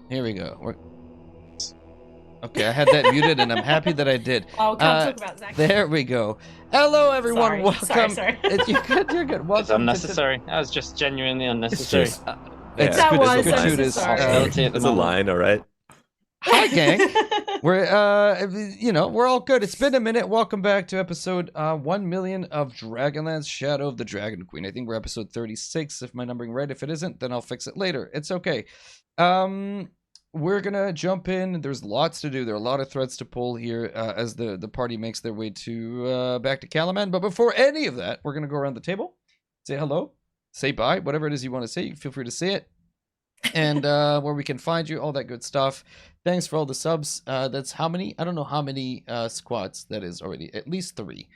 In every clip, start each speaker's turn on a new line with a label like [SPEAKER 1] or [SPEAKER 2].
[SPEAKER 1] Here we go. Okay, I had that muted, and I'm happy that I did.
[SPEAKER 2] Oh, can't talk about Zach.
[SPEAKER 1] There we go. Hello, everyone.
[SPEAKER 2] Sorry.
[SPEAKER 1] Welcome.
[SPEAKER 2] Sorry.
[SPEAKER 1] You're good. You're good.
[SPEAKER 3] It's
[SPEAKER 1] Welcome
[SPEAKER 3] unnecessary. That was just genuinely
[SPEAKER 4] It's
[SPEAKER 3] unnecessary.
[SPEAKER 4] just
[SPEAKER 1] It's
[SPEAKER 2] That
[SPEAKER 1] good.
[SPEAKER 2] was
[SPEAKER 1] It's gratuitous.
[SPEAKER 2] unnecessary.
[SPEAKER 3] Hostility at the
[SPEAKER 4] it's a
[SPEAKER 3] moment.
[SPEAKER 4] line, all right.
[SPEAKER 1] Hi, gang. We're we're all good. It's been a minute. Welcome back to episode 1 million of Dragonlance: Shadow of the Dragon Queen. I think we're episode 36, if my numbering right. If it isn't, then I'll fix it later. It's okay. We're gonna jump in. There's lots to do. There are a lot of threads to pull here as the party makes their way to back to Calaman. But before any of that, we're gonna go around the table, say hello, say bye, whatever it is you want to say. You can feel free to say it, and where we can find you, all that good stuff. Thanks for all the subs. That's how many? I don't know how many squats that is already. At least 3.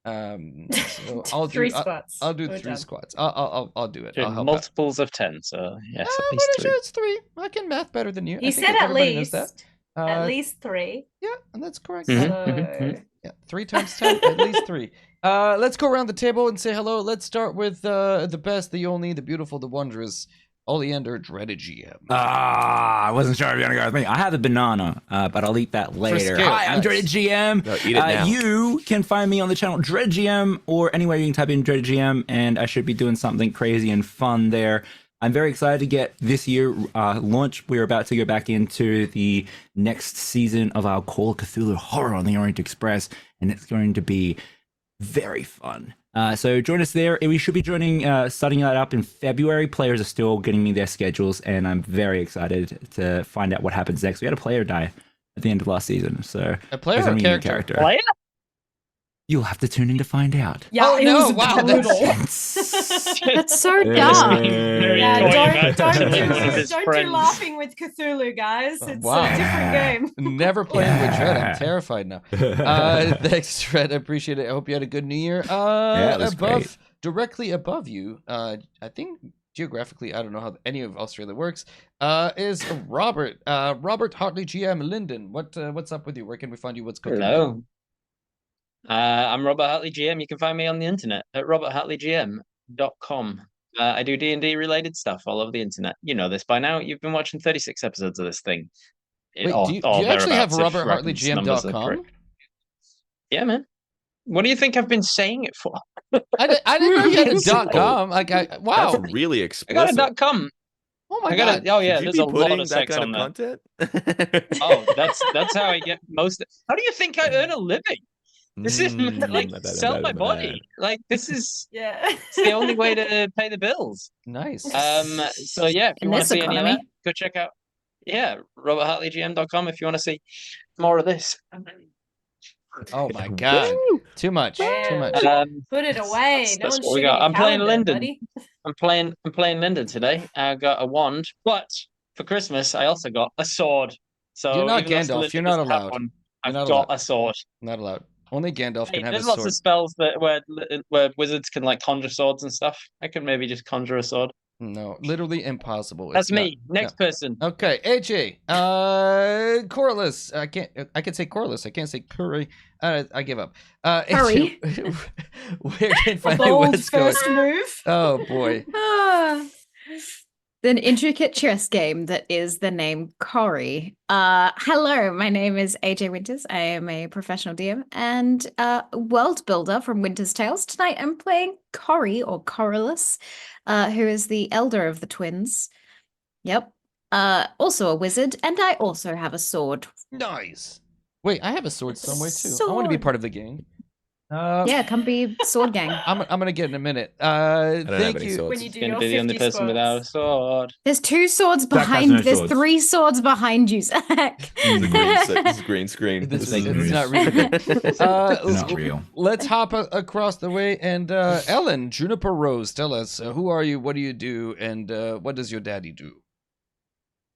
[SPEAKER 1] So I'll do
[SPEAKER 2] 3 squats.
[SPEAKER 1] I'll do
[SPEAKER 2] We're
[SPEAKER 1] 3
[SPEAKER 2] done.
[SPEAKER 1] squats. I'll do it. I'll help out.
[SPEAKER 3] Multiples of 10, so yes,
[SPEAKER 1] I'm
[SPEAKER 3] at least
[SPEAKER 1] pretty
[SPEAKER 3] 3.
[SPEAKER 1] sure it's 3. I can math better than you.
[SPEAKER 2] He
[SPEAKER 1] I think
[SPEAKER 2] said at
[SPEAKER 1] everybody knows
[SPEAKER 2] least.
[SPEAKER 1] that.
[SPEAKER 2] At least 3.
[SPEAKER 1] Yeah, and that's correct.
[SPEAKER 3] Mhm,
[SPEAKER 2] So
[SPEAKER 3] mhm.
[SPEAKER 1] Yeah, 3 times 10, at least 3. Let's go around the table and say hello. Let's start with the best, the only, the beautiful, the wondrous, Oleander Dreaded GM.
[SPEAKER 5] I wasn't sure if you were going to go with me. I have a banana, but I'll eat that later.
[SPEAKER 1] scale,
[SPEAKER 5] Hi, I'm
[SPEAKER 1] nice.
[SPEAKER 5] Dreaded GM.
[SPEAKER 4] No, eat it now.
[SPEAKER 5] You can find me on the channel Dreaded GM, or anywhere you can type in Dreaded GM, and I should be doing something crazy and fun there. I'm very excited to get this year launched. We're about to go back into the next season of our Call of Cthulhu Horror on the Orient Express, and it's going to be very fun. So join us there. We should be starting that up in February. Players are still getting me their schedules, and I'm very excited to find out what happens next. We had a player die at the end of last season, so
[SPEAKER 1] A player
[SPEAKER 5] there's
[SPEAKER 1] or
[SPEAKER 5] a new
[SPEAKER 1] character?
[SPEAKER 3] Player?
[SPEAKER 5] You'll have to tune in to find out.
[SPEAKER 2] yeah,
[SPEAKER 1] Oh,
[SPEAKER 2] it
[SPEAKER 1] no,
[SPEAKER 2] was
[SPEAKER 1] wow,
[SPEAKER 2] brutal.
[SPEAKER 6] That's so
[SPEAKER 5] Yeah.
[SPEAKER 6] dark.
[SPEAKER 3] Very
[SPEAKER 2] Yeah,
[SPEAKER 3] coy
[SPEAKER 2] don't
[SPEAKER 3] about
[SPEAKER 2] don't
[SPEAKER 3] it.
[SPEAKER 2] do,
[SPEAKER 3] His
[SPEAKER 2] don't do
[SPEAKER 3] friends.
[SPEAKER 2] laughing with Cthulhu, guys. It's
[SPEAKER 1] Wow.
[SPEAKER 2] a different game.
[SPEAKER 1] Never playing with Dread.
[SPEAKER 5] Yeah.
[SPEAKER 1] I'm terrified now. Thanks, Dread. I appreciate it. I hope you had a good New Year.
[SPEAKER 5] it was great.
[SPEAKER 1] Directly above you, I think geographically, I don't know how any of Australia works, is Robert. Robert Hartley, GM Linden. What's up with you? Where can we find you? What's cooking?
[SPEAKER 3] Hello. I'm Robert Hartley GM. You can find me on the internet at roberthartleygm.com. I do D&D related stuff all over the internet. You know this by now. You've been watching 36 episodes of this thing.
[SPEAKER 1] Wait, do you actually have
[SPEAKER 3] reference numbers are
[SPEAKER 1] roberthartleygm.com?
[SPEAKER 3] correct. Yeah, man. What do you think I've been saying it for?
[SPEAKER 1] I didn't know you had a .com. Like, wow.
[SPEAKER 4] That's really
[SPEAKER 3] I
[SPEAKER 4] explicit.
[SPEAKER 3] got a .com.
[SPEAKER 1] Oh my
[SPEAKER 3] I
[SPEAKER 1] god.
[SPEAKER 3] got a, oh yeah,
[SPEAKER 4] Should you
[SPEAKER 3] there's
[SPEAKER 4] be
[SPEAKER 3] a lot
[SPEAKER 4] putting
[SPEAKER 3] of
[SPEAKER 4] that
[SPEAKER 3] sex
[SPEAKER 4] kind
[SPEAKER 3] on
[SPEAKER 4] of
[SPEAKER 3] there.
[SPEAKER 4] content?
[SPEAKER 3] Oh, that's how I get most. How do you think I earn a living? This is like sell my body. Like this is
[SPEAKER 2] Yeah.
[SPEAKER 3] it's the only way to pay the bills.
[SPEAKER 1] Nice.
[SPEAKER 3] So yeah, if you
[SPEAKER 6] In
[SPEAKER 3] want to
[SPEAKER 6] this
[SPEAKER 3] see any of
[SPEAKER 6] economy.
[SPEAKER 3] that, go check out roberthartleygm.com if you want to see more of this.
[SPEAKER 1] Oh my god. Too much. Too much.
[SPEAKER 2] Put it away.
[SPEAKER 3] That's
[SPEAKER 2] No one's
[SPEAKER 3] what we
[SPEAKER 2] shooting
[SPEAKER 3] got.
[SPEAKER 2] your
[SPEAKER 3] I'm playing
[SPEAKER 2] calendar,
[SPEAKER 3] Linden.
[SPEAKER 2] buddy.
[SPEAKER 3] I'm playing Linden today. I got a wand, but for Christmas I also got a sword. So
[SPEAKER 1] You're not
[SPEAKER 3] even though
[SPEAKER 1] Gandalf,
[SPEAKER 3] Linden
[SPEAKER 1] you're not
[SPEAKER 3] doesn't have
[SPEAKER 1] allowed.
[SPEAKER 3] one,
[SPEAKER 1] You're
[SPEAKER 3] I've
[SPEAKER 1] not
[SPEAKER 3] got
[SPEAKER 1] allowed.
[SPEAKER 3] a sword.
[SPEAKER 1] Not allowed. Only Gandalf
[SPEAKER 3] Hey,
[SPEAKER 1] can have a
[SPEAKER 3] there's lots
[SPEAKER 1] sword.
[SPEAKER 3] of spells that where wizards can like conjure swords and stuff. I could maybe just conjure a sword.
[SPEAKER 1] No, literally impossible.
[SPEAKER 3] That's
[SPEAKER 1] It's not-
[SPEAKER 3] me. Next person.
[SPEAKER 1] Okay, AJ. Corliss. I can say Corliss. I can't say Curry. I give up.
[SPEAKER 6] Curry.
[SPEAKER 1] AJ, where can you find
[SPEAKER 2] Bold
[SPEAKER 1] what's going?
[SPEAKER 2] first move.
[SPEAKER 1] Oh boy.
[SPEAKER 6] An intricate chess game that is the name Cory. Hello, my name is AJ Winters. I am a professional DM and world builder from Winter's Tales. Tonight I'm playing Cory or Corylus, who is the elder of the twins. Yep. Also a wizard, and I also have a sword.
[SPEAKER 1] Nice. Wait, I have a sword somewhere too. I want to be
[SPEAKER 6] Sword.
[SPEAKER 1] part of the gang.
[SPEAKER 6] Yeah, come be sword gang.
[SPEAKER 1] I'm gonna get in a minute.
[SPEAKER 4] don't have
[SPEAKER 1] Thank
[SPEAKER 4] any
[SPEAKER 1] you.
[SPEAKER 4] swords.
[SPEAKER 2] When you do
[SPEAKER 3] Gonna
[SPEAKER 2] your
[SPEAKER 3] be the only
[SPEAKER 2] 50
[SPEAKER 3] person without a
[SPEAKER 2] squats.
[SPEAKER 3] sword.
[SPEAKER 6] There's 2 swords
[SPEAKER 5] Zach has
[SPEAKER 6] behind.
[SPEAKER 5] no
[SPEAKER 6] There's
[SPEAKER 5] swords.
[SPEAKER 6] 3 swords behind you, Zach.
[SPEAKER 4] This is green screen.
[SPEAKER 1] This
[SPEAKER 5] Fake
[SPEAKER 1] is
[SPEAKER 5] news.
[SPEAKER 1] not real.
[SPEAKER 5] Not real.
[SPEAKER 1] Let's hop across the way and Ellen, Juniper Rose, tell us who are you, what do you do, and what does your daddy do?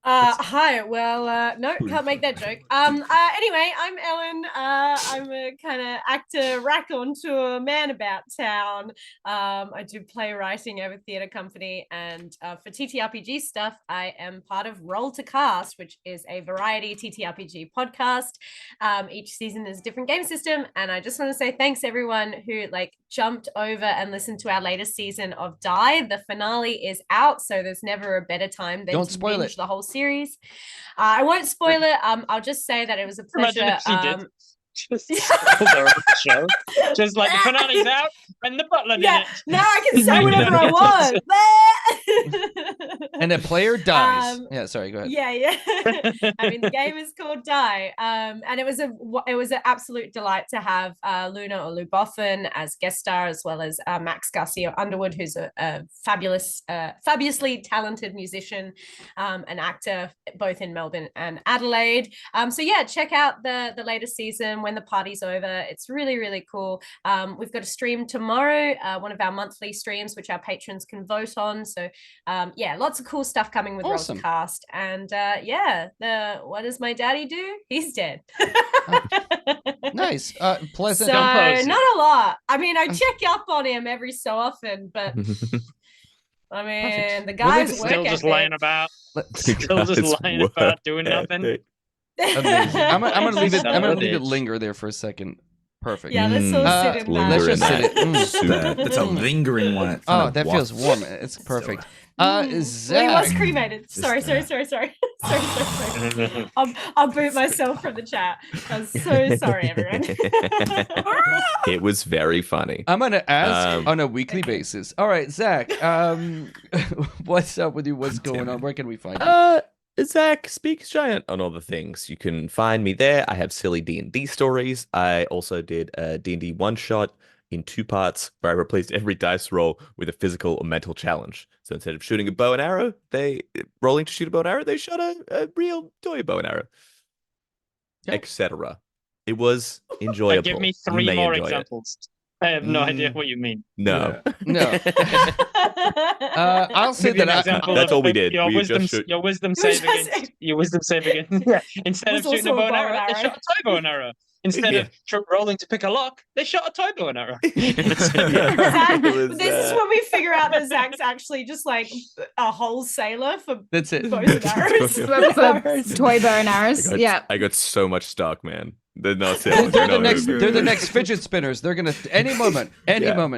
[SPEAKER 2] Hi. Well, no, can't make that joke. Anyway, I'm Ellen. I'm a kind of actor, raconteur, man about town. I do playwriting. I have a theater company, and for TTRPG stuff, I am part of Roll to Cast, which is a variety TTRPG podcast. Each season is a different game system, and I just want to say thanks everyone who like jumped over and listened to our latest season of Die. The finale is out, so there's never a better time than
[SPEAKER 1] Don't
[SPEAKER 2] to
[SPEAKER 1] spoil
[SPEAKER 2] binge
[SPEAKER 1] it.
[SPEAKER 2] the whole series. I won't spoil it. I'll just say that it was a
[SPEAKER 3] Imagine
[SPEAKER 2] pleasure.
[SPEAKER 3] if she did. Just spoiled her own show. Just like the finale's out and the butler did
[SPEAKER 2] Yeah,
[SPEAKER 3] it.
[SPEAKER 2] now I can say whatever I want.
[SPEAKER 1] And a player dies.
[SPEAKER 2] Um,
[SPEAKER 1] Sorry, go ahead.
[SPEAKER 2] Yeah. I mean, the game is called Die, and it was an absolute delight to have Luna Oluboffin as guest star, as well as Max Garcia Underwood, who's a fabulously talented musician and actor, both in Melbourne and Adelaide. So yeah, check out the latest season when the party's over. It's really, really cool. We've got a stream tomorrow, one of our monthly streams, which our patrons can vote on. So yeah, lots of cool stuff coming with
[SPEAKER 1] Awesome.
[SPEAKER 2] Rob's cast. And what does my daddy do? He's dead.
[SPEAKER 1] Nice. Pleasant.
[SPEAKER 2] So
[SPEAKER 3] Composing.
[SPEAKER 2] not a lot. I mean, I check up on him every so often, but I mean, the guy's work
[SPEAKER 3] Still just
[SPEAKER 2] ethic.
[SPEAKER 3] lying about. Still just lying about doing nothing.
[SPEAKER 1] Amazing. I'm gonna leave it. I'm gonna leave it
[SPEAKER 3] Savage.
[SPEAKER 1] linger there for a second. Perfect.
[SPEAKER 2] Yeah, let's all sit in
[SPEAKER 4] linger
[SPEAKER 2] that.
[SPEAKER 1] Let's just
[SPEAKER 4] in
[SPEAKER 1] sit it.
[SPEAKER 4] that. Soup.
[SPEAKER 5] That's a lingering one. It's
[SPEAKER 1] Oh,
[SPEAKER 5] kind of
[SPEAKER 1] that feels warm. It's perfect.
[SPEAKER 2] Well, he
[SPEAKER 1] Zach.
[SPEAKER 2] was cremated. Sorry. Sorry. I'll boot myself from the chat. I'm so sorry, everyone.
[SPEAKER 4] It was very funny.
[SPEAKER 1] I'm gonna ask on a weekly basis. All right, Zach. What's up with you? What's going on? Where can we find you?
[SPEAKER 4] Zach Speaks Giant on all the things. You can find me there. I have silly D&D stories. I also did a D&D one-shot in 2 parts where I replaced every dice roll with a physical or mental challenge. So instead of shooting a bow and arrow, rolling to shoot a bow and arrow, they shot a real toy bow and arrow,
[SPEAKER 1] Yeah.
[SPEAKER 4] etc. It was enjoyable.
[SPEAKER 3] Give me
[SPEAKER 4] You
[SPEAKER 3] 3
[SPEAKER 4] may
[SPEAKER 3] more
[SPEAKER 4] enjoy it.
[SPEAKER 3] examples. I have no idea what you mean.
[SPEAKER 4] No.
[SPEAKER 1] No. I'll say
[SPEAKER 3] Give you an
[SPEAKER 1] that
[SPEAKER 3] example
[SPEAKER 4] That's
[SPEAKER 3] of-
[SPEAKER 4] all we
[SPEAKER 3] of
[SPEAKER 4] did.
[SPEAKER 3] Your
[SPEAKER 4] We
[SPEAKER 3] wisdom,
[SPEAKER 4] just shoot-
[SPEAKER 3] your wisdom
[SPEAKER 2] was
[SPEAKER 3] save
[SPEAKER 2] just-
[SPEAKER 3] against your wisdom save against. Yeah. Instead of
[SPEAKER 2] Was
[SPEAKER 3] shooting a
[SPEAKER 2] also
[SPEAKER 3] bow
[SPEAKER 2] a
[SPEAKER 3] and
[SPEAKER 2] bow
[SPEAKER 3] arrow,
[SPEAKER 2] and
[SPEAKER 3] they
[SPEAKER 2] arrow.
[SPEAKER 3] shot a toy bow and arrow. Instead of rolling to pick a lock, they shot a toy bow and arrow.
[SPEAKER 2] Zach,
[SPEAKER 4] It was,
[SPEAKER 2] this is when we figure out that Zach's actually just like a wholesaler for
[SPEAKER 1] That's it.
[SPEAKER 2] bows and arrows.
[SPEAKER 6] For toy bow and arrows. Yeah.
[SPEAKER 4] I got so much stock, man. They're not
[SPEAKER 1] They're
[SPEAKER 4] sales.
[SPEAKER 1] they're the next fidget spinners. They're gonna any moment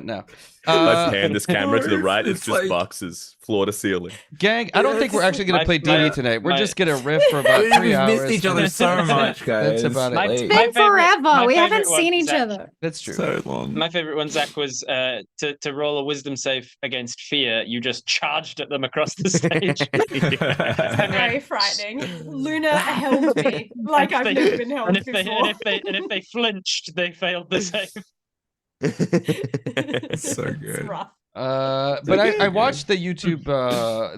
[SPEAKER 1] now.
[SPEAKER 4] I pan this camera to the right. It's
[SPEAKER 5] It's
[SPEAKER 4] just
[SPEAKER 5] like-
[SPEAKER 4] boxes, floor to ceiling.
[SPEAKER 1] Gang, I don't think we're actually gonna
[SPEAKER 3] My-
[SPEAKER 1] play
[SPEAKER 3] my-
[SPEAKER 1] D&D tonight. We're
[SPEAKER 3] my-
[SPEAKER 1] just gonna riff for about
[SPEAKER 5] We've
[SPEAKER 1] 3 hours.
[SPEAKER 5] missed each other so much, guys.
[SPEAKER 1] That's about it.
[SPEAKER 3] My-
[SPEAKER 6] It's
[SPEAKER 3] my
[SPEAKER 6] been
[SPEAKER 3] favorite-
[SPEAKER 6] forever.
[SPEAKER 3] my
[SPEAKER 6] We
[SPEAKER 3] favorite
[SPEAKER 6] haven't
[SPEAKER 3] one,
[SPEAKER 6] seen each
[SPEAKER 3] Zach.
[SPEAKER 6] other.
[SPEAKER 1] That's true.
[SPEAKER 5] So long.
[SPEAKER 3] My favorite one, Zach, was to roll a wisdom save against fear. You just charged at them across the stage.
[SPEAKER 2] Very frightening. Luna held me like
[SPEAKER 3] And
[SPEAKER 2] I've
[SPEAKER 3] if
[SPEAKER 2] never been held
[SPEAKER 3] and if
[SPEAKER 2] before.
[SPEAKER 3] they flinched, they failed the save.
[SPEAKER 5] So
[SPEAKER 2] It's
[SPEAKER 5] good.
[SPEAKER 2] rough.
[SPEAKER 1] But I watched the YouTube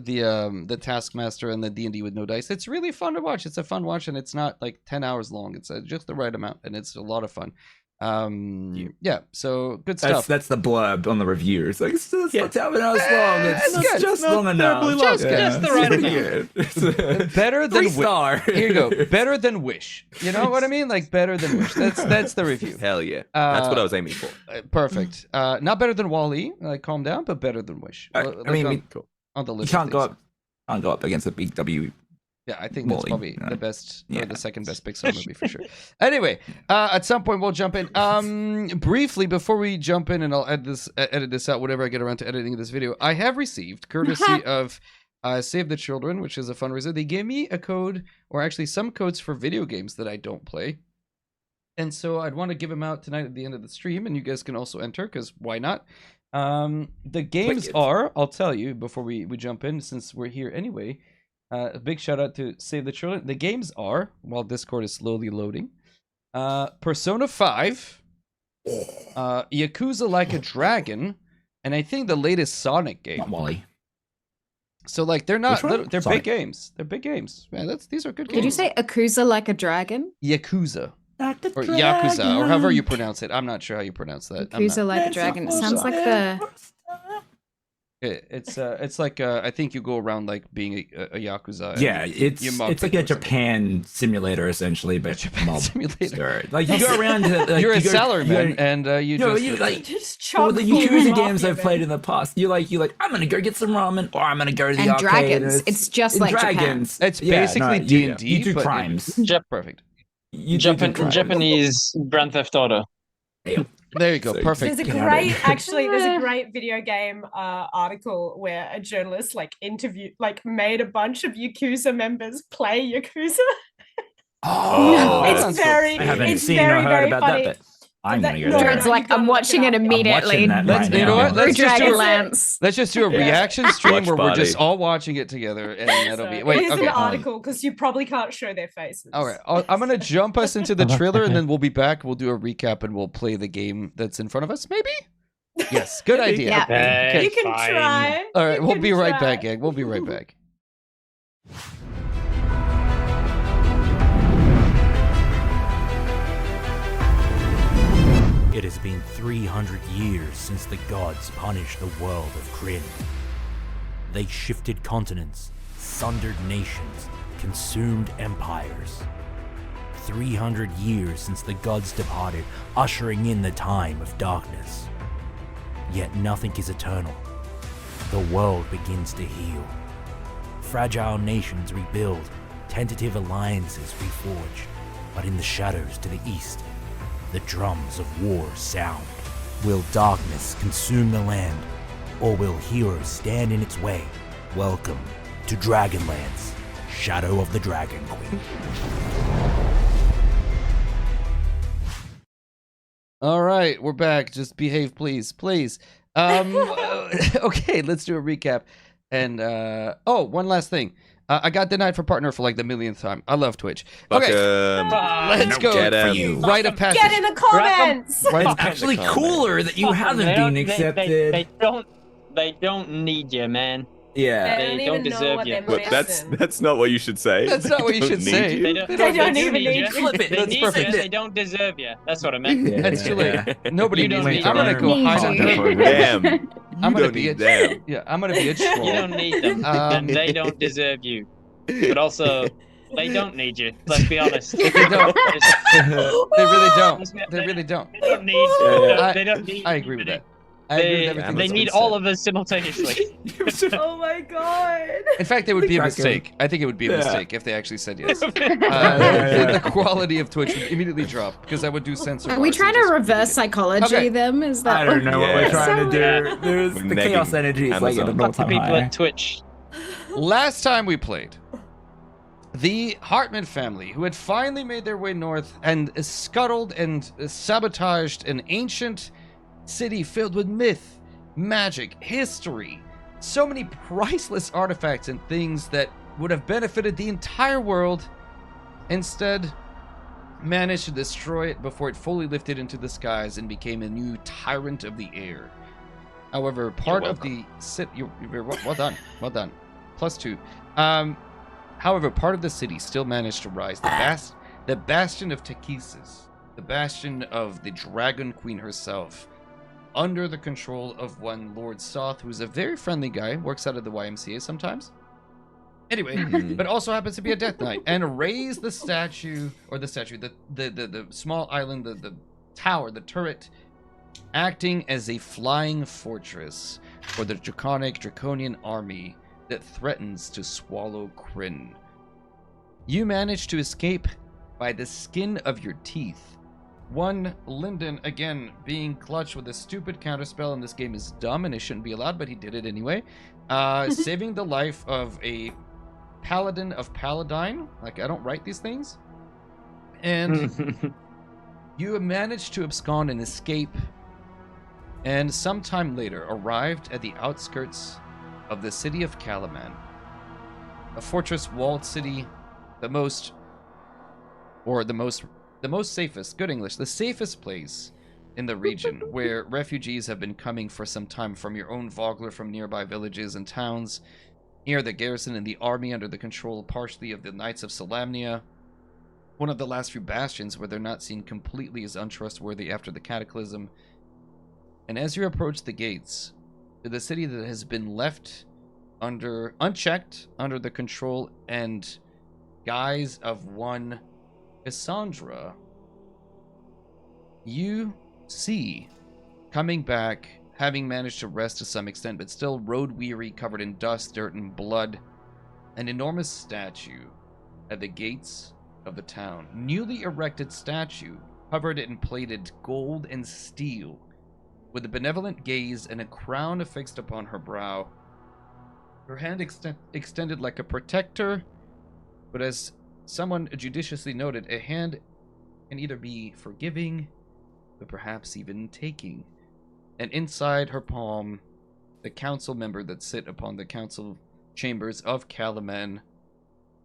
[SPEAKER 1] the Taskmaster and the D&D with no dice. It's really fun to watch. It's a fun watch, and it's not like 10 hours long. It's just the right amount, and it's a lot of fun. Yeah, so good stuff.
[SPEAKER 5] That's the blurb on the review. It's like it's not 10 hours long.
[SPEAKER 1] It's
[SPEAKER 5] It's
[SPEAKER 1] good.
[SPEAKER 5] just
[SPEAKER 4] Not
[SPEAKER 5] long enough.
[SPEAKER 4] terribly long.
[SPEAKER 3] Just the right
[SPEAKER 5] It's
[SPEAKER 3] amount.
[SPEAKER 5] good.
[SPEAKER 1] Better than
[SPEAKER 5] 3 star.
[SPEAKER 1] Here you go. Better than Wish. You know what I mean? Like better than Wish. That's the review.
[SPEAKER 4] Hell yeah. That's what I was aiming for.
[SPEAKER 1] Perfect. Not better than Wall-E. Like calm down, but better than Wish.
[SPEAKER 5] I
[SPEAKER 1] Like,
[SPEAKER 5] mean,
[SPEAKER 1] on the
[SPEAKER 5] you
[SPEAKER 1] list.
[SPEAKER 5] can't
[SPEAKER 1] of
[SPEAKER 5] go
[SPEAKER 1] things.
[SPEAKER 5] up against a big W.
[SPEAKER 1] Yeah, I think that's
[SPEAKER 5] Wall-E,
[SPEAKER 1] probably
[SPEAKER 5] yeah.
[SPEAKER 1] the best, or
[SPEAKER 5] Yeah.
[SPEAKER 1] the second best Pixar movie for sure. Anyway, at some point we'll jump in. Briefly before we jump in, and I'll edit this out, whatever I get around to editing this video. I have received, courtesy of Save the Children, which is a fundraiser. They gave me a code, or actually some codes for video games that I don't play, and so I'd want to give them out tonight at the end of the stream, and you guys can also enter because why not? The games
[SPEAKER 5] Wicked.
[SPEAKER 1] are, I'll tell you before we jump in, since we're here anyway. A big shout out to Save the Children. The games are, while Discord is slowly loading, Persona 5, Yakuza Like a Dragon, and I think the latest Sonic game.
[SPEAKER 5] Not Wally.
[SPEAKER 1] So like they're not
[SPEAKER 5] Which one?
[SPEAKER 1] they're
[SPEAKER 5] Sonic.
[SPEAKER 1] big games. They're big games. Man, these are good games.
[SPEAKER 6] Did you say Akusa like a dragon?
[SPEAKER 1] Yakuza or Yakuza or however you pronounce it? I'm not sure how you pronounce that. I'm
[SPEAKER 6] Akusa
[SPEAKER 1] not-
[SPEAKER 6] like a dragon. It sounds like the.
[SPEAKER 1] It's like I think you go around like being a Yakuza. and
[SPEAKER 5] Yeah,
[SPEAKER 1] you
[SPEAKER 5] it's
[SPEAKER 1] mug
[SPEAKER 5] like
[SPEAKER 1] people
[SPEAKER 5] a
[SPEAKER 1] or something.
[SPEAKER 5] Japan simulator essentially, but
[SPEAKER 1] Japan
[SPEAKER 5] mob.
[SPEAKER 1] simulator.
[SPEAKER 5] Sure. Like you go around. To, like,
[SPEAKER 1] You're a
[SPEAKER 5] you go-
[SPEAKER 1] salaryman,
[SPEAKER 5] you go-
[SPEAKER 1] and you
[SPEAKER 5] No,
[SPEAKER 1] just
[SPEAKER 5] you like.
[SPEAKER 2] Just
[SPEAKER 5] Well,
[SPEAKER 2] chock
[SPEAKER 5] the
[SPEAKER 2] full of
[SPEAKER 5] Yakuza
[SPEAKER 2] mafia
[SPEAKER 5] games I've
[SPEAKER 2] men.
[SPEAKER 5] played in the past, you're like, I'm gonna go get some ramen, or I'm gonna go to the
[SPEAKER 6] And
[SPEAKER 5] arcade.
[SPEAKER 6] dragons. It's just like Japan.
[SPEAKER 5] dragons.
[SPEAKER 1] It's
[SPEAKER 5] Yeah,
[SPEAKER 1] basically
[SPEAKER 5] no,
[SPEAKER 1] D&D,
[SPEAKER 5] You do
[SPEAKER 1] but-
[SPEAKER 5] crimes.
[SPEAKER 1] perfect.
[SPEAKER 5] You do crimes.
[SPEAKER 3] Japanese Grand Theft Auto.
[SPEAKER 1] There you go.
[SPEAKER 5] So
[SPEAKER 1] Perfect.
[SPEAKER 2] There's a
[SPEAKER 5] Get out of
[SPEAKER 2] great,
[SPEAKER 5] here.
[SPEAKER 2] actually, there's a great video game article where a journalist made a bunch of Yakuza members play Yakuza.
[SPEAKER 4] Oh,
[SPEAKER 2] it's
[SPEAKER 1] sounds cool.
[SPEAKER 2] very,
[SPEAKER 5] I haven't
[SPEAKER 2] it's
[SPEAKER 5] seen
[SPEAKER 2] very,
[SPEAKER 5] or heard
[SPEAKER 2] very
[SPEAKER 5] about
[SPEAKER 2] funny.
[SPEAKER 5] that, but I'm going to go
[SPEAKER 2] No,
[SPEAKER 5] there.
[SPEAKER 6] Jared's
[SPEAKER 2] you
[SPEAKER 6] like,
[SPEAKER 2] gotta
[SPEAKER 6] I'm
[SPEAKER 2] look
[SPEAKER 6] watching it
[SPEAKER 2] up.
[SPEAKER 6] immediately.
[SPEAKER 5] I'm watching that
[SPEAKER 1] Let's-
[SPEAKER 5] right
[SPEAKER 1] you know
[SPEAKER 5] now.
[SPEAKER 1] what? Let's just do a-
[SPEAKER 6] Dragonlance.
[SPEAKER 1] Let's just do a reaction stream
[SPEAKER 4] Watch
[SPEAKER 1] where we're
[SPEAKER 4] party.
[SPEAKER 1] just all watching it together, and that'll be.
[SPEAKER 2] It
[SPEAKER 1] Wait,
[SPEAKER 2] is
[SPEAKER 1] okay.
[SPEAKER 2] an article because you probably can't show their faces.
[SPEAKER 1] All right, I'm gonna jump us into the trailer, and then we'll be back. We'll do a recap, and we'll play the game that's in front of us. Maybe. Yes. Good idea.
[SPEAKER 6] Yeah.
[SPEAKER 3] Okay,
[SPEAKER 2] You can
[SPEAKER 3] fine.
[SPEAKER 2] try.
[SPEAKER 1] All right,
[SPEAKER 2] You
[SPEAKER 1] we'll
[SPEAKER 2] can
[SPEAKER 1] be right
[SPEAKER 2] try.
[SPEAKER 1] back, gang. We'll be right back.
[SPEAKER 7] It has been 300 years since the gods punished the world of Kryn. They shifted continents, sundered nations, consumed empires. 300 years since the gods departed, ushering in the time of darkness. Yet nothing is eternal. The world begins to heal. Fragile nations rebuild, tentative alliances reforge, but in the shadows to the east, the drums of war sound. Will darkness consume the land, or will heroes stand in its way? Welcome to Dragonlance, Shadow of the Dragon Queen.
[SPEAKER 1] All right, we're back. Just behave, please, please. Okay, let's do a recap. And one last thing. I got denied for partner for like the millionth time. I love Twitch. Okay, let's go.
[SPEAKER 4] Get
[SPEAKER 1] For
[SPEAKER 4] 'em.
[SPEAKER 1] you. Rite of passage.
[SPEAKER 2] Get in the comments.
[SPEAKER 1] Rite of
[SPEAKER 5] It's actually
[SPEAKER 4] comment.
[SPEAKER 5] cooler that you haven't been accepted.
[SPEAKER 3] They don't need you, man.
[SPEAKER 5] Yeah.
[SPEAKER 2] They don't even know
[SPEAKER 3] deserve
[SPEAKER 2] what
[SPEAKER 3] you.
[SPEAKER 2] they're
[SPEAKER 4] But
[SPEAKER 2] missing.
[SPEAKER 4] that's not what you should say.
[SPEAKER 1] That's not what you
[SPEAKER 4] They
[SPEAKER 1] should
[SPEAKER 4] don't
[SPEAKER 1] say.
[SPEAKER 4] need
[SPEAKER 3] They
[SPEAKER 4] you.
[SPEAKER 3] don't,
[SPEAKER 2] They don't
[SPEAKER 3] do
[SPEAKER 2] even need
[SPEAKER 3] you.
[SPEAKER 5] Flip it.
[SPEAKER 3] They
[SPEAKER 1] That's
[SPEAKER 3] need
[SPEAKER 1] perfect.
[SPEAKER 3] you. They don't deserve you. That's what I meant.
[SPEAKER 5] Yeah.
[SPEAKER 1] It's too late. Nobody
[SPEAKER 3] You
[SPEAKER 1] needs
[SPEAKER 3] don't
[SPEAKER 1] me.
[SPEAKER 3] need
[SPEAKER 1] I'm gonna
[SPEAKER 3] them.
[SPEAKER 1] go hide
[SPEAKER 6] Need
[SPEAKER 1] under.
[SPEAKER 6] you.
[SPEAKER 4] Damn.
[SPEAKER 1] I'm
[SPEAKER 4] You
[SPEAKER 1] gonna
[SPEAKER 4] don't
[SPEAKER 1] be a
[SPEAKER 4] need them.
[SPEAKER 1] Yeah, I'm gonna be a troll.
[SPEAKER 3] You don't need them, and they don't deserve you. But also, they don't need you. Let's be honest.
[SPEAKER 1] They don't. They really don't. They really don't.
[SPEAKER 3] They don't need you.
[SPEAKER 1] I-
[SPEAKER 3] They don't need
[SPEAKER 1] I agree with that. I agree with
[SPEAKER 3] They,
[SPEAKER 1] everything.
[SPEAKER 3] they
[SPEAKER 1] that's
[SPEAKER 3] need
[SPEAKER 1] been
[SPEAKER 3] all
[SPEAKER 1] said.
[SPEAKER 3] of us simultaneously.
[SPEAKER 2] Oh my god.
[SPEAKER 1] In fact, it would be a
[SPEAKER 5] Cracker.
[SPEAKER 1] mistake. I think it would be a
[SPEAKER 5] Yeah.
[SPEAKER 1] mistake if they actually said yes.
[SPEAKER 5] Yeah.
[SPEAKER 1] The quality of Twitch would immediately drop because I would do censor.
[SPEAKER 6] Are we
[SPEAKER 1] bars
[SPEAKER 6] trying
[SPEAKER 1] and
[SPEAKER 6] to
[SPEAKER 1] just
[SPEAKER 6] reverse
[SPEAKER 1] delete
[SPEAKER 6] psychology
[SPEAKER 1] Okay.
[SPEAKER 6] them? Is that
[SPEAKER 5] I don't know what we're
[SPEAKER 4] Yeah.
[SPEAKER 5] trying to
[SPEAKER 6] So-
[SPEAKER 5] do. There's
[SPEAKER 4] We're
[SPEAKER 5] the chaos
[SPEAKER 4] negging
[SPEAKER 5] energy is like at an
[SPEAKER 4] Amazon.
[SPEAKER 3] Fuck the
[SPEAKER 5] all-time
[SPEAKER 3] people
[SPEAKER 5] high.
[SPEAKER 3] at Twitch.
[SPEAKER 1] it. Last time we played, the Hartman family, who had finally made their way north and scuttled and sabotaged an ancient city filled with myth, magic, history, so many priceless artifacts and things that would have benefited the entire world, instead managed to destroy it before it fully lifted into the skies and became a new tyrant of the air. However, part of the you're well done, well done, +2. However, part of the city still managed to rise. The bastion of Tekisis, the bastion of the Dragon Queen herself, under the control of one Lord Soth, who's a very friendly guy, works out of the YMCA sometimes. Anyway, but also happens to be a Death Knight, and raised the small island, the tower, the turret, acting as a flying fortress for the draconian army that threatens to swallow Kryn. You manage to escape by the skin of your teeth. One, Lyndon, again, being clutched with a stupid counterspell, and this game is dumb and it shouldn't be allowed, but he did it anyway. Saving the life of a paladin of Paladine. Like, I don't write these things. And you managed to abscond and escape, and sometime later arrived at the outskirts of the city of Kalaman, a fortress walled city, the most safest, good English, the safest place in the region, where refugees have been coming for some time from your own Vogler, from nearby villages and towns, near the garrison and the army under the control partially of the Knights of Solamnia, one of the last few bastions where they're not seen completely as untrustworthy after the cataclysm. And as you approach the gates to the city that has been left unchecked, under the control and guise of one Cassandra, you see, coming back, having managed to rest to some extent, but still road-weary, covered in dust, dirt, and blood, an enormous statue at the gates of the town. Newly erected statue covered in plated gold and steel, with a benevolent gaze and a crown affixed upon her brow. Her hand extended like a protector, but as someone judiciously noted, a hand can either be forgiving, but perhaps even taking. And inside her palm, the council member that sit upon the council chambers of Calaman,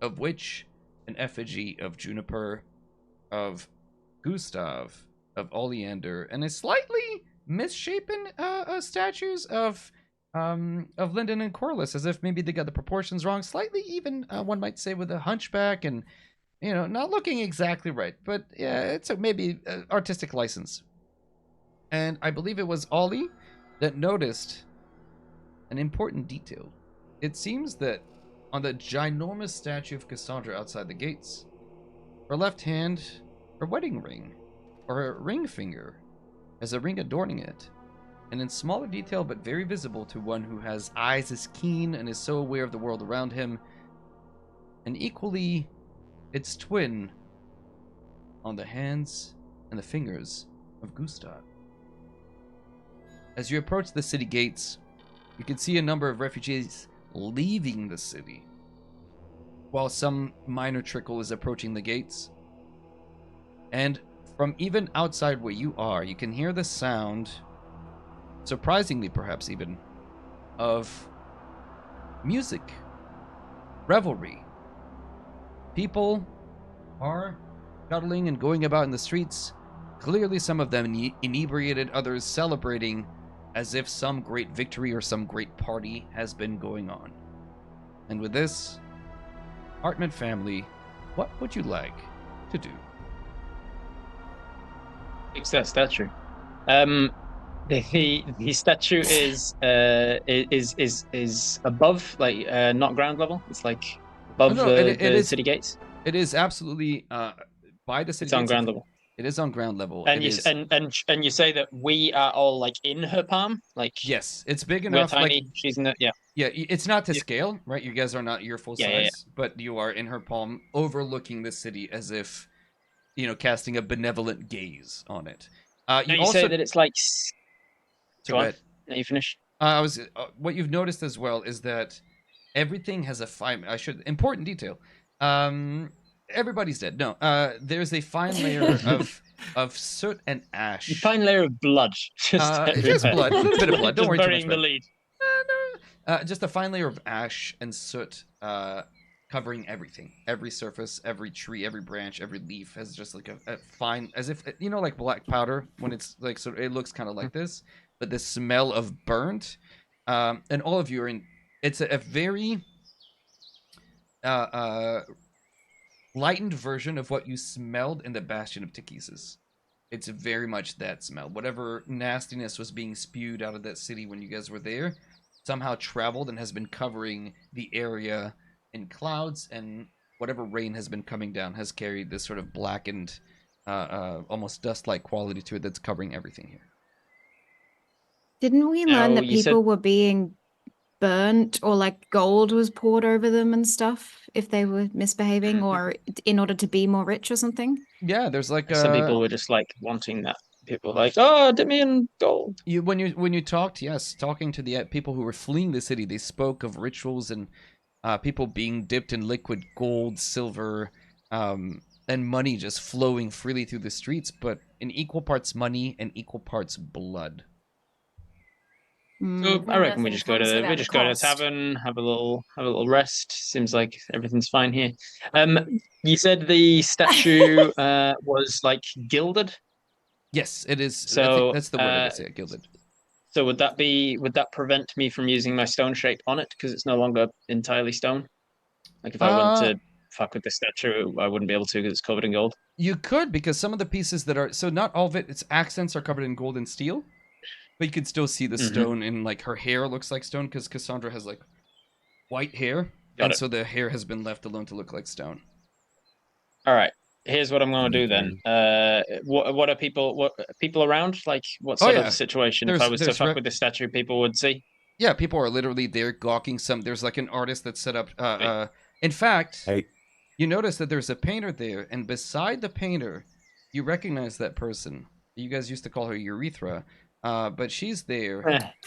[SPEAKER 1] of which an effigy of Juniper, of Gustav, of Oleander, and a slightly misshapen statues of Lyndon and Corliss, as if maybe they got the proportions wrong, slightly even, one might say, with a hunchback, and not looking exactly right, but yeah, it's maybe artistic license. And I believe it was Ollie that noticed an important detail. It seems that on the ginormous statue of Cassandra outside the gates, her left hand, her wedding ring, or her ring finger, has a ring adorning it, and in smaller detail but very visible to one who has eyes as keen and is so aware of the world around him, and equally its twin on the hands and the fingers of Gustav. As you approach the city gates, you can see a number of refugees leaving the city, while some minor trickle is approaching the gates. And from even outside where you are, you can hear the sound, surprisingly perhaps even, of music, revelry. People are scuttling and going about in the streets, clearly some of them inebriated, others celebrating as if some great victory or some great party has been going on. And with this, Hartman family, what would you like to do?
[SPEAKER 3] Fix that statue. The statue is above, like not ground level. It's like above the city gates.
[SPEAKER 1] It is absolutely by the city
[SPEAKER 3] It's
[SPEAKER 1] gates.
[SPEAKER 3] on ground level.
[SPEAKER 1] It is on ground level.
[SPEAKER 3] And you say that we are all like in her palm, like
[SPEAKER 1] yes, it's big
[SPEAKER 3] we're
[SPEAKER 1] enough.
[SPEAKER 3] tiny.
[SPEAKER 1] Like
[SPEAKER 3] she's in the
[SPEAKER 1] yeah. It's not to scale, right? You guys are not your full size, but you are in her palm, overlooking the city as if casting a benevolent gaze on it.
[SPEAKER 3] You
[SPEAKER 1] also
[SPEAKER 3] say that it's like.
[SPEAKER 1] Go ahead.
[SPEAKER 3] Are you finished?
[SPEAKER 1] What you've noticed as well is that everything has a fine. Important detail. Everybody's dead. No. There's a fine layer of soot and ash.
[SPEAKER 3] A fine layer of blood.
[SPEAKER 1] Just blood. A little bit of blood. Don't worry too much
[SPEAKER 3] about it.
[SPEAKER 1] Just a fine layer of ash and soot covering everything. Every surface, every tree, every branch, every leaf has just like a fine, as if like black powder when it's like it looks kind of like this, but the smell of burnt. And all of you are in. It's a very lightened version of what you smelled in the Bastion of Tikhisis. It's very much that smell. Whatever nastiness was being spewed out of that city when you guys were there somehow traveled and has been covering the area in clouds, and whatever rain has been coming down has carried this sort of blackened, almost dust-like quality to it that's covering everything here.
[SPEAKER 6] Didn't we learn that people were being burnt, or like gold was poured over them and stuff if they were misbehaving, or in order to be more rich or something?
[SPEAKER 1] Yeah, there's like
[SPEAKER 3] some people were just like wanting that. People like, oh, Demian gold.
[SPEAKER 1] When you talked, yes, talking to the people who were fleeing the city, they spoke of rituals and people being dipped in liquid gold, silver, and money just flowing freely through the streets, but in equal parts money and equal parts blood.
[SPEAKER 3] So I reckon we just go to the tavern, have a little rest. Seems like everything's fine here. You said the statue was like gilded.
[SPEAKER 1] Yes, it is.
[SPEAKER 3] So
[SPEAKER 1] I think that's the word I would say, gilded.
[SPEAKER 3] So would that prevent me from using my stone shape on it because it's no longer entirely stone? Like if I wanted to fuck with the statue, I wouldn't be able to because it's covered in gold.
[SPEAKER 1] You could, because some of the pieces that are not all of it. Its accents are covered in gold and steel. But you can still see the stone in, like, her hair looks like stone because Cassandra has, like, white hair. So the hair has been left alone to look like stone.
[SPEAKER 3] All right. Here's what I'm going to do then. What are people around? Like, what sort of situation? If I was to fuck with the statue, people would see?
[SPEAKER 1] Yeah, people are literally there gawking. There's, like, an artist that set up... in fact, you notice that there's a painter there, and beside the painter you recognize that person. You guys used to call her Urethra, but she's there.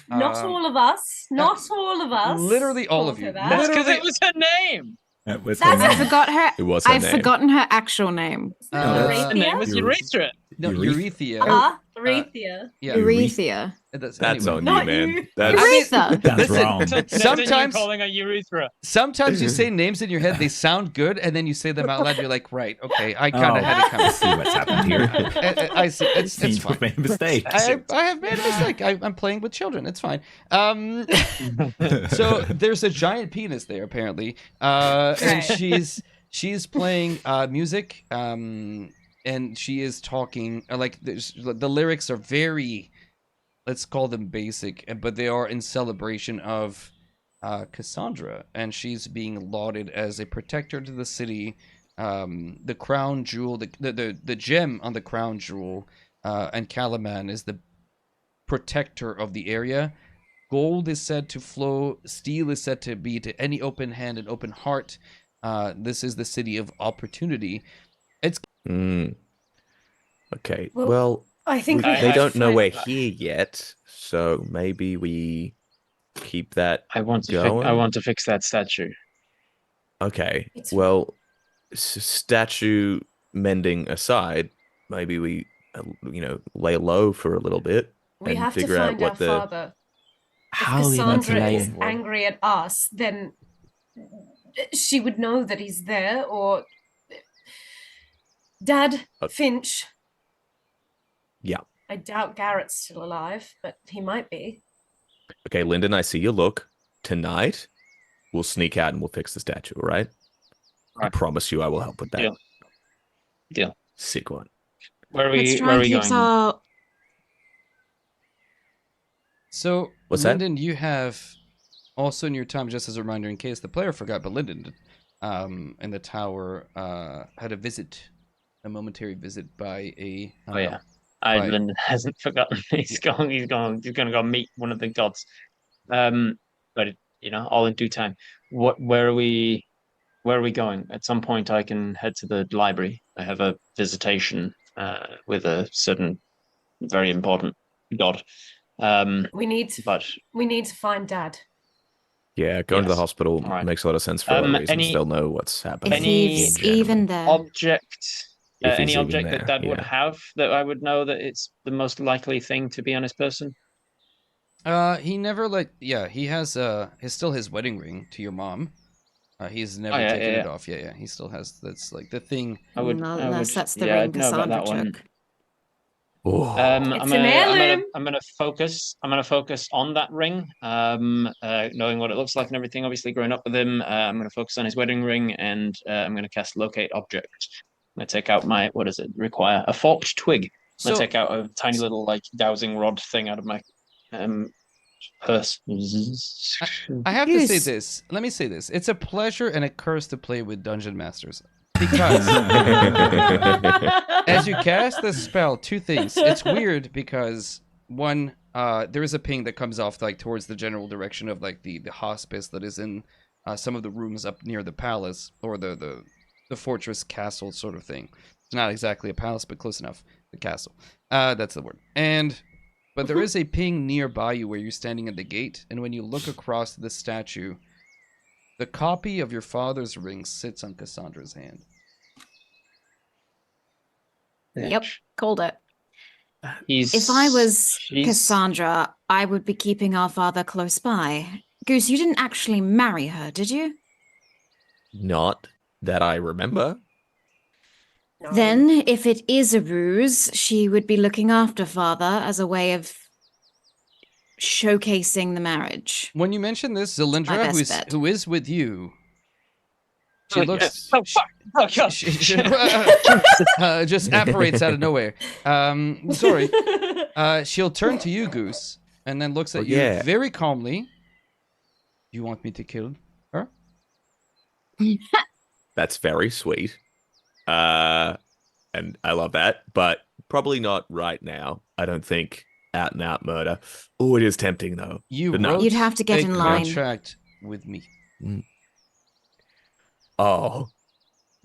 [SPEAKER 2] Not all of us. Not all of us.
[SPEAKER 1] Literally all of
[SPEAKER 2] called her
[SPEAKER 1] you.
[SPEAKER 2] that.
[SPEAKER 3] That's because
[SPEAKER 1] Literally-
[SPEAKER 3] it was her name.
[SPEAKER 5] That was
[SPEAKER 2] That's
[SPEAKER 5] her
[SPEAKER 6] I
[SPEAKER 5] name.
[SPEAKER 6] forgot her.
[SPEAKER 4] It was her
[SPEAKER 6] I've
[SPEAKER 4] name.
[SPEAKER 6] forgotten her actual name.
[SPEAKER 3] Her name
[SPEAKER 2] Urethra?
[SPEAKER 3] was Urethra.
[SPEAKER 1] No,
[SPEAKER 5] Urethra.
[SPEAKER 1] Urethia.
[SPEAKER 2] Urethia.
[SPEAKER 1] Yeah,
[SPEAKER 6] Urethia.
[SPEAKER 1] that's
[SPEAKER 4] That's
[SPEAKER 1] anyway.
[SPEAKER 4] on
[SPEAKER 2] Not
[SPEAKER 4] you, man.
[SPEAKER 2] you.
[SPEAKER 4] That's
[SPEAKER 6] Urethra.
[SPEAKER 5] That's
[SPEAKER 1] Listen,
[SPEAKER 5] wrong.
[SPEAKER 3] Next
[SPEAKER 1] Sometimes-
[SPEAKER 3] you calling her Urethra.
[SPEAKER 1] Sometimes you say names in your head, they sound good, and then you say them out loud. You're like, right, okay, I kind
[SPEAKER 5] Oh,
[SPEAKER 1] of had it
[SPEAKER 5] I
[SPEAKER 1] coming.
[SPEAKER 5] see what's happened here.
[SPEAKER 1] I see. It's
[SPEAKER 5] Seems
[SPEAKER 1] fine.
[SPEAKER 5] to made a mistake.
[SPEAKER 1] I have made a mistake. I'm playing with children. It's fine. So there's a giant penis there apparently, and
[SPEAKER 2] Right.
[SPEAKER 1] she's playing music, and she is talking. Like the lyrics are very, let's call them basic, but they are in celebration of Cassandra, and she's being lauded as a protector to the city. The crown jewel, the gem on the crown jewel, and Calaman is the protector of the area. Gold is said to flow. Steel is said to be to any open hand and open heart. This is the city of opportunity.
[SPEAKER 4] Mm. Okay.
[SPEAKER 2] Well,
[SPEAKER 4] Well,
[SPEAKER 2] I think
[SPEAKER 3] I-
[SPEAKER 4] they don't know we're
[SPEAKER 3] I-
[SPEAKER 4] here yet, so maybe we keep that.
[SPEAKER 3] I want to
[SPEAKER 4] Going?
[SPEAKER 3] fix that statue.
[SPEAKER 4] Okay.
[SPEAKER 2] It's-
[SPEAKER 4] Well, statue mending aside, maybe we, lay low for a little bit
[SPEAKER 2] we
[SPEAKER 4] and
[SPEAKER 2] have to
[SPEAKER 4] figure out
[SPEAKER 2] find
[SPEAKER 4] what
[SPEAKER 2] our
[SPEAKER 4] the.
[SPEAKER 2] father. If
[SPEAKER 5] How are we meant to
[SPEAKER 2] Cassandra
[SPEAKER 5] lay
[SPEAKER 2] is
[SPEAKER 5] it?
[SPEAKER 2] angry at us, then she would know that he's there, or Dad, Finch.
[SPEAKER 4] Yeah.
[SPEAKER 2] I doubt Garrett's still alive, but he might be.
[SPEAKER 4] Okay, Lyndon, I see your look. Tonight, we'll sneak out and we'll fix the statue, all right? I
[SPEAKER 3] Right.
[SPEAKER 4] promise you I will help with that.
[SPEAKER 3] Deal.
[SPEAKER 4] Sick one.
[SPEAKER 3] Where are
[SPEAKER 6] Let's
[SPEAKER 3] we?
[SPEAKER 6] try
[SPEAKER 3] Where are
[SPEAKER 6] and
[SPEAKER 3] we
[SPEAKER 6] keep
[SPEAKER 3] going?
[SPEAKER 6] our.
[SPEAKER 1] So,
[SPEAKER 4] What's that?
[SPEAKER 1] Lyndon, you have also in your time, just as a reminder, in case the player forgot, but Lyndon, in the tower, had a momentary visit by a.
[SPEAKER 3] Oh yeah,
[SPEAKER 1] right.
[SPEAKER 3] Ivan hasn't forgotten. He's going to go meet one of the gods. But all in due time. Where are we? Where are we going? At some point, I can head to the library. I have a visitation with a certain very important god.
[SPEAKER 2] We need to.
[SPEAKER 3] But
[SPEAKER 2] We need to find Dad.
[SPEAKER 4] Yeah, going to the
[SPEAKER 3] Yes.
[SPEAKER 4] hospital
[SPEAKER 3] All right.
[SPEAKER 4] makes a lot of sense for a lot of reasons.
[SPEAKER 3] Any-
[SPEAKER 4] They'll know what's happening.
[SPEAKER 6] If
[SPEAKER 3] Any
[SPEAKER 6] he's
[SPEAKER 4] in general.
[SPEAKER 6] even there.
[SPEAKER 3] object,
[SPEAKER 4] If he's
[SPEAKER 3] any
[SPEAKER 4] even
[SPEAKER 3] object
[SPEAKER 4] there,
[SPEAKER 3] that Dad would
[SPEAKER 4] yeah.
[SPEAKER 3] have that I would know that it's the most likely thing to be on his person.
[SPEAKER 1] He never he has still his wedding ring to your mom. He's never
[SPEAKER 3] yeah,
[SPEAKER 1] taken
[SPEAKER 3] yeah,
[SPEAKER 1] it
[SPEAKER 3] yeah.
[SPEAKER 1] off. Yeah, he still has. That's like the thing.
[SPEAKER 6] Unless that's the
[SPEAKER 3] yeah,
[SPEAKER 6] ring
[SPEAKER 3] I'd know about
[SPEAKER 6] Cassandra
[SPEAKER 3] that one.
[SPEAKER 6] took.
[SPEAKER 4] Oh,
[SPEAKER 2] It's an heirloom.
[SPEAKER 3] I'm gonna focus on that ring. Knowing what it looks like and everything. Obviously, growing up with him, I'm gonna focus on his wedding ring, and I'm gonna cast locate object. I'm gonna take out my what does it require? A forked twig. I'm gonna
[SPEAKER 1] So
[SPEAKER 3] take out a tiny little dowsing rod thing out of my purse.
[SPEAKER 1] I have to say
[SPEAKER 6] Goose.
[SPEAKER 1] this. Let me say this. It's a pleasure and a curse to play with Dungeon Masters because as you cast the spell, two things. It's weird because one, there is a ping that comes off towards the general direction of the hospice that is in some of the rooms up near the palace or the fortress castle sort of thing. It's not exactly a palace, but close enough. The castle. That's the word. But there is a ping nearby you where you're standing at the gate, and when you look across the statue, the copy of your father's ring sits on Cassandra's hand.
[SPEAKER 6] Yep, called it.
[SPEAKER 3] He's,
[SPEAKER 6] If I was
[SPEAKER 3] she's-
[SPEAKER 6] Cassandra, I would be keeping our father close by. Goose, you didn't actually marry her, did you?
[SPEAKER 4] not that I remember.
[SPEAKER 2] No.
[SPEAKER 6] Then, if it is a ruse, she would be looking after father as a way of showcasing the marriage.
[SPEAKER 1] When you mention this,
[SPEAKER 6] My
[SPEAKER 1] Zalindra,
[SPEAKER 6] best bet.
[SPEAKER 1] who is with you, she
[SPEAKER 3] Oh,
[SPEAKER 1] looks.
[SPEAKER 3] yeah. Oh, fuck. Oh, God.
[SPEAKER 1] she just apparates out of nowhere. Sorry. She'll turn to you, Goose, and then looks at
[SPEAKER 4] Oh,
[SPEAKER 1] you
[SPEAKER 4] yeah.
[SPEAKER 1] very calmly. You want me to kill her?
[SPEAKER 4] That's very sweet. And I love that, but probably not right now. I don't think out and out murder. Oh, it is tempting though.
[SPEAKER 1] You
[SPEAKER 4] But no.
[SPEAKER 1] wrote
[SPEAKER 6] You'd have to get
[SPEAKER 1] a
[SPEAKER 6] in line.
[SPEAKER 1] contract with me.
[SPEAKER 4] Oh,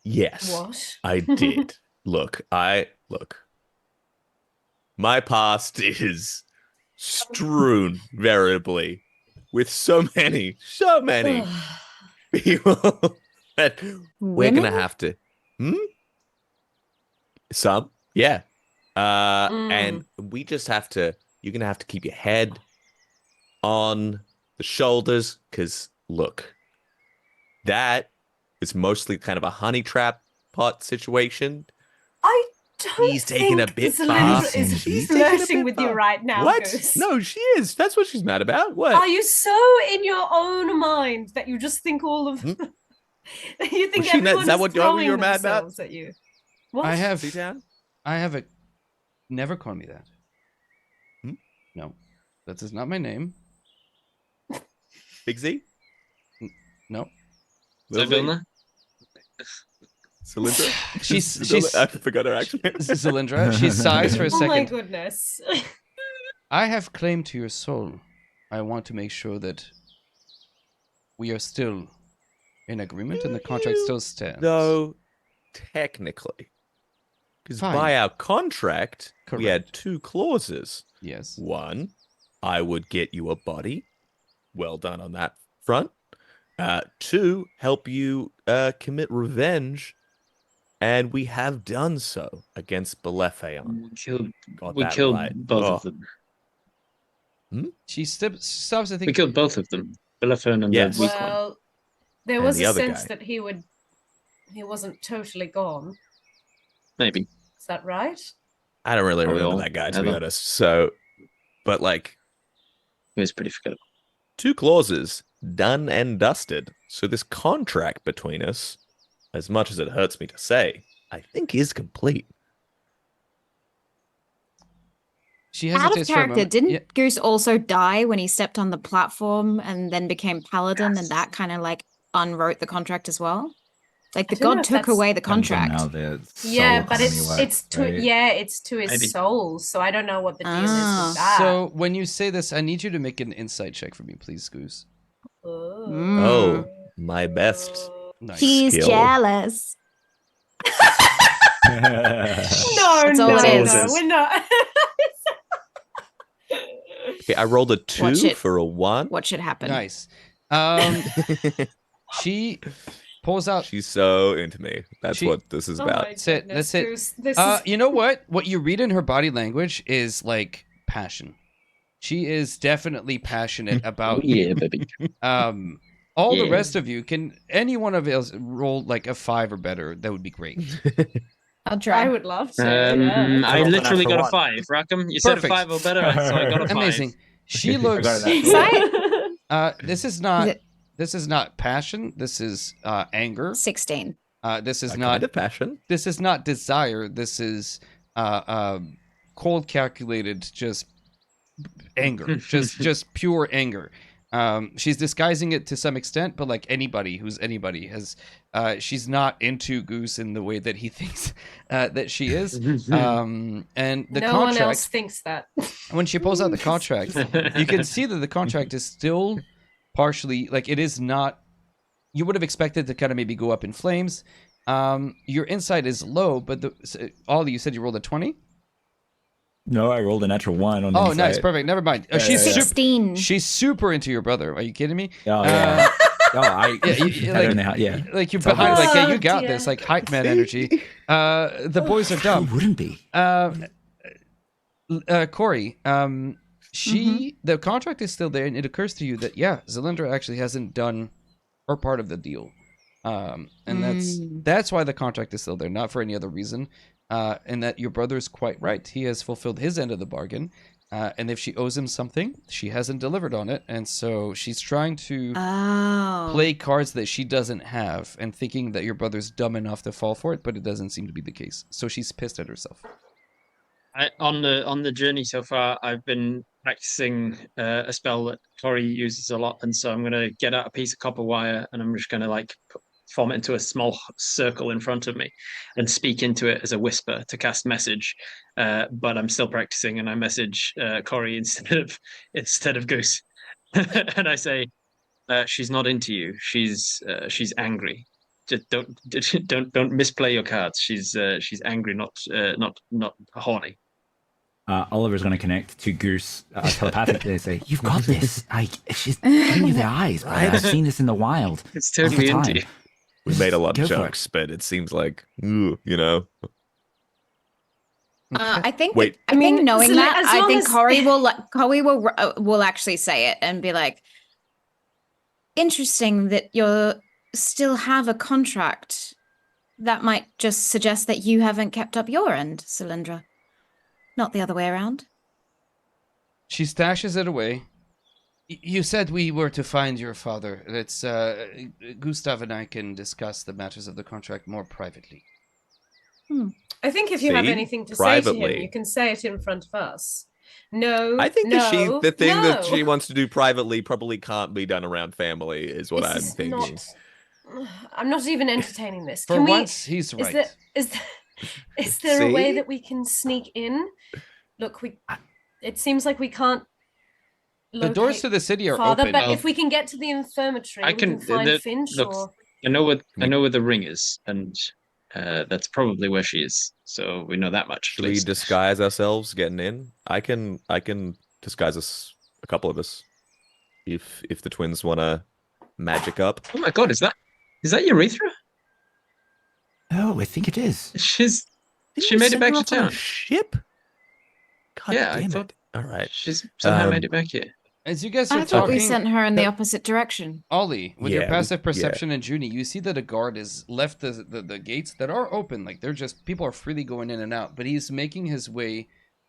[SPEAKER 4] yes,
[SPEAKER 2] What?
[SPEAKER 4] I did. Look. My past is strewn variably with so many people that we're
[SPEAKER 6] Women?
[SPEAKER 4] gonna have to. Hmm? Some, yeah. And we just have to. You're gonna have to keep your head on the shoulders, because look, that is mostly kind of a honey trap pot situation.
[SPEAKER 2] I don't
[SPEAKER 4] He's taking a
[SPEAKER 2] think
[SPEAKER 4] bit
[SPEAKER 2] Zalindra
[SPEAKER 4] far.
[SPEAKER 2] is
[SPEAKER 4] She's taking a
[SPEAKER 2] flirting
[SPEAKER 4] bit
[SPEAKER 2] with you
[SPEAKER 4] far.
[SPEAKER 2] right now,
[SPEAKER 4] What?
[SPEAKER 2] Goose.
[SPEAKER 4] No, she is. That's what she's mad about. What?
[SPEAKER 2] Are you so in your own mind that you just think all of
[SPEAKER 4] Hmm?
[SPEAKER 2] you think
[SPEAKER 4] Was she not-
[SPEAKER 2] everyone
[SPEAKER 4] is that
[SPEAKER 2] is
[SPEAKER 4] what
[SPEAKER 2] throwing
[SPEAKER 4] you were mad about?
[SPEAKER 2] themselves at you? What?
[SPEAKER 1] I have
[SPEAKER 4] C-Town?
[SPEAKER 1] a. Never call me that.
[SPEAKER 4] Hmm?
[SPEAKER 1] No, that is not my name.
[SPEAKER 4] Big Z?
[SPEAKER 1] No.
[SPEAKER 3] So
[SPEAKER 4] Little Z?
[SPEAKER 3] Vilna?
[SPEAKER 4] Cylindra?
[SPEAKER 1] She's
[SPEAKER 4] I forgot her actual name.
[SPEAKER 1] Zalindra. She sighs for a
[SPEAKER 2] Oh my
[SPEAKER 1] second.
[SPEAKER 2] goodness.
[SPEAKER 1] I have claim to your soul. I want to make sure that we are still in agreement and the contract still stands.
[SPEAKER 4] No, technically. Because
[SPEAKER 1] Fine.
[SPEAKER 4] by our contract, we had
[SPEAKER 1] Correct.
[SPEAKER 4] 2 clauses.
[SPEAKER 1] Yes.
[SPEAKER 4] One, I would get you a body. Well done on that front. 2, help you commit revenge. And we have done so against Belefeon. Got
[SPEAKER 3] We
[SPEAKER 4] that
[SPEAKER 3] killed
[SPEAKER 4] right.
[SPEAKER 3] both
[SPEAKER 4] Oh.
[SPEAKER 3] of them.
[SPEAKER 1] She stops. I
[SPEAKER 3] We
[SPEAKER 1] think.
[SPEAKER 3] killed both of them. Belefern and
[SPEAKER 4] Yes.
[SPEAKER 3] the weak one.
[SPEAKER 2] Well, there
[SPEAKER 4] And
[SPEAKER 2] was
[SPEAKER 4] the
[SPEAKER 2] a
[SPEAKER 4] other
[SPEAKER 2] sense
[SPEAKER 4] guy.
[SPEAKER 2] that he wasn't totally gone.
[SPEAKER 3] Maybe.
[SPEAKER 2] Is that right?
[SPEAKER 4] I don't really
[SPEAKER 3] Are we
[SPEAKER 4] remember
[SPEAKER 3] all
[SPEAKER 4] that guy, to be
[SPEAKER 3] ever?
[SPEAKER 4] honest. So, but like,
[SPEAKER 3] It was pretty forgettable.
[SPEAKER 4] 2 clauses, done and dusted. So this contract between us, as much as it hurts me to say, I think is complete.
[SPEAKER 1] She
[SPEAKER 6] Out of
[SPEAKER 1] hesitates for a
[SPEAKER 6] character,
[SPEAKER 1] moment.
[SPEAKER 6] didn't
[SPEAKER 1] Yeah.
[SPEAKER 6] Goose also die when he stepped on the platform and then became paladin, and that kind of like unwrote the contract as well? Like
[SPEAKER 2] I
[SPEAKER 6] the
[SPEAKER 2] don't know
[SPEAKER 6] god
[SPEAKER 2] if
[SPEAKER 6] took
[SPEAKER 2] that's-
[SPEAKER 6] away the
[SPEAKER 5] Depends on
[SPEAKER 6] contract.
[SPEAKER 5] how the soul
[SPEAKER 2] Yeah, but
[SPEAKER 5] economy works,
[SPEAKER 2] it's to
[SPEAKER 5] right?
[SPEAKER 2] it's to his
[SPEAKER 3] Maybe.
[SPEAKER 2] soul, so I don't know what the deal is
[SPEAKER 6] Ah.
[SPEAKER 2] with that.
[SPEAKER 1] So when you say this, I need you to make an insight check for me, please, Goose.
[SPEAKER 4] Oh, my best.
[SPEAKER 1] Nice.
[SPEAKER 6] She's
[SPEAKER 4] Skill.
[SPEAKER 6] jealous.
[SPEAKER 2] No,
[SPEAKER 6] That's all
[SPEAKER 2] no,
[SPEAKER 6] it
[SPEAKER 2] no,
[SPEAKER 6] is.
[SPEAKER 2] we're not.
[SPEAKER 4] Okay, I rolled a 2
[SPEAKER 6] Watch it.
[SPEAKER 4] for a 1.
[SPEAKER 6] What should happen?
[SPEAKER 1] Nice. She pulls out.
[SPEAKER 4] She's so into me. That's
[SPEAKER 1] She-
[SPEAKER 4] what this is
[SPEAKER 2] Oh
[SPEAKER 4] about.
[SPEAKER 2] my
[SPEAKER 1] That's it.
[SPEAKER 2] goodness,
[SPEAKER 1] That's it.
[SPEAKER 2] Goose, this is
[SPEAKER 1] You know what? What you read in her body language is like passion. She is definitely passionate
[SPEAKER 3] Oh,
[SPEAKER 1] about
[SPEAKER 3] yeah, baby.
[SPEAKER 1] all the
[SPEAKER 3] Yeah.
[SPEAKER 1] rest of you. Can any one of us roll like a 5 or better? That would be great.
[SPEAKER 6] I'll try.
[SPEAKER 2] I would love to. yeah.
[SPEAKER 3] I
[SPEAKER 5] rolled an
[SPEAKER 3] literally
[SPEAKER 5] natural
[SPEAKER 3] got a
[SPEAKER 5] one.
[SPEAKER 3] 5. Rackham, you said a
[SPEAKER 1] Perfect.
[SPEAKER 3] 5 or better, so I got a 5.
[SPEAKER 1] Amazing. She
[SPEAKER 5] I got
[SPEAKER 1] looks.
[SPEAKER 5] it natural.
[SPEAKER 6] Sai-
[SPEAKER 1] This is
[SPEAKER 6] Is
[SPEAKER 1] not.
[SPEAKER 6] it
[SPEAKER 1] This is not passion. This is anger.
[SPEAKER 6] 16.
[SPEAKER 1] This is
[SPEAKER 4] A
[SPEAKER 1] not.
[SPEAKER 4] kind of passion.
[SPEAKER 1] This is not desire. This is cold, calculated, just anger, just pure anger. She's disguising it to some extent, but like anybody who's anybody has, she's not into Goose in the way that he thinks that she is. And the
[SPEAKER 2] no one else
[SPEAKER 1] contract,
[SPEAKER 2] thinks that.
[SPEAKER 1] when she pulls out the contract, you can see that the contract is still partially like it is not. You would have expected to kind of maybe go up in flames. Your insight is low, but Ollie, you said you rolled a 20?
[SPEAKER 5] No, I rolled a natural 1 on the
[SPEAKER 1] Oh, nice,
[SPEAKER 5] inside.
[SPEAKER 1] perfect. Never mind.
[SPEAKER 5] Yeah,
[SPEAKER 1] She's
[SPEAKER 5] yeah, yeah.
[SPEAKER 6] 16.
[SPEAKER 1] she's super into your brother. Are you kidding me?
[SPEAKER 5] Oh, yeah. Oh, I
[SPEAKER 1] Yeah,
[SPEAKER 5] I don't know how. Yeah.
[SPEAKER 1] like you're
[SPEAKER 5] It's
[SPEAKER 1] behind.
[SPEAKER 5] obvious.
[SPEAKER 1] Like, yeah, you
[SPEAKER 2] Oh,
[SPEAKER 1] got
[SPEAKER 2] dear.
[SPEAKER 1] this. Like hype man energy. The boys are
[SPEAKER 5] Who
[SPEAKER 1] dumb.
[SPEAKER 5] wouldn't be?
[SPEAKER 1] Corey, the contract is still there, and it occurs to you that Zalindra actually hasn't done her part of the deal, and that's why the contract is still there, not for any other reason, and that your brother is quite right. He has fulfilled his end of the bargain, and if she owes him something, she hasn't delivered on it, and so she's trying to
[SPEAKER 6] Oh.
[SPEAKER 1] play cards that she doesn't have, and thinking that your brother's dumb enough to fall for it, but it doesn't seem to be the case. So she's pissed at herself.
[SPEAKER 3] On the journey so far, I've been practicing a spell that Tori uses a lot, and so I'm gonna get out a piece of copper wire, and I'm just gonna like form it into a small circle in front of me, and speak into it as a whisper to cast message. But I'm still practicing, and I message Corey instead of Goose, and I say, "She's not into you. She's angry. just don't misplay your cards. She's angry, not horny.
[SPEAKER 5] Oliver's going to connect to Goose telepathically and say, "You've got this." She's giving you the eyes. Right? I've seen this in the wild.
[SPEAKER 3] It's
[SPEAKER 5] all the
[SPEAKER 3] totally
[SPEAKER 5] time.
[SPEAKER 3] into you.
[SPEAKER 4] We made a lot
[SPEAKER 5] Go
[SPEAKER 4] of
[SPEAKER 5] for it.
[SPEAKER 4] jokes, but it seems like, you know.
[SPEAKER 6] I think.
[SPEAKER 4] Wait.
[SPEAKER 6] I think knowing
[SPEAKER 2] so
[SPEAKER 6] that,
[SPEAKER 2] as
[SPEAKER 6] I
[SPEAKER 2] long
[SPEAKER 6] think
[SPEAKER 2] as-
[SPEAKER 6] Corey will actually say it and be like, "Interesting that you still have a contract. That might just suggest that you haven't kept up your end, Cylindra, not the other way around."
[SPEAKER 1] She stashes it away. You said we were to find your father. Let's Gustav and I can discuss the matters of the contract more privately.
[SPEAKER 2] I think if you have
[SPEAKER 4] See?
[SPEAKER 2] anything to say to him,
[SPEAKER 4] Privately.
[SPEAKER 2] you can say it in front of us. No,
[SPEAKER 4] I think
[SPEAKER 2] no,
[SPEAKER 4] the thing that
[SPEAKER 2] no.
[SPEAKER 4] she wants to do privately probably can't be done around family, is what
[SPEAKER 2] This
[SPEAKER 4] I'm
[SPEAKER 2] is
[SPEAKER 4] thinking.
[SPEAKER 2] I'm not even entertaining this.
[SPEAKER 1] For
[SPEAKER 2] Can we?
[SPEAKER 1] once, he's right.
[SPEAKER 2] Is there a way
[SPEAKER 4] See?
[SPEAKER 2] that we can sneak in? Look, it seems like we can't.
[SPEAKER 1] The doors to the city are
[SPEAKER 2] Father,
[SPEAKER 1] open.
[SPEAKER 2] but if we can get to the infirmary,
[SPEAKER 3] I
[SPEAKER 2] we can
[SPEAKER 3] can-
[SPEAKER 2] find Finch.
[SPEAKER 3] look,
[SPEAKER 2] Or
[SPEAKER 3] I know where the ring is, and that's probably where she is. So we know that much.
[SPEAKER 4] Should
[SPEAKER 3] at
[SPEAKER 4] we
[SPEAKER 3] least.
[SPEAKER 4] disguise ourselves getting in? I can disguise us, a couple of us, if the twins want to magic up.
[SPEAKER 3] Oh my god, is that Urethra?
[SPEAKER 5] Oh, I think it is.
[SPEAKER 3] She
[SPEAKER 5] Didn't you
[SPEAKER 3] made it
[SPEAKER 5] send
[SPEAKER 3] back
[SPEAKER 5] her
[SPEAKER 3] to
[SPEAKER 5] off on a
[SPEAKER 3] town.
[SPEAKER 5] ship? God
[SPEAKER 3] Yeah, I
[SPEAKER 5] damn
[SPEAKER 3] thought-
[SPEAKER 5] it.
[SPEAKER 4] All right.
[SPEAKER 3] She's somehow made
[SPEAKER 4] Um,
[SPEAKER 3] it back here.
[SPEAKER 1] As you guys are
[SPEAKER 6] I thought
[SPEAKER 1] talking,
[SPEAKER 6] we sent her in the opposite direction.
[SPEAKER 1] Ollie, with your
[SPEAKER 4] Yeah,
[SPEAKER 1] passive
[SPEAKER 4] yeah.
[SPEAKER 1] perception and Junie, you see that a guard has left the gates that are open. Like, they're just, people are freely going in and out. But he's making his way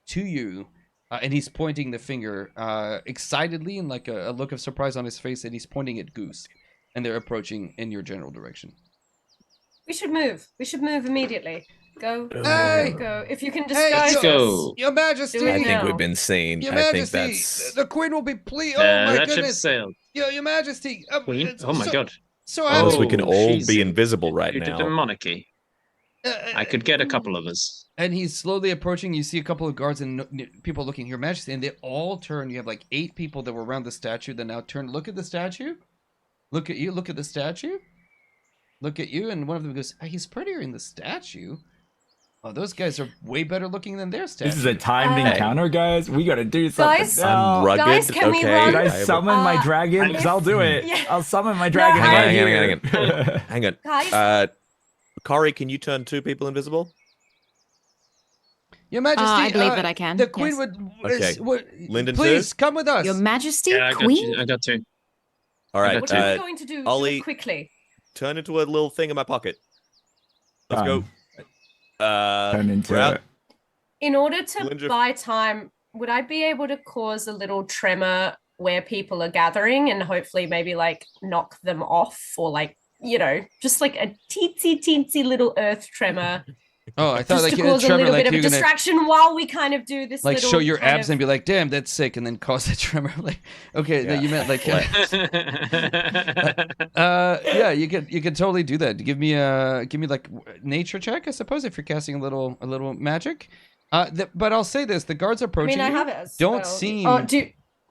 [SPEAKER 1] to you, and he's pointing the finger excitedly and like a look of surprise on his face, and he's pointing at Goose. And they're approaching in your general direction.
[SPEAKER 2] we should move. We should move immediately. Go,
[SPEAKER 1] Hey!
[SPEAKER 2] go. If you can
[SPEAKER 1] Hey,
[SPEAKER 2] disguise
[SPEAKER 3] let's go.
[SPEAKER 1] Your Majesty!
[SPEAKER 2] Do it
[SPEAKER 4] I think
[SPEAKER 2] now.
[SPEAKER 4] we've been seen.
[SPEAKER 1] Your
[SPEAKER 4] I think
[SPEAKER 1] Majesty!
[SPEAKER 4] that's.
[SPEAKER 1] The Queen will be pleased. Oh my
[SPEAKER 3] That ship
[SPEAKER 1] goodness!
[SPEAKER 3] sailed.
[SPEAKER 1] Your Majesty!
[SPEAKER 3] Queen?
[SPEAKER 1] it's
[SPEAKER 3] Oh my
[SPEAKER 1] so-
[SPEAKER 3] god.
[SPEAKER 1] So
[SPEAKER 4] Oh, so we
[SPEAKER 1] happy.
[SPEAKER 4] can all
[SPEAKER 3] she's
[SPEAKER 4] be invisible right
[SPEAKER 3] due to
[SPEAKER 4] now.
[SPEAKER 3] the monarchy. I could get a couple of us.
[SPEAKER 1] And he's slowly approaching. You see a couple of guards and people looking, Your Majesty, and they all turn. You have like 8 people that were around the statue that now turn. Look at the statue. Look at you. Look at the statue. Look at you. And one of them goes, he's prettier in the statue. Oh, those guys are way better looking than their statue.
[SPEAKER 5] This is a timed
[SPEAKER 2] Uh,
[SPEAKER 5] encounter, guys. We gotta do something
[SPEAKER 2] Guys,
[SPEAKER 5] now.
[SPEAKER 4] I'm rugged.
[SPEAKER 2] Guys, can we
[SPEAKER 4] okay.
[SPEAKER 2] run?
[SPEAKER 5] Did I summon my
[SPEAKER 2] Uh,
[SPEAKER 5] dragon? Because I'll do it.
[SPEAKER 2] Yeah.
[SPEAKER 5] I'll summon my dragon
[SPEAKER 2] Hang on,
[SPEAKER 5] right
[SPEAKER 4] hang on,
[SPEAKER 5] here.
[SPEAKER 4] Hang on.
[SPEAKER 2] Guys,
[SPEAKER 4] Kari, can you turn 2 people invisible?
[SPEAKER 1] Your Majesty,
[SPEAKER 6] I believe that I can,
[SPEAKER 1] The Queen
[SPEAKER 6] yes.
[SPEAKER 4] Okay. Lyndon
[SPEAKER 1] please
[SPEAKER 4] too?
[SPEAKER 1] come with us.
[SPEAKER 6] Your Majesty,
[SPEAKER 3] Yeah, I got
[SPEAKER 6] Queen.
[SPEAKER 3] you. I got 2.
[SPEAKER 4] All right.
[SPEAKER 2] what are we going to do? Do
[SPEAKER 4] Ollie-
[SPEAKER 2] it quickly.
[SPEAKER 4] Turn into a little thing in my pocket. Let's go.
[SPEAKER 5] Turn into
[SPEAKER 4] we're out.
[SPEAKER 5] it.
[SPEAKER 2] In order to
[SPEAKER 4] Linda-
[SPEAKER 2] buy time, would I be able to cause a little tremor where people are gathering and hopefully maybe like knock them off or like, just like a teensy little earth tremor
[SPEAKER 1] Oh, I thought
[SPEAKER 2] just
[SPEAKER 1] like
[SPEAKER 2] to cause a
[SPEAKER 1] Trevor,
[SPEAKER 2] little
[SPEAKER 1] like
[SPEAKER 2] bit of a
[SPEAKER 1] you're gonna
[SPEAKER 2] distraction while we kind of do this
[SPEAKER 1] like
[SPEAKER 2] little
[SPEAKER 1] show your
[SPEAKER 2] kind
[SPEAKER 1] abs
[SPEAKER 2] of-
[SPEAKER 1] and be like, damn, that's sick, and then cause a tremor. Like, okay, no,
[SPEAKER 5] Yeah.
[SPEAKER 1] you meant like, yeah, you could totally do that. Give me like nature check, I suppose, if you're casting a little magic. But I'll say this: the guards
[SPEAKER 2] I
[SPEAKER 1] approaching
[SPEAKER 2] mean, I
[SPEAKER 1] you
[SPEAKER 2] have it as
[SPEAKER 1] don't
[SPEAKER 2] well.
[SPEAKER 1] seem
[SPEAKER 2] Oh,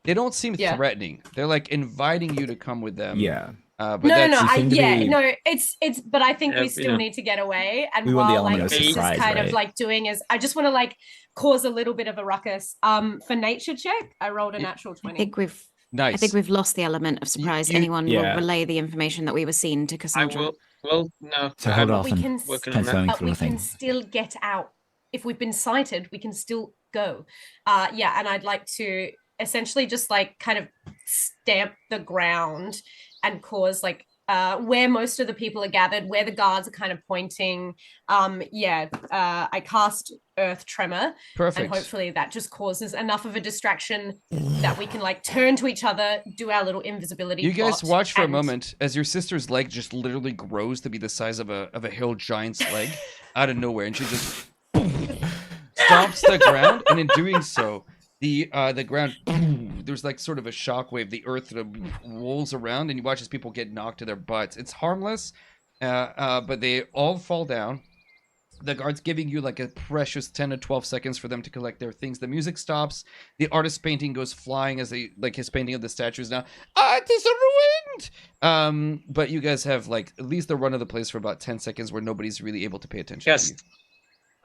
[SPEAKER 1] they don't seem
[SPEAKER 2] Yeah.
[SPEAKER 1] threatening. They're like inviting you to come with them.
[SPEAKER 5] Yeah.
[SPEAKER 1] But
[SPEAKER 2] no,
[SPEAKER 1] that's,
[SPEAKER 5] you seem to be-
[SPEAKER 2] it's. But I think
[SPEAKER 3] Yeah,
[SPEAKER 2] we still need to get away. And
[SPEAKER 5] We want the
[SPEAKER 2] while
[SPEAKER 5] element
[SPEAKER 2] like
[SPEAKER 3] of
[SPEAKER 2] this
[SPEAKER 5] surprise,
[SPEAKER 2] is kind
[SPEAKER 5] right?
[SPEAKER 2] of like doing is, I just want to like cause a little bit of a ruckus. For nature check, I rolled a natural
[SPEAKER 6] I
[SPEAKER 2] 20.
[SPEAKER 6] think we've
[SPEAKER 1] nice.
[SPEAKER 6] lost the element of surprise.
[SPEAKER 1] you-
[SPEAKER 6] Anyone
[SPEAKER 5] Yeah.
[SPEAKER 6] will relay the information that we were seen to
[SPEAKER 3] I
[SPEAKER 6] Cassandra.
[SPEAKER 3] will. Well, no.
[SPEAKER 5] So hold off
[SPEAKER 2] we
[SPEAKER 5] and
[SPEAKER 2] can
[SPEAKER 3] working on that.
[SPEAKER 5] confirming
[SPEAKER 2] but
[SPEAKER 5] through
[SPEAKER 2] we
[SPEAKER 5] the thing.
[SPEAKER 2] can still get out. If we've been sighted, we can still go. And I'd like to essentially just like kind of stamp the ground and cause like where most of the people are gathered, where the guards are kind of pointing. I cast Earth Tremor,
[SPEAKER 1] Perfect.
[SPEAKER 2] and hopefully that just causes enough of a distraction that we can like turn to each other, do our little invisibility.
[SPEAKER 1] You guys
[SPEAKER 2] plot,
[SPEAKER 1] watch for a
[SPEAKER 2] and-
[SPEAKER 1] moment as your sister's leg just literally grows to be the size of a hill giant's leg out of nowhere, and she just stomps the ground, and in doing so, the ground there's like sort of a shockwave. The earth rolls around, and you watch as people get knocked to their butts. It's harmless, but they all fall down. The guard's giving you like a precious 10 to 12 seconds for them to collect their things. The music stops. The artist's painting goes flying as his painting of the statue is now, art is ruined! point. But you guys have like at least the run of the place for about 10 seconds where nobody's really able to pay attention to you.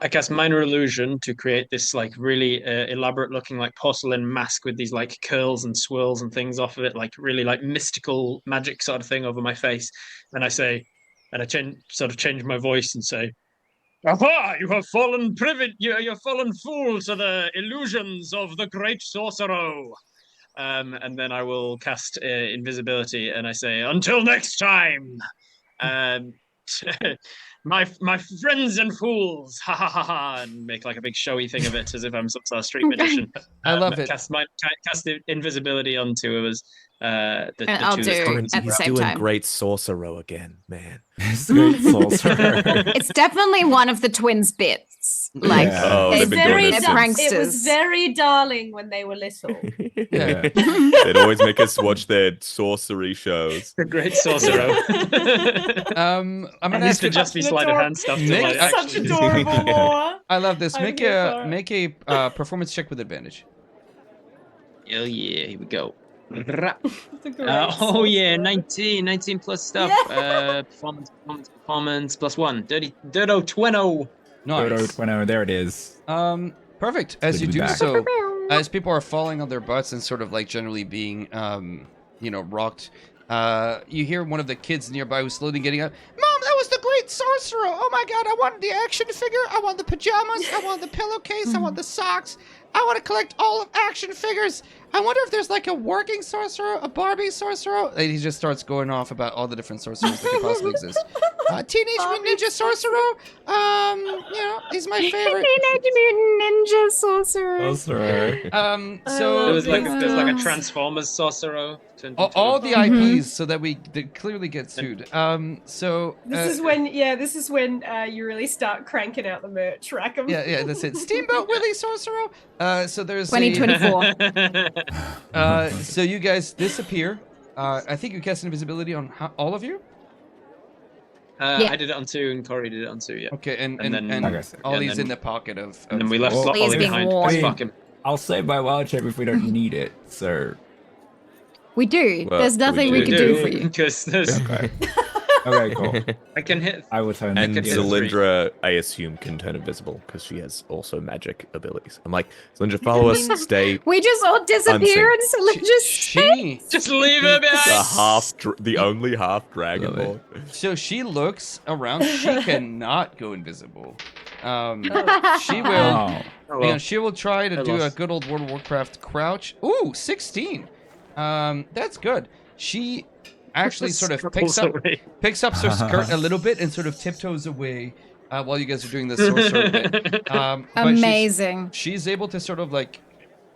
[SPEAKER 3] I cast minor illusion to create this like really elaborate looking like porcelain mask with these like curls and swirls and things off of it, like really like mystical magic sort of thing over my face. And I say, and I change my voice and say, "Aha! You have fallen you've fallen fool to the illusions of the great sorcerer." And then I will cast invisibility, and I say, "Until next time." My friends and fools, ha ha ha ha, and make like a big showy thing of it as if I'm some sort of street magician.
[SPEAKER 1] I love it.
[SPEAKER 3] Cast the invisibility on two of us. The
[SPEAKER 6] I'll
[SPEAKER 3] two
[SPEAKER 6] do
[SPEAKER 3] that
[SPEAKER 6] at the
[SPEAKER 4] He's
[SPEAKER 6] same
[SPEAKER 4] doing
[SPEAKER 6] time.
[SPEAKER 4] great sorcerer again, man.
[SPEAKER 5] It's a great sorcerer.
[SPEAKER 6] It's definitely one of the twins' bits. Like,
[SPEAKER 5] Yeah.
[SPEAKER 4] Oh,
[SPEAKER 6] they're
[SPEAKER 4] they've been doing
[SPEAKER 6] they're
[SPEAKER 4] this
[SPEAKER 6] pranksters.
[SPEAKER 2] It was very darling when they were little.
[SPEAKER 1] Yeah.
[SPEAKER 4] They'd always make us watch their sorcery shows.
[SPEAKER 3] The great sorcerer.
[SPEAKER 1] I'm
[SPEAKER 3] I
[SPEAKER 1] gonna
[SPEAKER 3] used
[SPEAKER 1] ask
[SPEAKER 3] to
[SPEAKER 1] you.
[SPEAKER 3] just be sleight of hand stuff. To
[SPEAKER 1] Nick,
[SPEAKER 3] like,
[SPEAKER 2] Such
[SPEAKER 3] actually-
[SPEAKER 2] adorable lore.
[SPEAKER 1] I love this.
[SPEAKER 2] I'm
[SPEAKER 1] Make
[SPEAKER 2] here for
[SPEAKER 1] a
[SPEAKER 2] it.
[SPEAKER 1] make a performance check with advantage.
[SPEAKER 3] Hell yeah, here we go.
[SPEAKER 2] It's a great
[SPEAKER 3] Oh yeah,
[SPEAKER 2] sorcerer.
[SPEAKER 3] 19 plus stuff.
[SPEAKER 2] Yeah.
[SPEAKER 3] Performance plus 1. Dirto 20.
[SPEAKER 1] Nice.
[SPEAKER 5] There it is.
[SPEAKER 1] Perfect. As
[SPEAKER 5] Good
[SPEAKER 1] you
[SPEAKER 5] to be
[SPEAKER 1] do
[SPEAKER 5] back.
[SPEAKER 1] so, as people are falling on their butts and sort of like generally being, rocked, you hear one of the kids nearby who's slowly getting up. Mom, that was the great sorcerer. Oh my God, I want the action figure. I want the pajamas. I want the pillowcase. I want the socks. I want to collect all of action figures. I wonder if there's like a working sorcerer, a Barbie sorcerer. And he just starts going off about all the different sorcerers that could possibly exist. Teenage Mutant Ninja Sorcerer. He's my favorite.
[SPEAKER 6] Teenage Mutant Ninja Sorcerer.
[SPEAKER 5] Sorcerer.
[SPEAKER 1] So
[SPEAKER 3] There's like a Transformers sorcerer.
[SPEAKER 1] all the IPs, so that they clearly get sued.
[SPEAKER 2] This is when you really start cranking out the merch, Rackham.
[SPEAKER 1] Yeah, that's it. Steamboat Willie Sorcerer. So there's
[SPEAKER 6] 2024.
[SPEAKER 1] so you guys disappear. I think you cast invisibility on all of you.
[SPEAKER 6] Yeah.
[SPEAKER 3] I did it on 2, and Corey did it on 2. Yeah.
[SPEAKER 1] Okay, and
[SPEAKER 3] And then-
[SPEAKER 5] Okay, so-
[SPEAKER 1] Ollie's
[SPEAKER 3] then-
[SPEAKER 1] in the pocket of.
[SPEAKER 3] And then we left
[SPEAKER 5] Oh,
[SPEAKER 3] Ollie
[SPEAKER 6] Please be
[SPEAKER 3] behind.
[SPEAKER 6] warned.
[SPEAKER 3] Fuck him.
[SPEAKER 5] I'll save my wild shape if we don't need it, sir.
[SPEAKER 6] We do.
[SPEAKER 4] Well,
[SPEAKER 6] There's nothing we
[SPEAKER 4] we
[SPEAKER 6] can do for you.
[SPEAKER 3] Because there's.
[SPEAKER 5] Okay. Okay, cool.
[SPEAKER 3] I can hit.
[SPEAKER 5] I will turn.
[SPEAKER 4] And
[SPEAKER 3] can hit
[SPEAKER 4] Cylindra, I assume, can turn invisible because she has also magic abilities. I'm like, Cylindra, follow us, stay
[SPEAKER 6] We just all disappear and Cylindra
[SPEAKER 1] She
[SPEAKER 3] Just leave her behind.
[SPEAKER 4] the only half dragonborn.
[SPEAKER 1] so she looks around. She cannot go invisible. She will.
[SPEAKER 5] Oh.
[SPEAKER 3] Oh, well.
[SPEAKER 1] She will try to
[SPEAKER 3] I
[SPEAKER 1] do a
[SPEAKER 3] lost.
[SPEAKER 1] good old World of Warcraft crouch. Ooh, 16. That's good. She actually sort of picks up her skirt a little bit and sort of tiptoes away while you guys are doing the sorcerer bit. But
[SPEAKER 6] Amazing.
[SPEAKER 1] she's able to sort of like,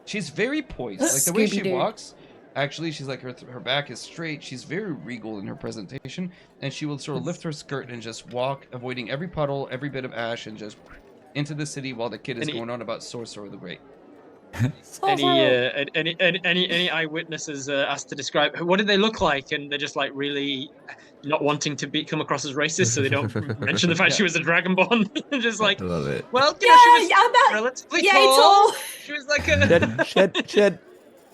[SPEAKER 1] she's very poised. Like the way she
[SPEAKER 6] Scooby-Doo.
[SPEAKER 1] walks, actually, she's like, her back is straight. She's very regal in her presentation. And she will sort of lift her skirt and just walk, avoiding every puddle, every bit of ash, and just into the city while the kid is going on about Sorcerer the Great.
[SPEAKER 3] Any eyewitnesses asked to describe what did they look like, and they're just like really not wanting to come across as racist, so they don't mention the fact she was a dragonborn. Just like,
[SPEAKER 5] I love it.
[SPEAKER 3] well, you know, she was
[SPEAKER 2] that.
[SPEAKER 3] relatively
[SPEAKER 2] Yeah,
[SPEAKER 3] tall.
[SPEAKER 2] tall.
[SPEAKER 3] She was like a
[SPEAKER 4] She had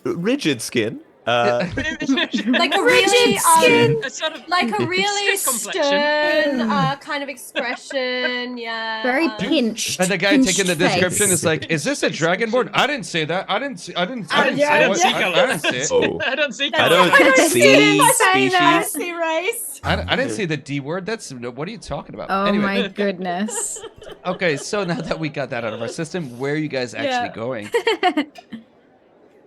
[SPEAKER 4] rigid skin.
[SPEAKER 2] Like a really
[SPEAKER 3] a sort of
[SPEAKER 2] like a really
[SPEAKER 3] stiff complexion.
[SPEAKER 2] stern kind of expression. Yeah.
[SPEAKER 6] Very pinched.
[SPEAKER 1] And the guy
[SPEAKER 6] pinched
[SPEAKER 1] taking the description
[SPEAKER 6] face.
[SPEAKER 1] is like, "Is this a dragonborn?" I didn't say that. I didn't say
[SPEAKER 3] I
[SPEAKER 1] what-
[SPEAKER 3] don't see
[SPEAKER 1] it.
[SPEAKER 4] Oh.
[SPEAKER 3] I don't see
[SPEAKER 4] I
[SPEAKER 3] colour.
[SPEAKER 4] don't see
[SPEAKER 6] say that.
[SPEAKER 4] species.
[SPEAKER 2] See race.
[SPEAKER 1] I didn't say the D word. That's what are you talking about?
[SPEAKER 6] Oh
[SPEAKER 1] Anyway,
[SPEAKER 6] my goodness.
[SPEAKER 1] okay. So now that we got that out of our system, where are you guys actually
[SPEAKER 2] Yeah.
[SPEAKER 1] going?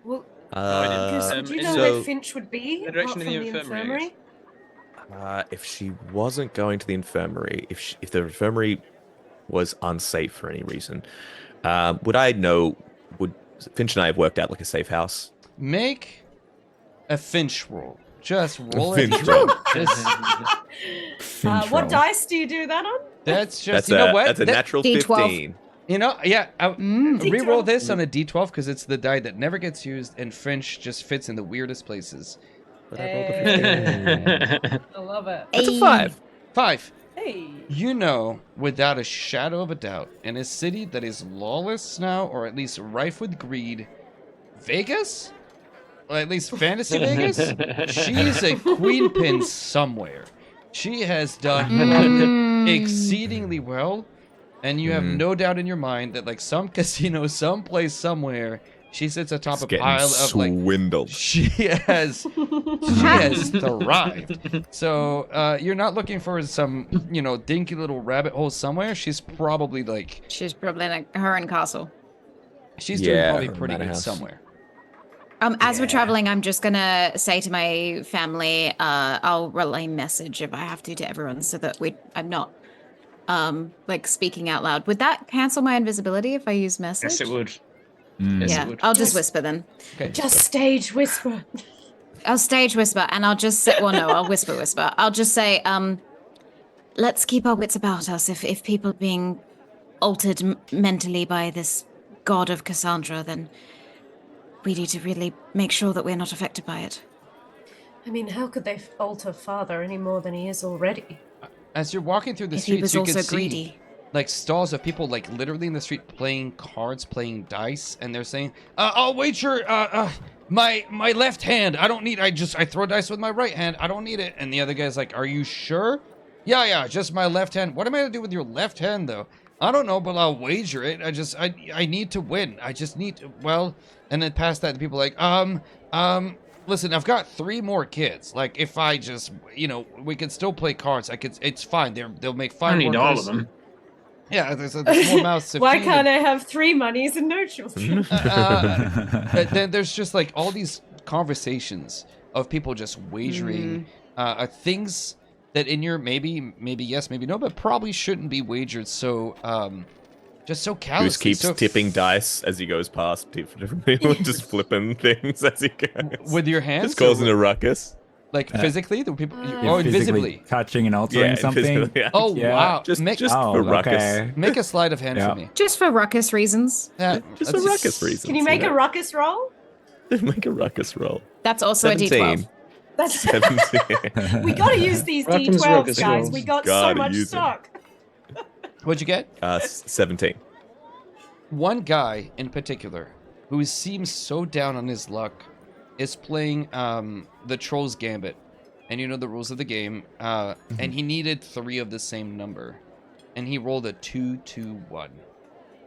[SPEAKER 2] Well,
[SPEAKER 3] Um,
[SPEAKER 2] do you know
[SPEAKER 4] so-
[SPEAKER 2] where Finch would be?
[SPEAKER 3] The direction
[SPEAKER 2] apart
[SPEAKER 3] of the
[SPEAKER 2] from
[SPEAKER 3] infirmary.
[SPEAKER 4] If she wasn't going to the infirmary, if the infirmary was unsafe for any reason, would I know? Would Finch and I have worked out like a safe house?
[SPEAKER 1] Make a Finch roll. Just roll
[SPEAKER 4] Finch
[SPEAKER 1] it.
[SPEAKER 4] roll.
[SPEAKER 1] Just,
[SPEAKER 2] What dice do you do that on?
[SPEAKER 1] that's just
[SPEAKER 4] That's
[SPEAKER 1] you know what?
[SPEAKER 4] That's a
[SPEAKER 1] That-
[SPEAKER 4] natural
[SPEAKER 6] D12.
[SPEAKER 4] 15.
[SPEAKER 1] You know, yeah.
[SPEAKER 2] D12.
[SPEAKER 1] Reroll this on a D12 because it's the die that never gets used, and Finch just fits in the weirdest places.
[SPEAKER 4] But I rolled a 15.
[SPEAKER 2] I love it.
[SPEAKER 4] That's a 5.
[SPEAKER 1] 5.
[SPEAKER 2] Hey.
[SPEAKER 1] You know, without a shadow of a doubt, in a city that is lawless now, or at least rife with greed, Vegas at least Fantasy Vegas, she's a queen pin somewhere. She has done probably exceedingly well, and you have no doubt in your mind that like some casino, someplace, somewhere, she sits atop a pile of like
[SPEAKER 4] swindled.
[SPEAKER 1] She has thrived. So you're not looking for some dinky little rabbit hole somewhere. She's probably like
[SPEAKER 6] in her own castle.
[SPEAKER 1] she's doing probably
[SPEAKER 4] her
[SPEAKER 1] pretty
[SPEAKER 4] manor
[SPEAKER 1] good
[SPEAKER 4] house.
[SPEAKER 1] somewhere.
[SPEAKER 6] As we're traveling, I'm just gonna say to my family, I'll relay message if I have to everyone, so that I'm not, like speaking out loud. Would that cancel my invisibility if I use message?
[SPEAKER 3] Yes, it would. Yes,
[SPEAKER 6] Yeah,
[SPEAKER 3] it would.
[SPEAKER 6] I'll just whisper then.
[SPEAKER 1] Okay.
[SPEAKER 2] Just stage whisper.
[SPEAKER 6] I'll stage whisper, and I'll just say, well, no, I'll whisper. I'll just say, let's keep our wits about us. If people are being altered mentally by this god of Cassandra, then we need to really make sure that we're not affected by it.
[SPEAKER 2] I mean, how could they alter Father any more than he is already?
[SPEAKER 1] As you're walking through the
[SPEAKER 6] If he
[SPEAKER 1] streets,
[SPEAKER 6] was
[SPEAKER 1] you
[SPEAKER 6] also
[SPEAKER 1] can see
[SPEAKER 6] greedy.
[SPEAKER 1] like stalls of people like literally in the street playing cards, playing dice, and they're saying, "I'll wager my left hand. I don't need. I throw dice with my right hand. I don't need it." And the other guy's like, "Are you sure?" Yeah, just my left hand. What am I gonna do with your left hand though? I don't know, but I'll wager it. I need to win. I just need to, well, and then past that, the people are like, listen, I've got 3 more kids. Like, if I just, we can still play cards. It's fine. They'll make 5
[SPEAKER 3] I need
[SPEAKER 1] workers.
[SPEAKER 3] all of them.
[SPEAKER 1] Yeah, there's more mouths to
[SPEAKER 2] Why
[SPEAKER 1] feed.
[SPEAKER 2] can't I have 3 monies and no children?
[SPEAKER 1] Then there's just like all these conversations of people just wagering things that in your maybe yes, maybe no, but probably shouldn't be wagered. So just so callous.
[SPEAKER 4] Goose keeps tipping dice as he goes past different people and just flipping things as he goes.
[SPEAKER 1] With your hands,
[SPEAKER 4] Just causing a ruckus.
[SPEAKER 1] like physically, the people,
[SPEAKER 5] Physically
[SPEAKER 1] invisibly.
[SPEAKER 5] touching and altering something.
[SPEAKER 4] physically, yeah.
[SPEAKER 1] Oh
[SPEAKER 5] Yeah.
[SPEAKER 1] wow!
[SPEAKER 4] Just
[SPEAKER 1] make
[SPEAKER 4] for ruckus.
[SPEAKER 5] okay.
[SPEAKER 1] make a sleight of hand
[SPEAKER 5] Yeah.
[SPEAKER 1] for me.
[SPEAKER 6] Just for ruckus reasons.
[SPEAKER 1] Yeah,
[SPEAKER 4] Just for ruckus reasons.
[SPEAKER 2] Can you make a ruckus roll?
[SPEAKER 4] Make a ruckus roll.
[SPEAKER 6] That's also
[SPEAKER 4] 17.
[SPEAKER 6] a D12.
[SPEAKER 2] That's
[SPEAKER 4] 17.
[SPEAKER 2] we gotta use these
[SPEAKER 3] Ruckus,
[SPEAKER 2] D12s,
[SPEAKER 3] ruckus
[SPEAKER 2] guys.
[SPEAKER 3] rolls.
[SPEAKER 2] We got so
[SPEAKER 4] Gotta
[SPEAKER 2] much
[SPEAKER 4] use 'em.
[SPEAKER 2] stock.
[SPEAKER 1] What'd you get?
[SPEAKER 4] 17.
[SPEAKER 1] One guy in particular who seems so down on his luck is playing the Troll's Gambit. And you know the rules of the game. And he needed 3 of the same number. And he rolled a 2-2-1.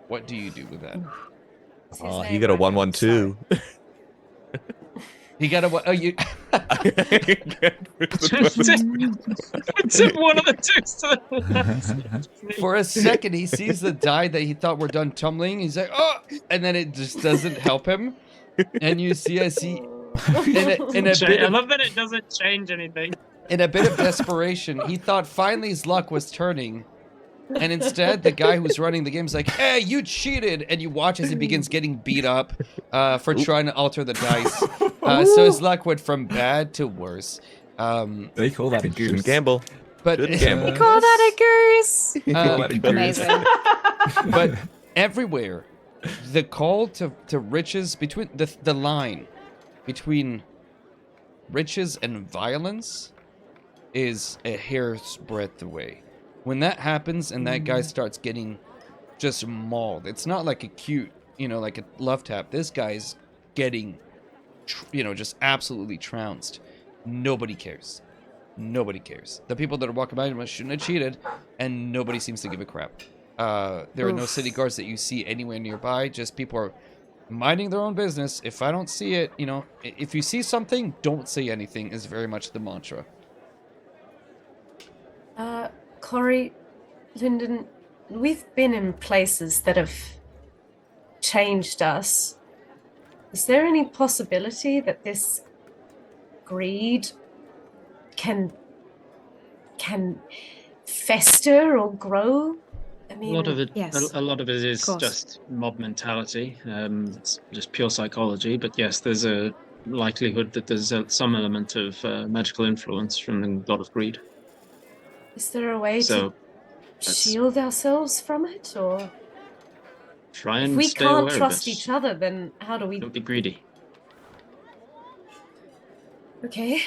[SPEAKER 1] What do you do with that?
[SPEAKER 4] Oh, he got a 1-1-2.
[SPEAKER 1] He got a what? Oh, you.
[SPEAKER 3] Tip one of the 2s to the left.
[SPEAKER 1] For a second, he sees the die that he thought were done tumbling. He's like, "Oh!" And then it just doesn't help him. And you see, in a bit
[SPEAKER 3] I
[SPEAKER 1] of
[SPEAKER 3] love that it doesn't change anything.
[SPEAKER 1] in a bit of desperation, he thought finally his luck was turning. And instead, the guy who's running the game is like, "Hey, you cheated!" And you watch as he begins getting beat up for trying to alter the dice. So his luck went from bad to worse.
[SPEAKER 5] They call that a goose.
[SPEAKER 4] Shouldn't gamble.
[SPEAKER 1] But
[SPEAKER 4] Shouldn't gamble.
[SPEAKER 6] They call that a goose. Amazing.
[SPEAKER 1] But everywhere, the call to riches, between the line between riches and violence is a hair's breadth away. When that happens and that guy starts getting just mauled, it's not like a cute, like a love tap. This guy's getting, just absolutely trounced. Nobody cares. Nobody cares. The people that are walking by him shouldn't have cheated, and nobody seems to give a crap. There are no city guards that you see anywhere nearby. Just people are minding their own business. If I don't see it, if you see something, don't say anything is very much the mantra.
[SPEAKER 2] Corey, Lyndon, we've been in places that have changed us. Is there any possibility that this greed can fester or grow? I mean,
[SPEAKER 3] A lot of it,
[SPEAKER 6] Yes.
[SPEAKER 3] a lot of it is
[SPEAKER 6] course.
[SPEAKER 3] just mob mentality. It's just pure psychology. But yes, there's a likelihood that there's some element of magical influence from the god of greed.
[SPEAKER 2] is there a way
[SPEAKER 3] So
[SPEAKER 2] to
[SPEAKER 3] that's-
[SPEAKER 2] shield ourselves from it, or
[SPEAKER 3] try
[SPEAKER 2] if
[SPEAKER 3] and
[SPEAKER 2] we
[SPEAKER 3] stay
[SPEAKER 2] can't
[SPEAKER 3] aware
[SPEAKER 2] trust
[SPEAKER 3] of it.
[SPEAKER 2] each other, then how do we?
[SPEAKER 3] Don't be greedy.
[SPEAKER 2] Okay.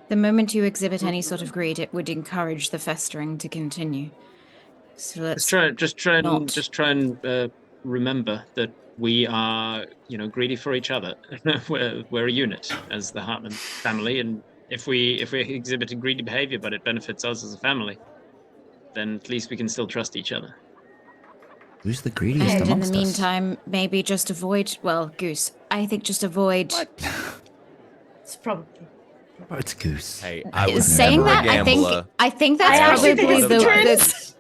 [SPEAKER 6] The moment you exhibit any sort of greed, it would encourage the festering to continue. So let's
[SPEAKER 3] Just try
[SPEAKER 6] not-
[SPEAKER 3] and remember that we are, greedy for each other. we're a unit as the Hartman family, and if we exhibit a greedy behavior, but it benefits us as a family, then at least we can still trust each other.
[SPEAKER 5] Who's the greediest
[SPEAKER 6] And in the
[SPEAKER 5] amongst us?
[SPEAKER 6] meantime, maybe just avoid. Well, Goose, I think just avoid.
[SPEAKER 2] It's probably.
[SPEAKER 5] Oh, it's Goose.
[SPEAKER 4] Hey, I was
[SPEAKER 6] Saying
[SPEAKER 4] never
[SPEAKER 6] that,
[SPEAKER 4] a gambler.
[SPEAKER 6] I think that's
[SPEAKER 2] I actually
[SPEAKER 6] probably
[SPEAKER 2] think it's the twins.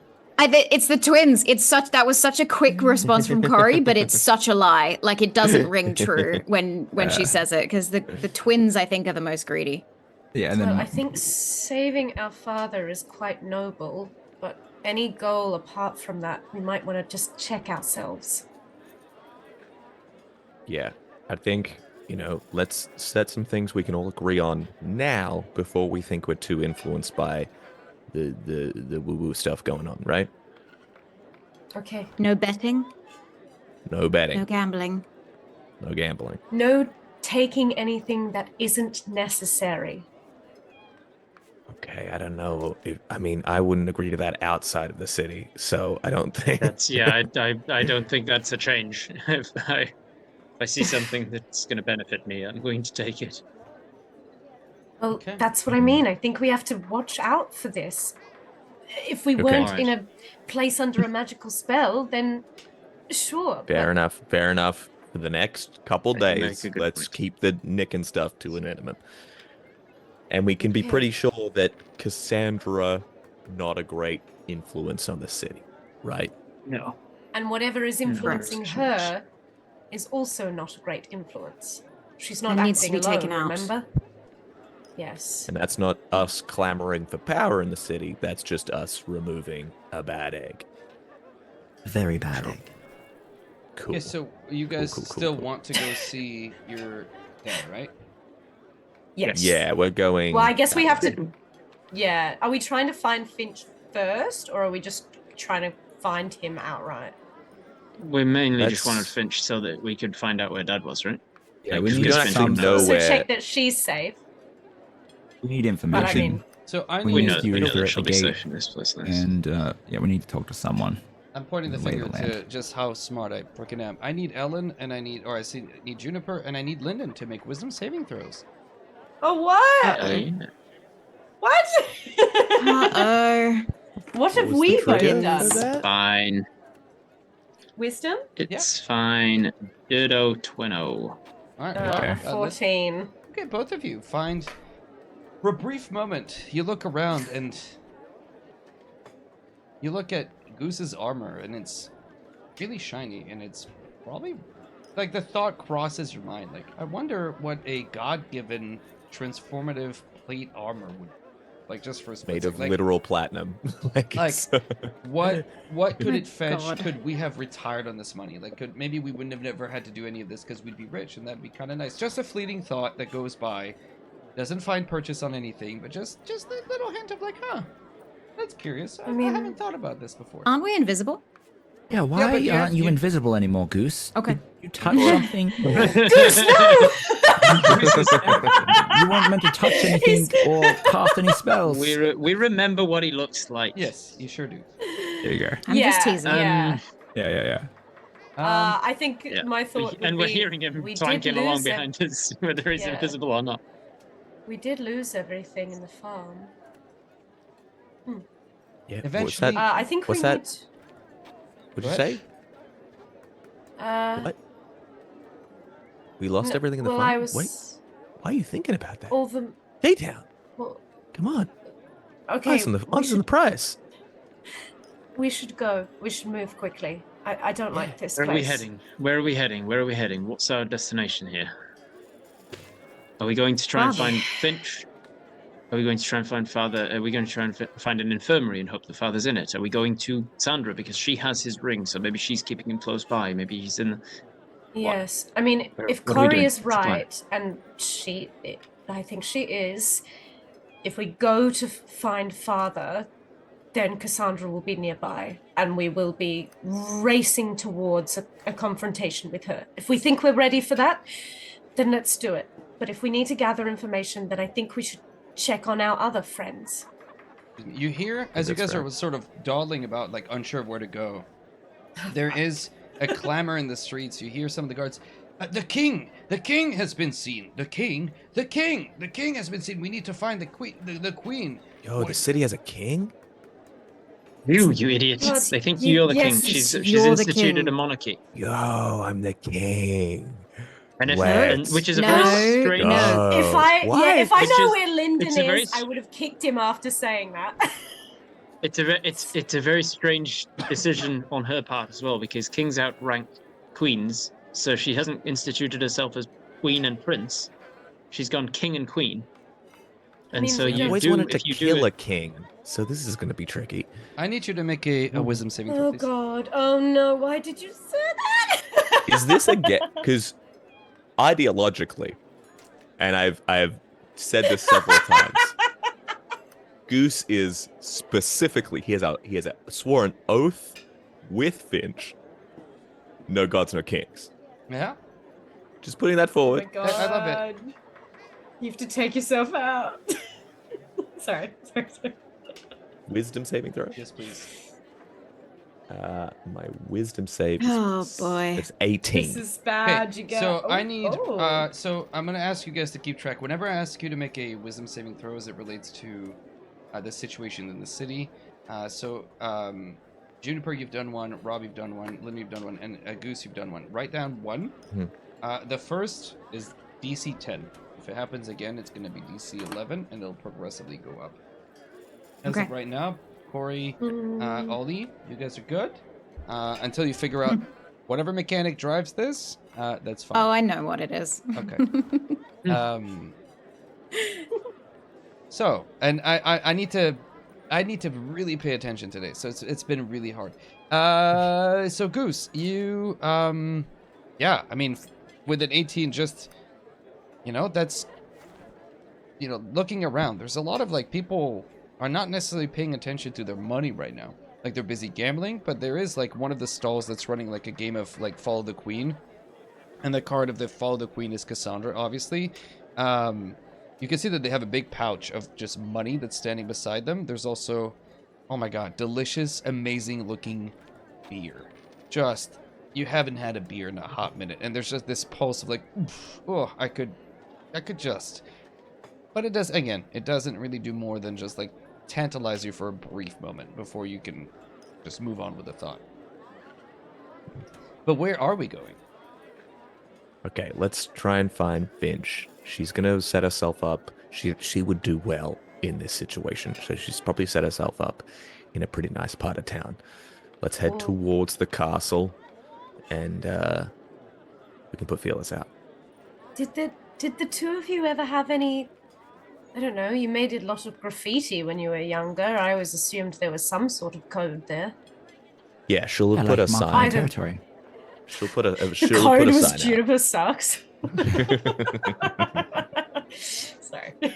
[SPEAKER 6] it's the twins. That was such a quick response from Corey, but it's such a lie. Like it doesn't ring true when she says it, because the twins I think are the most greedy.
[SPEAKER 5] Yeah, and
[SPEAKER 2] So
[SPEAKER 5] then
[SPEAKER 2] I think saving our father is quite noble, but any goal apart from that, we might want to just check ourselves.
[SPEAKER 4] Yeah, I think, let's set some things we can all agree on now before we think we're too influenced by the woo-woo stuff going on, right?
[SPEAKER 2] Okay.
[SPEAKER 6] No betting,
[SPEAKER 4] No betting,
[SPEAKER 6] no gambling.
[SPEAKER 4] no gambling.
[SPEAKER 2] No taking anything that isn't necessary.
[SPEAKER 4] Okay, I don't know. I wouldn't agree to that outside of the city, so I don't think
[SPEAKER 3] I don't think that's a change. If I see something that's going to benefit me, I'm going to take it.
[SPEAKER 2] Well,
[SPEAKER 1] Okay.
[SPEAKER 2] that's what I mean. I think we have to watch out for this. If we weren't
[SPEAKER 3] Alright.
[SPEAKER 2] in a place under a magical spell, then sure.
[SPEAKER 4] Fair
[SPEAKER 2] but-
[SPEAKER 4] enough. Fair enough. For the next couple
[SPEAKER 3] You make
[SPEAKER 4] days,
[SPEAKER 3] a good
[SPEAKER 4] let's
[SPEAKER 3] point.
[SPEAKER 4] keep the Nick and stuff to an minimum. And we can be
[SPEAKER 2] Okay.
[SPEAKER 4] pretty sure that Cassandra not a great influence on the city, right?
[SPEAKER 3] No.
[SPEAKER 2] And whatever is influencing
[SPEAKER 3] Correct.
[SPEAKER 2] her is also not a great influence. She's not
[SPEAKER 6] It needs to
[SPEAKER 2] acting
[SPEAKER 6] be
[SPEAKER 2] alone,
[SPEAKER 6] taken out.
[SPEAKER 2] remember? Yes.
[SPEAKER 4] And that's not us clamoring for power in the city. That's just us removing a bad egg.
[SPEAKER 5] very bad egg.
[SPEAKER 4] Cool.
[SPEAKER 1] Okay, so you guys
[SPEAKER 4] cool,
[SPEAKER 1] still
[SPEAKER 4] cool.
[SPEAKER 1] want to go see your dad, right?
[SPEAKER 2] Yes.
[SPEAKER 4] Yeah, we're going.
[SPEAKER 2] Well, I guess we
[SPEAKER 4] that
[SPEAKER 2] have
[SPEAKER 4] way.
[SPEAKER 2] to. Yeah. Are we trying to find Finch first, or are we just trying to find him outright?
[SPEAKER 3] We mainly just wanted
[SPEAKER 4] That's-
[SPEAKER 3] Finch so that we could find out where Dad was, right?
[SPEAKER 5] Yeah,
[SPEAKER 3] Like,
[SPEAKER 5] we
[SPEAKER 3] just
[SPEAKER 5] need
[SPEAKER 3] because
[SPEAKER 4] don't
[SPEAKER 3] Finch
[SPEAKER 4] actually
[SPEAKER 3] would
[SPEAKER 4] know
[SPEAKER 2] Also
[SPEAKER 4] where-
[SPEAKER 2] check that she's safe.
[SPEAKER 5] We need
[SPEAKER 2] But
[SPEAKER 5] information.
[SPEAKER 2] I mean,
[SPEAKER 1] So I
[SPEAKER 5] We
[SPEAKER 3] We
[SPEAKER 1] need.
[SPEAKER 5] need
[SPEAKER 3] know,
[SPEAKER 5] to
[SPEAKER 3] we
[SPEAKER 5] use
[SPEAKER 3] know
[SPEAKER 5] her
[SPEAKER 3] that
[SPEAKER 5] at
[SPEAKER 3] she'll
[SPEAKER 5] the
[SPEAKER 3] be
[SPEAKER 5] gate.
[SPEAKER 3] safe in this place.
[SPEAKER 5] And yeah, we need to talk to someone.
[SPEAKER 1] I'm pointing the
[SPEAKER 5] Lay
[SPEAKER 1] finger
[SPEAKER 5] of the
[SPEAKER 1] to
[SPEAKER 5] land.
[SPEAKER 1] just how smart I freaking am. I need Ellen, and I need Juniper, and I need Lyndon to make wisdom saving throws.
[SPEAKER 2] oh what?
[SPEAKER 3] Yeah.
[SPEAKER 2] What?
[SPEAKER 6] Uh-oh.
[SPEAKER 2] What have
[SPEAKER 4] was
[SPEAKER 2] we
[SPEAKER 4] the trigger
[SPEAKER 2] both done?
[SPEAKER 4] for that?
[SPEAKER 3] Fine.
[SPEAKER 2] Wisdom?
[SPEAKER 3] It's fine. Ditto twinno.
[SPEAKER 1] All right.
[SPEAKER 5] Okay.
[SPEAKER 1] well, let's-
[SPEAKER 2] 14.
[SPEAKER 1] Okay, both of you find. For a brief moment, you look around and you look at Goose's armor, and it's really shiny, and it's probably like the thought crosses your mind. Like, I wonder what a god-given transformative plate armor would like, just for a split
[SPEAKER 4] Made of
[SPEAKER 1] second. Like,
[SPEAKER 4] literal platinum.
[SPEAKER 1] Like, what could it fetch?
[SPEAKER 6] God.
[SPEAKER 1] Could we have retired on this money? Like, maybe we wouldn't have never had to do any of this because we'd be rich, and that'd be kind of nice. Just a fleeting thought that goes by, doesn't find purchase on anything, but just a little hint of like, huh, that's curious. I
[SPEAKER 2] mean-
[SPEAKER 1] haven't thought about this before.
[SPEAKER 6] Aren't we invisible?
[SPEAKER 5] Yeah, why
[SPEAKER 1] but
[SPEAKER 5] aren't you
[SPEAKER 1] you-
[SPEAKER 5] invisible anymore, Goose?
[SPEAKER 6] Okay.
[SPEAKER 5] Did you touch something?
[SPEAKER 2] Goose, no!
[SPEAKER 5] You weren't meant to touch anything or cast any spells.
[SPEAKER 3] We remember what he looks like.
[SPEAKER 1] Yes, you sure do.
[SPEAKER 5] There you go.
[SPEAKER 6] I'm just teasing.
[SPEAKER 2] Yeah.
[SPEAKER 5] Yeah.
[SPEAKER 2] I think
[SPEAKER 3] Yeah.
[SPEAKER 2] my thought would
[SPEAKER 3] And we're
[SPEAKER 2] be
[SPEAKER 3] hearing him
[SPEAKER 2] we
[SPEAKER 3] clanking
[SPEAKER 2] did
[SPEAKER 3] along
[SPEAKER 2] lose
[SPEAKER 3] behind us, whether he's
[SPEAKER 2] Yeah.
[SPEAKER 3] invisible or not.
[SPEAKER 2] We did lose everything in the farm.
[SPEAKER 4] Yeah, what's
[SPEAKER 1] Eventually-
[SPEAKER 4] that?
[SPEAKER 2] I think
[SPEAKER 4] What's
[SPEAKER 2] we
[SPEAKER 4] that?
[SPEAKER 2] need.
[SPEAKER 4] What'd you
[SPEAKER 1] What?
[SPEAKER 4] say?
[SPEAKER 2] Uh,
[SPEAKER 4] What? We lost
[SPEAKER 2] no-
[SPEAKER 4] everything in the
[SPEAKER 2] well,
[SPEAKER 4] farm?
[SPEAKER 2] I was
[SPEAKER 4] Wait, why are you thinking about that?
[SPEAKER 2] all the.
[SPEAKER 4] Stay down.
[SPEAKER 2] Well,
[SPEAKER 4] Come on.
[SPEAKER 2] okay.
[SPEAKER 4] Eyes on the,
[SPEAKER 2] we,
[SPEAKER 4] eyes on the prize.
[SPEAKER 2] we should go. We should move quickly. I don't like this
[SPEAKER 3] Where are we
[SPEAKER 2] place.
[SPEAKER 3] heading? Where are we heading? Where are we heading? What's our destination here? Are we going to try and
[SPEAKER 6] Father.
[SPEAKER 3] find Finch? Are we going to try and find Father? Are we going to try and find an infirmary and hope the Father's in it? Are we going to Sandra because she has his ring, so maybe she's keeping him close by? Maybe he's in.
[SPEAKER 2] Yes, I mean,
[SPEAKER 3] Where-
[SPEAKER 2] if
[SPEAKER 3] what are we
[SPEAKER 2] Corey
[SPEAKER 3] doing?
[SPEAKER 2] is
[SPEAKER 3] What's the plan?
[SPEAKER 2] right, and I think she is. If we go to find Father, then Cassandra will be nearby, and we will be racing towards a confrontation with her. If we think we're ready for that, then let's do it. But if we need to gather information, then I think we should check on our other friends.
[SPEAKER 1] You hear, as you
[SPEAKER 4] That's
[SPEAKER 1] guys
[SPEAKER 4] fair.
[SPEAKER 1] are sort of dawdling about, like, unsure of where to go, there is a clamor in the streets. You hear some of the guards. The king has been seen. The king has been seen. We need to find the queen. The queen.
[SPEAKER 4] Yo, the city has a king?
[SPEAKER 3] You idiot.
[SPEAKER 6] It's-
[SPEAKER 3] They think
[SPEAKER 6] y-
[SPEAKER 3] you're the
[SPEAKER 6] yes,
[SPEAKER 3] king. She's
[SPEAKER 6] you're the
[SPEAKER 3] instituted
[SPEAKER 6] king.
[SPEAKER 3] a monarchy.
[SPEAKER 4] Yo, I'm the king.
[SPEAKER 3] And
[SPEAKER 4] Wait.
[SPEAKER 3] which is a
[SPEAKER 6] No,
[SPEAKER 3] very strange...
[SPEAKER 6] no.
[SPEAKER 2] If I
[SPEAKER 4] Why?
[SPEAKER 2] if I
[SPEAKER 3] Which
[SPEAKER 2] know
[SPEAKER 3] is-
[SPEAKER 2] where Lyndon
[SPEAKER 3] it's a very
[SPEAKER 2] is, I would have kicked him after saying that.
[SPEAKER 3] It's a very strange decision on her part as well, because kings outrank queens, so she hasn't instituted herself as queen and prince. She's gone king and queen. And
[SPEAKER 2] mean,
[SPEAKER 3] so
[SPEAKER 2] I
[SPEAKER 4] I
[SPEAKER 3] you
[SPEAKER 4] always
[SPEAKER 3] do,
[SPEAKER 4] wanted to
[SPEAKER 3] if you do
[SPEAKER 4] kill a
[SPEAKER 3] it,
[SPEAKER 4] king, so this is going to be tricky.
[SPEAKER 1] I need you to make a wisdom saving throw,
[SPEAKER 2] Oh
[SPEAKER 1] please.
[SPEAKER 2] God! Oh no! Why did you say that?
[SPEAKER 4] Is this a get? Because ideologically, and I've said this several times, Goose is specifically he has a sworn oath with Finch. No gods, no kings.
[SPEAKER 1] Yeah.
[SPEAKER 4] Just putting that
[SPEAKER 2] Oh
[SPEAKER 4] forward.
[SPEAKER 2] my God!
[SPEAKER 1] I love it.
[SPEAKER 2] You have to take yourself out. sorry.
[SPEAKER 4] Wisdom saving throw.
[SPEAKER 1] Yes, please.
[SPEAKER 4] My wisdom save.
[SPEAKER 6] Oh, boy.
[SPEAKER 4] It's 18.
[SPEAKER 2] This is bad.
[SPEAKER 1] Okay,
[SPEAKER 2] You get.
[SPEAKER 1] so
[SPEAKER 2] oh,
[SPEAKER 1] I need.
[SPEAKER 2] oh.
[SPEAKER 1] So I'm gonna ask you guys to keep track. Whenever I ask you to make a wisdom saving throw, as it relates to the situation in the city. Juniper, you've done one. Rob, you've done one. Lynn, you've done one, and Goose, you've done one. Write down one. The first is DC 10. If it happens again, it's going to be DC 11, and it'll progressively go up. As
[SPEAKER 6] Okay.
[SPEAKER 1] of right now, Corey, Ollie, you guys are good. Until you figure out whatever mechanic drives this, that's fine.
[SPEAKER 6] Oh, I know what it is.
[SPEAKER 1] Okay. So, and I need to really pay attention today. So it's been really hard. So Goose, you yeah, I mean, with an 18, just that's looking around. There's a lot of people are not necessarily paying attention to their money right now. Like they're busy gambling, but there is one of the stalls that's running a game of Follow the Queen, and the card of the Follow the Queen is Cassandra, obviously. You can see that they have a big pouch of just money that's standing beside them. There's also, oh my God, delicious, amazing looking beer. Just, you haven't had a beer in a hot minute, and there's just this pulse of oof, oh, I could just. But it doesn't really do more than just tantalize you for a brief moment before you can just move on with the thought. But where are we going?
[SPEAKER 4] Okay, let's try and find Finch. She's gonna set herself up. She would do well in this situation, so she's probably set herself up in a pretty nice part of town. Let's head towards the castle, and we can put feelers out.
[SPEAKER 2] Did the two of you ever have any? I don't know. You made a lot of graffiti when you were younger. I always assumed there was some sort of code there.
[SPEAKER 4] Yeah, she'll
[SPEAKER 5] I
[SPEAKER 4] put a
[SPEAKER 5] like mark
[SPEAKER 4] sign.
[SPEAKER 5] my
[SPEAKER 2] I don't-
[SPEAKER 5] territory.
[SPEAKER 4] She'll put a
[SPEAKER 2] The
[SPEAKER 4] she'll
[SPEAKER 2] code
[SPEAKER 4] put a
[SPEAKER 2] was
[SPEAKER 4] sign
[SPEAKER 2] Juniper sucks. Sorry.
[SPEAKER 4] out.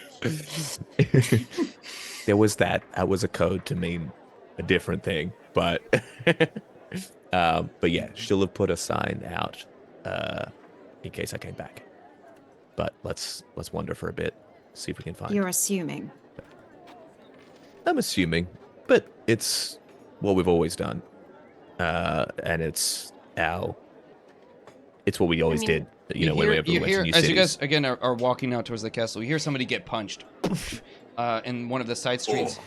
[SPEAKER 4] There was that. That was a code to mean a different thing, but yeah, she'll have put a sign out in case I came back. But let's wander for a bit, see if we can find.
[SPEAKER 6] You're assuming.
[SPEAKER 4] I'm assuming, but it's what we've always done, and it's what we always did. When we ever went to new
[SPEAKER 1] as you
[SPEAKER 4] cities.
[SPEAKER 1] guys again are walking out towards the castle, you hear somebody get punched in one of the side streets.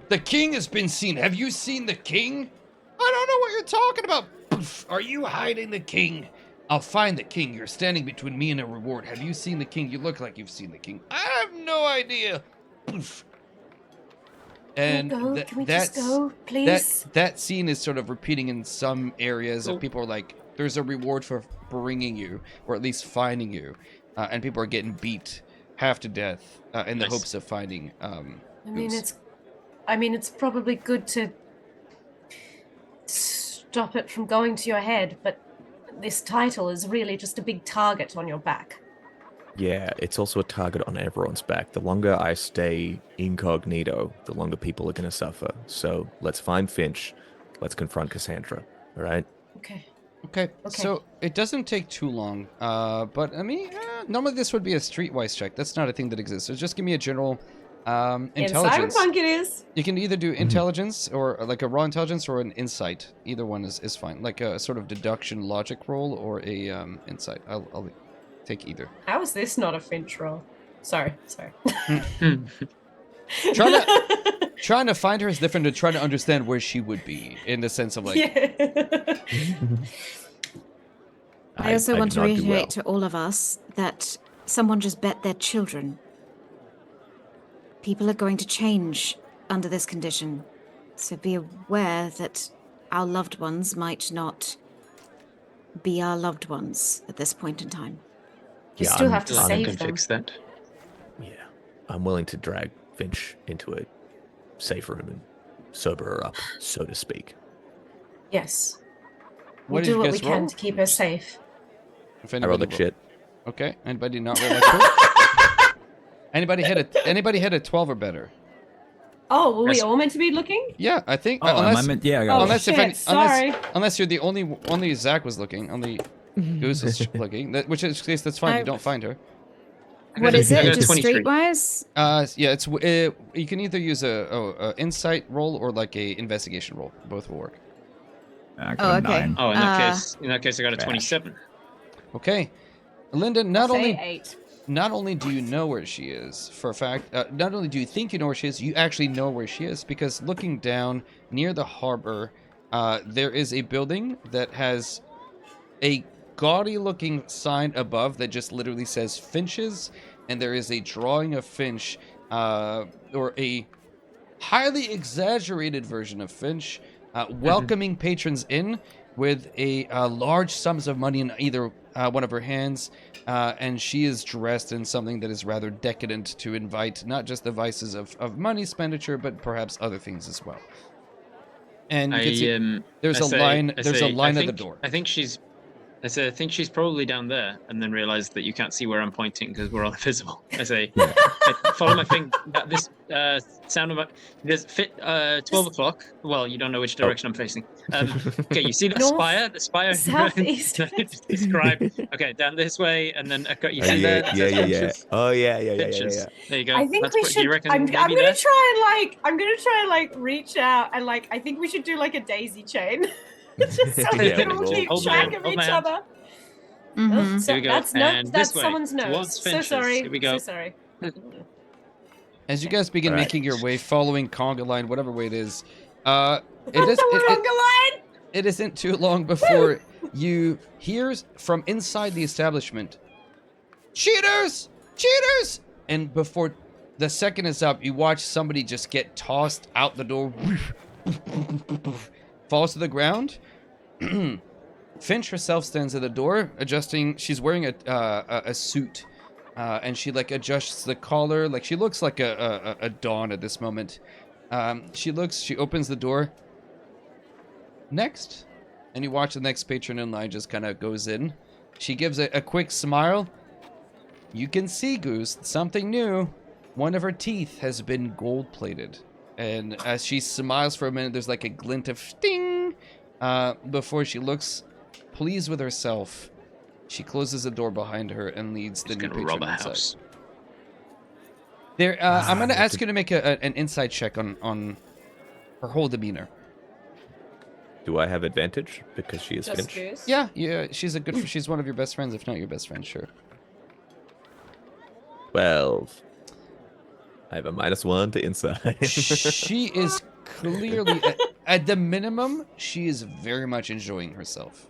[SPEAKER 1] The king has been seen. Have you seen the king? I don't know what you're talking about. Are you hiding the king? I'll find the king. You're standing between me and a reward. Have you seen the king? You look like you've seen the king. I have no idea. And
[SPEAKER 2] Can we just go, please?
[SPEAKER 1] that scene is sort of repeating in some areas of people are like, there's a reward for bringing you, or at least finding you, and people are getting beat half to death in the hopes of finding.
[SPEAKER 2] I mean, it's probably good to stop it from going to your head, but this title is really just a big target on your back.
[SPEAKER 4] Yeah, it's also a target on everyone's back. The longer I stay incognito, the longer people are going to suffer. So let's find Finch. Let's confront Cassandra. All right?
[SPEAKER 1] Okay. So it doesn't take too long. But I mean, normally this would be a streetwise check. That's not a thing that exists. So just give me a general
[SPEAKER 2] In
[SPEAKER 1] Intelligence.
[SPEAKER 2] Cyberpunk it is.
[SPEAKER 1] You can either do intelligence or like a raw intelligence or an insight. Either one is fine. Like a sort of deduction logic roll or a insight. I'll take either.
[SPEAKER 2] How is this not a Finch roll? Sorry.
[SPEAKER 1] Trying to find her is different to trying to understand where she would be in the sense of like.
[SPEAKER 2] Yeah.
[SPEAKER 6] I also want
[SPEAKER 4] did
[SPEAKER 6] to
[SPEAKER 4] not do
[SPEAKER 6] reiterate
[SPEAKER 4] well.
[SPEAKER 6] to all of us that someone just bet their children. People are going to change under this condition, so be aware that our loved ones might not be our loved ones at this point in time.
[SPEAKER 2] You
[SPEAKER 4] Yeah,
[SPEAKER 2] still
[SPEAKER 4] I'm-
[SPEAKER 2] have to
[SPEAKER 3] I
[SPEAKER 2] save
[SPEAKER 3] can
[SPEAKER 2] them.
[SPEAKER 3] fix that.
[SPEAKER 4] Yeah, I'm willing to drag Finch into a safe room and sober her up, so to speak.
[SPEAKER 2] Yes.
[SPEAKER 1] What
[SPEAKER 2] We'll
[SPEAKER 1] did
[SPEAKER 2] do
[SPEAKER 1] you
[SPEAKER 2] what we
[SPEAKER 1] guys
[SPEAKER 2] can
[SPEAKER 1] roll?
[SPEAKER 2] to keep her safe.
[SPEAKER 1] If
[SPEAKER 4] I
[SPEAKER 1] anybody
[SPEAKER 4] rolled like
[SPEAKER 1] roll-
[SPEAKER 4] shit.
[SPEAKER 1] Okay. Anybody not roll like shit? Anybody hit a 12 or better?
[SPEAKER 2] Oh, were we
[SPEAKER 3] Yes.
[SPEAKER 2] all meant to be looking?
[SPEAKER 1] Yeah, I think
[SPEAKER 5] Oh, am I
[SPEAKER 1] unless
[SPEAKER 5] meant? Yeah, I
[SPEAKER 2] Oh,
[SPEAKER 5] got it.
[SPEAKER 1] unless if
[SPEAKER 2] shit,
[SPEAKER 1] any,
[SPEAKER 2] sorry.
[SPEAKER 1] unless you're the only Zach was looking, only Goose was looking. Which is case that's fine. You don't find her.
[SPEAKER 6] What is
[SPEAKER 3] I
[SPEAKER 6] it?
[SPEAKER 3] got
[SPEAKER 6] Just
[SPEAKER 3] 23.
[SPEAKER 6] streetwise?
[SPEAKER 1] Yeah, it's you can either use a insight roll or like a investigation roll. Both will work.
[SPEAKER 5] I
[SPEAKER 6] Oh,
[SPEAKER 5] got a
[SPEAKER 6] okay.
[SPEAKER 5] 9.
[SPEAKER 3] Oh, in that case, I got a
[SPEAKER 5] Trash.
[SPEAKER 3] 27.
[SPEAKER 1] Okay, Linda.
[SPEAKER 2] I'll say 8.
[SPEAKER 1] Not only do you know where she is for a fact, not only do you think you know where she is, you actually know where she is because looking down near the harbor, there is a building that has a gaudy-looking sign above that just literally says Finches, and there is a drawing of Finch, or a highly exaggerated version of Finch, welcoming patrons in with a large sums of money in either one of her hands, and she is dressed in something that is rather decadent to invite not just the vices of money expenditure, but perhaps other things as well. And you can see there's a line at the door.
[SPEAKER 3] I think she's probably down there, and then realize that you can't see where I'm pointing because we're all invisible. I say, I follow my finger. This sound of my there's fit 12 o'clock. Well, you don't know which direction I'm facing. Okay, you see the
[SPEAKER 2] North,
[SPEAKER 3] spire? The spire.
[SPEAKER 2] southeast.
[SPEAKER 3] Just describe. Okay, down this way, and then you
[SPEAKER 4] Oh,
[SPEAKER 3] see there.
[SPEAKER 4] yeah.
[SPEAKER 3] Finches?
[SPEAKER 4] Oh yeah.
[SPEAKER 3] Finches. There you go.
[SPEAKER 2] I think
[SPEAKER 3] That's
[SPEAKER 2] we
[SPEAKER 3] what- do
[SPEAKER 2] should.
[SPEAKER 3] you reckon
[SPEAKER 2] I'm
[SPEAKER 3] maybe
[SPEAKER 2] gonna
[SPEAKER 3] there?
[SPEAKER 2] try and like reach out and like I think we should do like a daisy chain, just so we
[SPEAKER 4] Yeah,
[SPEAKER 2] can
[SPEAKER 4] we
[SPEAKER 2] all
[SPEAKER 4] will.
[SPEAKER 2] keep
[SPEAKER 3] Hold my
[SPEAKER 2] track
[SPEAKER 3] hand,
[SPEAKER 2] of
[SPEAKER 3] hold my
[SPEAKER 2] each
[SPEAKER 3] hand.
[SPEAKER 2] other.
[SPEAKER 6] Mm-hmm.
[SPEAKER 2] So
[SPEAKER 3] Here we go.
[SPEAKER 2] that's
[SPEAKER 3] And
[SPEAKER 2] that's
[SPEAKER 3] this way,
[SPEAKER 2] someone's nose.
[SPEAKER 3] towards
[SPEAKER 2] So
[SPEAKER 3] Finches.
[SPEAKER 2] sorry.
[SPEAKER 3] Here we go.
[SPEAKER 2] So sorry.
[SPEAKER 1] As you guys begin
[SPEAKER 4] All right.
[SPEAKER 1] making your way, following conga line, whatever way it is, it is. It isn't too long before you hear from inside the establishment, cheaters! Cheaters! And before the second is up, you watch somebody just get tossed out the door, falls to the ground. Finch herself stands at the door, adjusting. She's wearing a suit, and she like adjusts the collar. Like she looks like a dawn at this moment. She opens the door. Next, and you watch the next patron in line just kind of goes in. She gives a quick smile. You can see, Goose, something new. One of her teeth has been gold-plated. And as she smiles for a minute, there's like a glint of sting before she looks pleased with herself. She closes the door behind her and leads the
[SPEAKER 3] Just
[SPEAKER 1] new
[SPEAKER 3] gonna
[SPEAKER 1] patron
[SPEAKER 3] rob a
[SPEAKER 1] inside.
[SPEAKER 3] house.
[SPEAKER 1] There, I'm going to ask you to make an insight check on her whole demeanor.
[SPEAKER 4] Do I have advantage because she is
[SPEAKER 2] Just
[SPEAKER 4] Finch?
[SPEAKER 2] Goose.
[SPEAKER 1] Yeah, she's one of your best friends, if not your best friend, sure.
[SPEAKER 4] 12. I have a -1 to inside.
[SPEAKER 1] She is clearly, at the minimum, she is very much enjoying herself.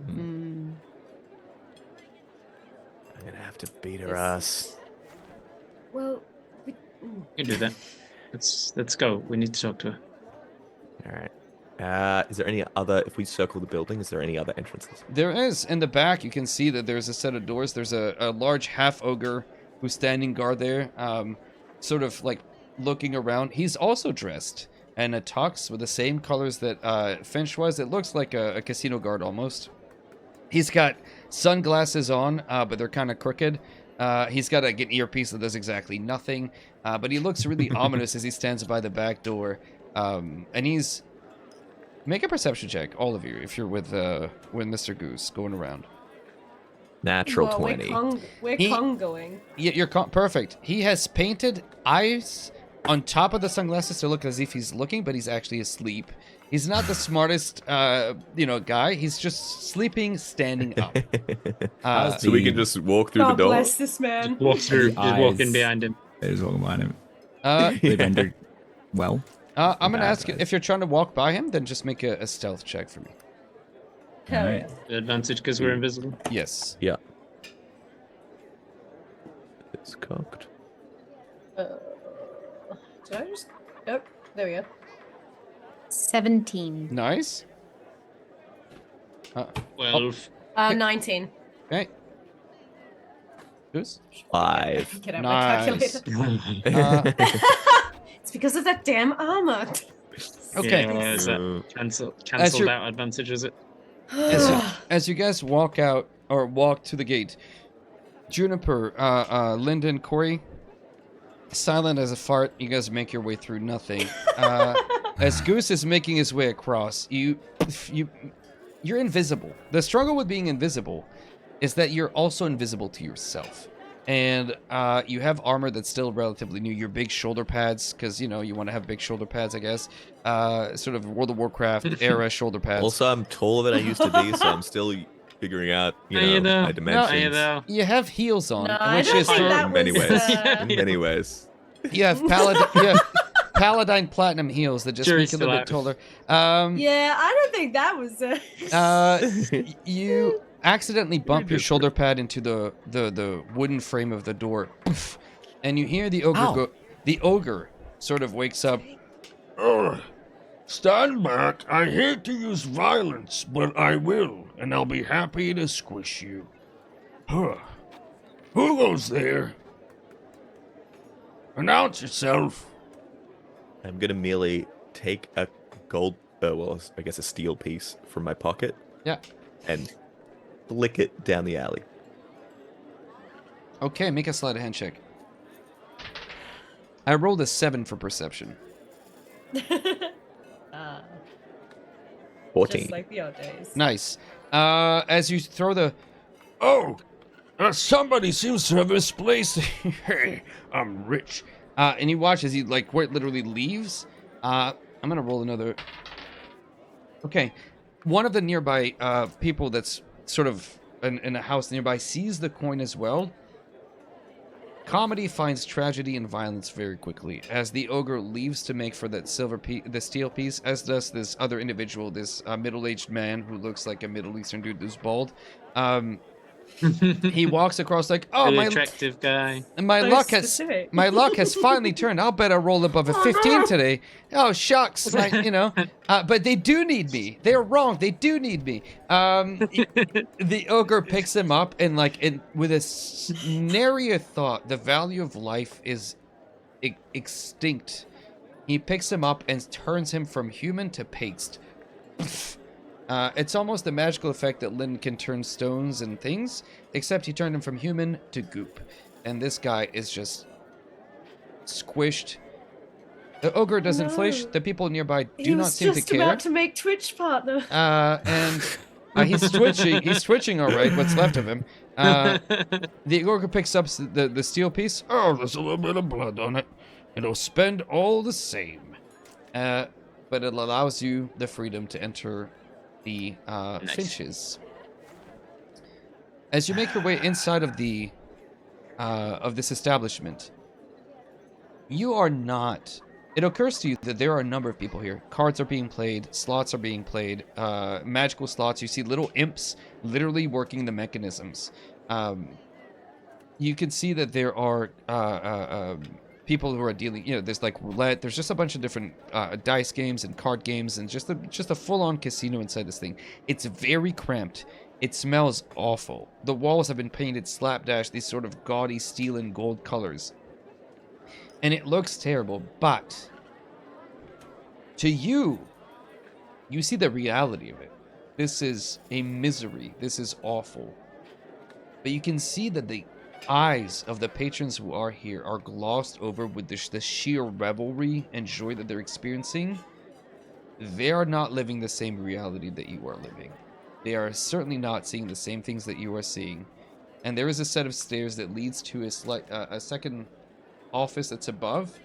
[SPEAKER 6] Mm.
[SPEAKER 4] I'm gonna have to beat her ass.
[SPEAKER 2] Well,
[SPEAKER 3] You can do that. Let's go. We need to talk to her.
[SPEAKER 4] All right. Is there any other? If we circle the building, is there any other entrances?
[SPEAKER 1] There is. In the back, you can see that there's a set of doors. There's a large half-ogre who's standing guard there, sort of like looking around. He's also dressed in a tux with the same colors that Finch was. It looks like a casino guard almost. He's got sunglasses on, but they're kind of crooked. He's got like an earpiece that does exactly nothing, but he looks really ominous as he stands by the back door. And he's... Make a perception check, all of you, if you're with Mr. Goose going around.
[SPEAKER 4] Natural
[SPEAKER 2] Well,
[SPEAKER 4] 20.
[SPEAKER 2] We're
[SPEAKER 1] He-
[SPEAKER 2] Congoing.
[SPEAKER 1] You're perfect. He has painted eyes on top of the sunglasses to look as if he's looking, but he's actually asleep. He's not the smartest, guy. He's just sleeping, standing up.
[SPEAKER 5] How's
[SPEAKER 4] So we
[SPEAKER 5] the-
[SPEAKER 4] can just walk through
[SPEAKER 2] God
[SPEAKER 4] the door.
[SPEAKER 2] bless this man.
[SPEAKER 3] Walk through,
[SPEAKER 5] The
[SPEAKER 3] just walking
[SPEAKER 5] eyes.
[SPEAKER 3] behind him.
[SPEAKER 5] There's walking behind him.
[SPEAKER 1] Uh,
[SPEAKER 5] They rendered well.
[SPEAKER 1] I'm gonna
[SPEAKER 5] bad
[SPEAKER 1] ask you
[SPEAKER 5] guys.
[SPEAKER 1] if you're trying to walk by him, then just make a stealth check for me.
[SPEAKER 2] Hell
[SPEAKER 5] Alright.
[SPEAKER 2] yeah.
[SPEAKER 3] Advantage because we're invisible.
[SPEAKER 1] Yes.
[SPEAKER 4] Yeah. It's cocked.
[SPEAKER 2] Did I just? Nope. There we go.
[SPEAKER 6] 17.
[SPEAKER 1] Nice.
[SPEAKER 3] 12.
[SPEAKER 2] 19.
[SPEAKER 1] Okay. Who's?
[SPEAKER 4] 5.
[SPEAKER 2] Get out my
[SPEAKER 1] Nice.
[SPEAKER 2] calculator. It's because of that damn armor.
[SPEAKER 1] Okay.
[SPEAKER 3] Yeah, is that
[SPEAKER 4] Uh,
[SPEAKER 3] cancelled out advantage, is it?
[SPEAKER 1] As you guys walk out or walk to the gate, Juniper, Lyndon, Corey, silent as a fart. You guys make your way through nothing. As Goose is making his way across, you're invisible. The struggle with being invisible is that you're also invisible to yourself. And you have armor that's still relatively new. Your big shoulder pads, because you want to have big shoulder pads, I guess. Sort of World of Warcraft era shoulder pads.
[SPEAKER 4] Also, I'm taller than I used to be, so I'm still figuring out, my dimensions.
[SPEAKER 1] You have heels on,
[SPEAKER 2] No, I
[SPEAKER 1] which
[SPEAKER 2] don't
[SPEAKER 1] is
[SPEAKER 2] think that
[SPEAKER 4] in many
[SPEAKER 2] was,
[SPEAKER 4] ways.
[SPEAKER 2] uh,
[SPEAKER 4] In many ways.
[SPEAKER 1] you have Paladine Platinum heels that just
[SPEAKER 3] Jury's
[SPEAKER 1] make you a little bit
[SPEAKER 3] still
[SPEAKER 1] taller.
[SPEAKER 2] Yeah, I don't think that was.
[SPEAKER 1] You accidentally bump your shoulder pad into the wooden frame of the door, poof, and you hear the ogre
[SPEAKER 5] Ow.
[SPEAKER 1] go. The ogre sort of wakes up.
[SPEAKER 8] Stand back. I hate to use violence, but I will, and I'll be happy to squish you. Huh. Who goes there? Announce yourself.
[SPEAKER 4] I'm gonna merely take a gold, I guess a steel piece from my pocket
[SPEAKER 1] Yeah.
[SPEAKER 4] and flick it down the alley.
[SPEAKER 1] Okay, make a sleight of hand check. I rolled a 7 for perception.
[SPEAKER 4] 14.
[SPEAKER 2] Just like the old days.
[SPEAKER 1] Nice. As you throw the
[SPEAKER 8] Oh, somebody seems to have misplaced. Hey, I'm rich.
[SPEAKER 1] and you watch as he quite literally leaves. I'm gonna roll another. Okay, one of the nearby people that's sort of in a house nearby sees the coin as well. Comedy finds tragedy and violence very quickly as the ogre leaves to make for that the steel piece, as does this other individual, this middle-aged man who looks like a Middle Eastern dude who's bald. He walks across oh,
[SPEAKER 3] Really
[SPEAKER 1] my
[SPEAKER 3] attractive guy.
[SPEAKER 1] my
[SPEAKER 2] So
[SPEAKER 1] luck has
[SPEAKER 2] specific.
[SPEAKER 1] my luck has finally turned. I'll bet I roll above a 15 today. Oh shucks, but they do need me. They're wrong. They do need me. The ogre picks him up and with a nary a thought, the value of life is extinct. He picks him up and turns him from human to paste. It's almost a magical effect that Lynn can turn stones and things, except he turned him from human to goop. And this guy is just squished. The ogre doesn't flinch. The people nearby do not seem to
[SPEAKER 2] just
[SPEAKER 1] care.
[SPEAKER 2] about to make Twitch partner.
[SPEAKER 1] And he's twitching. He's twitching all right, what's left of him. The ogre picks up the steel piece.
[SPEAKER 8] Oh, there's a little bit of blood on it. It'll spend all the same.
[SPEAKER 1] But it allows you the freedom to enter the finches. As you make your way inside of this establishment, you are not. It occurs to you that there are a number of people here. Cards are being played, slots are being played, magical slots. You see little imps literally working the mechanisms. You can see that there are people who are dealing, there's roulette, there's just a bunch of different dice games and card games and just a full-on casino inside this thing. It's very cramped. It smells awful. The walls have been painted slapdash, these sort of gaudy steel and gold colors. And it looks terrible, but to you see the reality of it. This is a misery. This is awful. But you can see that the eyes of the patrons who are here are glossed over with the sheer revelry and joy that they're experiencing. They are not living the same reality that you are living. They are certainly not seeing the same things that you are seeing. and there is a set of stairs that leads to a second office that's above,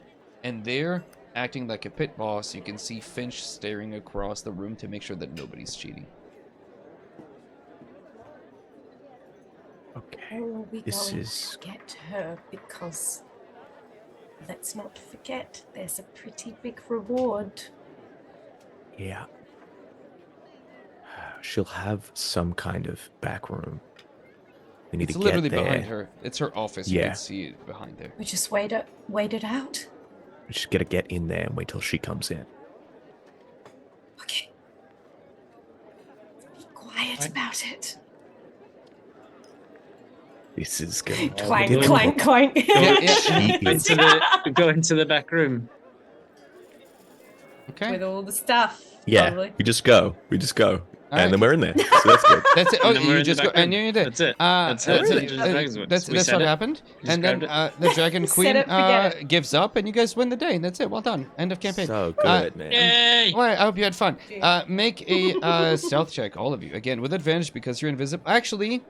[SPEAKER 1] and there, acting like a pit boss, you can see Finch staring across the room to make sure that nobody's cheating.
[SPEAKER 4] Okay.
[SPEAKER 2] Are we
[SPEAKER 4] This
[SPEAKER 2] going
[SPEAKER 4] is-
[SPEAKER 2] to get her? Because let's not forget, there's a pretty big reward.
[SPEAKER 4] Yeah. She'll have some kind of back room. We need
[SPEAKER 1] It's
[SPEAKER 4] to
[SPEAKER 1] literally
[SPEAKER 4] get there.
[SPEAKER 1] behind her. It's her office. You
[SPEAKER 4] Yeah.
[SPEAKER 1] can see it behind there.
[SPEAKER 2] We just wait it out.
[SPEAKER 4] We just gotta get in there and wait till she comes in.
[SPEAKER 2] Okay. Be quiet about it.
[SPEAKER 4] This is going to
[SPEAKER 2] Clank,
[SPEAKER 4] be
[SPEAKER 2] clank, clank.
[SPEAKER 4] She
[SPEAKER 3] Go
[SPEAKER 4] is-
[SPEAKER 3] into the back room.
[SPEAKER 1] Okay.
[SPEAKER 2] With all the stuff.
[SPEAKER 4] Yeah,
[SPEAKER 2] Probably.
[SPEAKER 4] we just go.
[SPEAKER 1] All
[SPEAKER 4] And then
[SPEAKER 1] right.
[SPEAKER 4] we're in there. So that's good.
[SPEAKER 1] That's it. Oh,
[SPEAKER 3] And then we're
[SPEAKER 1] you
[SPEAKER 3] in the
[SPEAKER 1] just go,
[SPEAKER 3] back room.
[SPEAKER 1] and you're there.
[SPEAKER 3] That's it.
[SPEAKER 1] That's
[SPEAKER 3] That's
[SPEAKER 4] it.
[SPEAKER 1] That's
[SPEAKER 3] We
[SPEAKER 1] what
[SPEAKER 3] said it.
[SPEAKER 1] happened.
[SPEAKER 3] You
[SPEAKER 1] And then
[SPEAKER 3] described
[SPEAKER 1] the Dragon
[SPEAKER 2] Set
[SPEAKER 1] Queen
[SPEAKER 2] it, forget
[SPEAKER 1] gives up, and you guys win the day. And that's it. Well done. End of campaign.
[SPEAKER 4] So good, man.
[SPEAKER 3] Yay!
[SPEAKER 1] Well, I hope you had fun. Make a stealth check, all of you. Again, with advantage because you're invisible. Actually,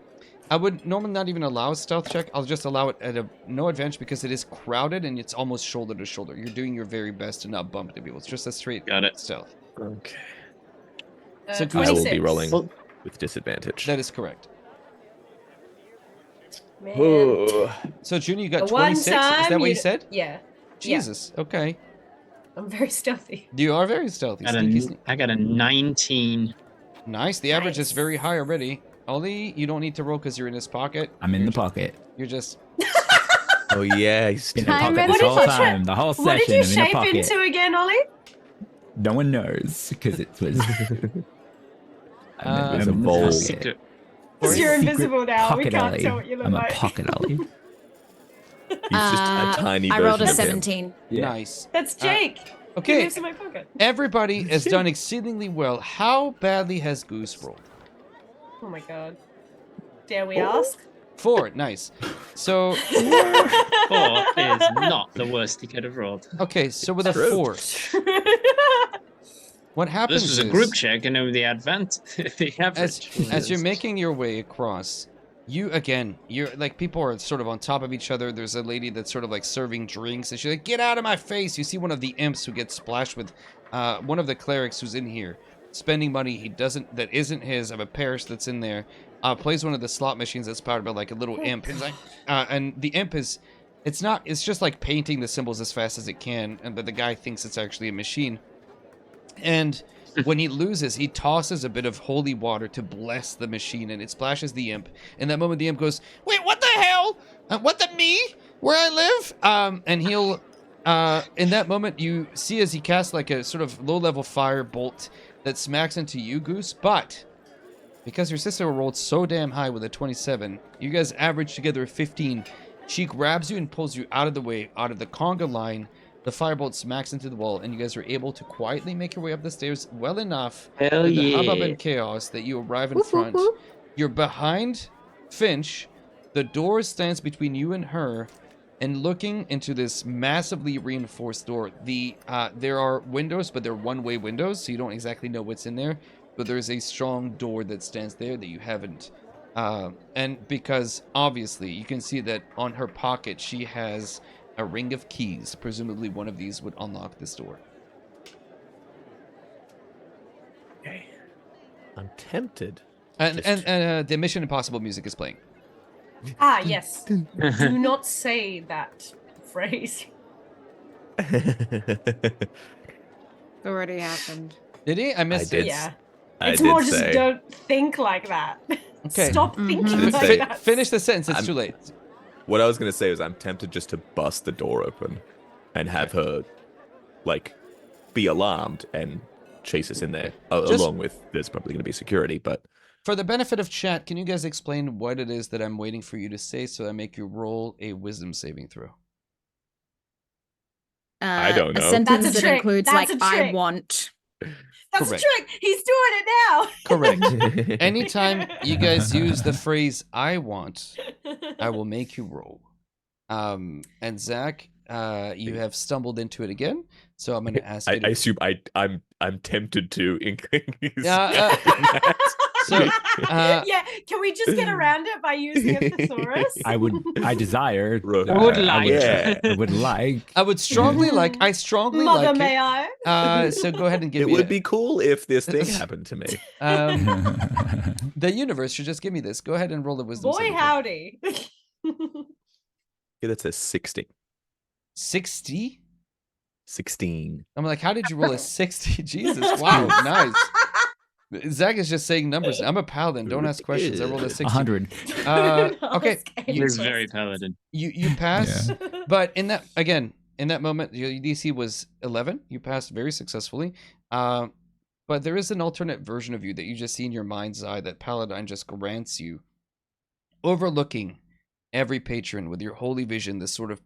[SPEAKER 1] I would normally not even allow a stealth check. I'll just allow it at no advantage because it is crowded and it's almost shoulder to shoulder. You're doing your very best to not bump into people. It's just a straight
[SPEAKER 3] Got it.
[SPEAKER 1] stealth.
[SPEAKER 4] Okay.
[SPEAKER 1] So
[SPEAKER 4] I will be
[SPEAKER 2] 26.
[SPEAKER 4] rolling
[SPEAKER 3] Well-
[SPEAKER 4] with disadvantage.
[SPEAKER 1] That is correct.
[SPEAKER 2] Man.
[SPEAKER 4] Oh.
[SPEAKER 1] So, Junior, you
[SPEAKER 2] The
[SPEAKER 1] got
[SPEAKER 2] one
[SPEAKER 1] 26? Is
[SPEAKER 2] time
[SPEAKER 1] that what you
[SPEAKER 2] d-
[SPEAKER 1] said?
[SPEAKER 2] Yeah.
[SPEAKER 1] Jesus. Okay.
[SPEAKER 2] I'm very stealthy.
[SPEAKER 1] You are very stealthy. Sneaky.
[SPEAKER 3] I got a 19.
[SPEAKER 1] Nice. The average is
[SPEAKER 2] Nice.
[SPEAKER 1] very high already. Ollie, you don't need to roll because you're in his pocket.
[SPEAKER 5] I'm in the pocket.
[SPEAKER 1] You're just...
[SPEAKER 4] Oh yeah, he's
[SPEAKER 5] In the
[SPEAKER 6] I'm
[SPEAKER 5] pocket
[SPEAKER 6] ready
[SPEAKER 5] this whole
[SPEAKER 6] for
[SPEAKER 5] time. The whole
[SPEAKER 2] What did
[SPEAKER 5] session.
[SPEAKER 2] you
[SPEAKER 5] I'm in the
[SPEAKER 2] shape
[SPEAKER 5] pocket.
[SPEAKER 2] into again, Ollie?
[SPEAKER 5] No one knows because it was.
[SPEAKER 1] There's
[SPEAKER 4] a
[SPEAKER 5] in the
[SPEAKER 4] bowl.
[SPEAKER 5] pocket.
[SPEAKER 3] Secret.
[SPEAKER 2] Because you're
[SPEAKER 5] Secret
[SPEAKER 2] invisible now. We
[SPEAKER 5] pocket
[SPEAKER 2] can't
[SPEAKER 5] Ollie.
[SPEAKER 2] tell what you look
[SPEAKER 5] I'm
[SPEAKER 2] like.
[SPEAKER 5] a pocket Ollie.
[SPEAKER 4] He's just a tiny
[SPEAKER 6] I
[SPEAKER 4] version
[SPEAKER 6] rolled a
[SPEAKER 4] of him.
[SPEAKER 6] 17.
[SPEAKER 5] Yeah.
[SPEAKER 1] Nice.
[SPEAKER 2] That's Jake. He
[SPEAKER 1] Okay.
[SPEAKER 2] lives in my pocket.
[SPEAKER 1] Everybody has done exceedingly well. How badly has Goose rolled?
[SPEAKER 2] Oh my god. Dare we ask?
[SPEAKER 1] 4. Nice. So,
[SPEAKER 3] 4 is not the worst he could have rolled.
[SPEAKER 1] okay, so with a
[SPEAKER 4] True.
[SPEAKER 1] 4, what happens
[SPEAKER 3] This was a
[SPEAKER 1] is,
[SPEAKER 3] group check, and over the the average.
[SPEAKER 1] as you're making your way across, you're like, people are sort of on top of each other. There's a lady that's sort of like serving drinks, and she's like, "Get out of my face!" You see one of the imps who gets splashed with, one of the clerics who's in here, spending money that isn't his, of a parish that's in there. Plays one of the slot machines that's powered by like a little imp. It's like, and the imp it's just like painting the symbols as fast as it can, but the guy thinks it's actually a machine. And when he loses, he tosses a bit of holy water to bless the machine, and it splashes the imp. In that moment, the imp goes, "Wait, what the hell? What the me? Where I live?" And he'll, in that moment, you see as he casts like a sort of low-level fire bolt that smacks into you, Goose. But because your sister rolled so damn high with a 27, you guys average together a 15. She grabs you and pulls you out of the way, out of the conga line. The firebolt smacks into the wall, and you guys are able to quietly make your way up the stairs well enough
[SPEAKER 3] Hell
[SPEAKER 1] through the hubbub
[SPEAKER 3] yeah.
[SPEAKER 1] and chaos that you arrive in
[SPEAKER 6] Whoop, whoop,
[SPEAKER 1] front.
[SPEAKER 6] whoop.
[SPEAKER 1] You're behind Finch. The door stands between you and her, and looking into this massively reinforced door. There are windows, but they're one-way windows, so you don't exactly know what's in there. But there's a strong door that stands there that you haven't. And because, obviously, you can see that on her pocket, she has a ring of keys. Presumably one of these would unlock this door.
[SPEAKER 4] Okay. I'm tempted.
[SPEAKER 1] And the Mission Impossible music is playing.
[SPEAKER 2] Ah, yes. Do not say that phrase.
[SPEAKER 6] It already happened.
[SPEAKER 1] Did he? I missed
[SPEAKER 4] did.
[SPEAKER 1] it.
[SPEAKER 2] Yeah.
[SPEAKER 4] I
[SPEAKER 2] It's
[SPEAKER 4] did
[SPEAKER 2] more just
[SPEAKER 4] say.
[SPEAKER 2] don't think like that.
[SPEAKER 1] Okay.
[SPEAKER 2] Stop
[SPEAKER 6] Mhm.
[SPEAKER 2] thinking
[SPEAKER 4] Did
[SPEAKER 2] like
[SPEAKER 4] say-
[SPEAKER 2] that.
[SPEAKER 1] Finish the sentence. It's
[SPEAKER 4] I'm-
[SPEAKER 1] too late.
[SPEAKER 4] What I was gonna say is I'm tempted just to bust the door open and have her, like, be alarmed and chase us in there.
[SPEAKER 1] Just-
[SPEAKER 4] Along with there's probably gonna be security, but
[SPEAKER 1] For the benefit of chat, can you guys explain what it is that I'm waiting for you to say so I make you roll a wisdom saving throw?
[SPEAKER 4] I don't know.
[SPEAKER 6] A sentence
[SPEAKER 2] That's a
[SPEAKER 6] that
[SPEAKER 2] trick.
[SPEAKER 6] includes
[SPEAKER 2] That's
[SPEAKER 6] like
[SPEAKER 2] a
[SPEAKER 6] I
[SPEAKER 2] trick.
[SPEAKER 6] want.
[SPEAKER 2] That's
[SPEAKER 1] Correct.
[SPEAKER 2] a trick. He's doing it now.
[SPEAKER 1] Correct. Anytime you guys use the phrase "I want," I will make you roll. And Zach, you have stumbled into it again. So I'm going to ask
[SPEAKER 4] I
[SPEAKER 1] you to...
[SPEAKER 4] assume I'm tempted to increase.
[SPEAKER 1] So,
[SPEAKER 2] yeah, can we just get around it by using a thesaurus?
[SPEAKER 5] I desire.
[SPEAKER 4] Would
[SPEAKER 5] I
[SPEAKER 4] yeah.
[SPEAKER 5] would like.
[SPEAKER 1] I would strongly like. I strongly
[SPEAKER 2] Mother,
[SPEAKER 1] like
[SPEAKER 2] may
[SPEAKER 1] it.
[SPEAKER 2] I?
[SPEAKER 1] So go ahead and give
[SPEAKER 4] It
[SPEAKER 1] me.
[SPEAKER 4] would be cool if this thing happened to me.
[SPEAKER 1] The universe should just give me this. Go ahead and roll a wisdom.
[SPEAKER 2] Boy, howdy.
[SPEAKER 4] Yeah, that's a 60.
[SPEAKER 1] 60.
[SPEAKER 4] 16.
[SPEAKER 1] I'm like, how did you roll a 60? Jesus, wow, nice. Zach is just saying numbers. I'm a paladin. Don't ask questions. I rolled a 60.
[SPEAKER 5] 100.
[SPEAKER 1] Okay,
[SPEAKER 3] He was very paladin.
[SPEAKER 1] you pass, but in that moment, your DC was 11. You passed very successfully. But there is an alternate version of you that you just see in your mind's eye that Paladin just grants you, overlooking every patron with your holy vision. This sort of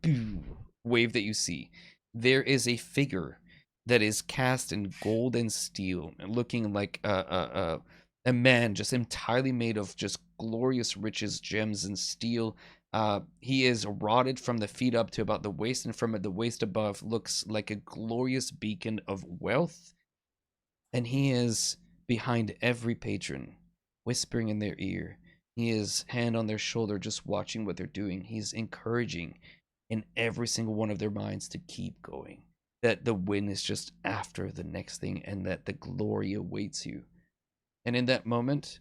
[SPEAKER 1] wave that you see. There is a figure that is cast in gold and steel, looking like a man just entirely made of just glorious riches, gems, and steel. He is rotted from the feet up to about the waist, and from the waist above looks like a glorious beacon of wealth. And he is behind every patron, whispering in their ear. He is hand on their shoulder, just watching what they're doing. He's encouraging in every single one of their minds to keep going. That the win is just after the next thing, and that the glory awaits you. And in that moment,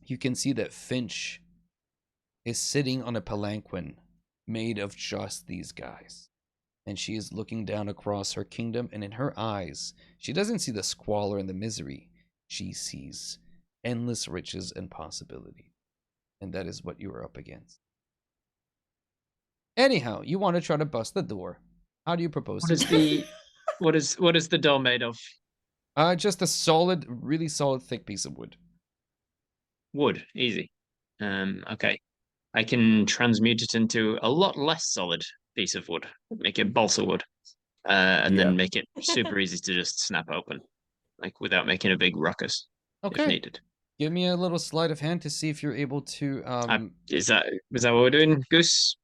[SPEAKER 1] you can see that Finch is sitting on a palanquin made of just these guys. And she is looking down across her kingdom, and in her eyes, she doesn't see the squalor and the misery. She sees endless riches and possibility. And that is what you are up against. Anyhow, you want to try to bust the door. How do you propose
[SPEAKER 3] What is the door made of?
[SPEAKER 1] Just a solid, really solid, thick piece of wood.
[SPEAKER 3] Wood, easy. Okay. I can transmute it into a lot less solid piece of wood. Make it balsa wood. And then make it super easy to just snap open. Like without making a big ruckus.
[SPEAKER 1] Okay.
[SPEAKER 3] If needed.
[SPEAKER 1] Give me a little sleight of hand to see if you're able to
[SPEAKER 3] is that what we're doing, Goose?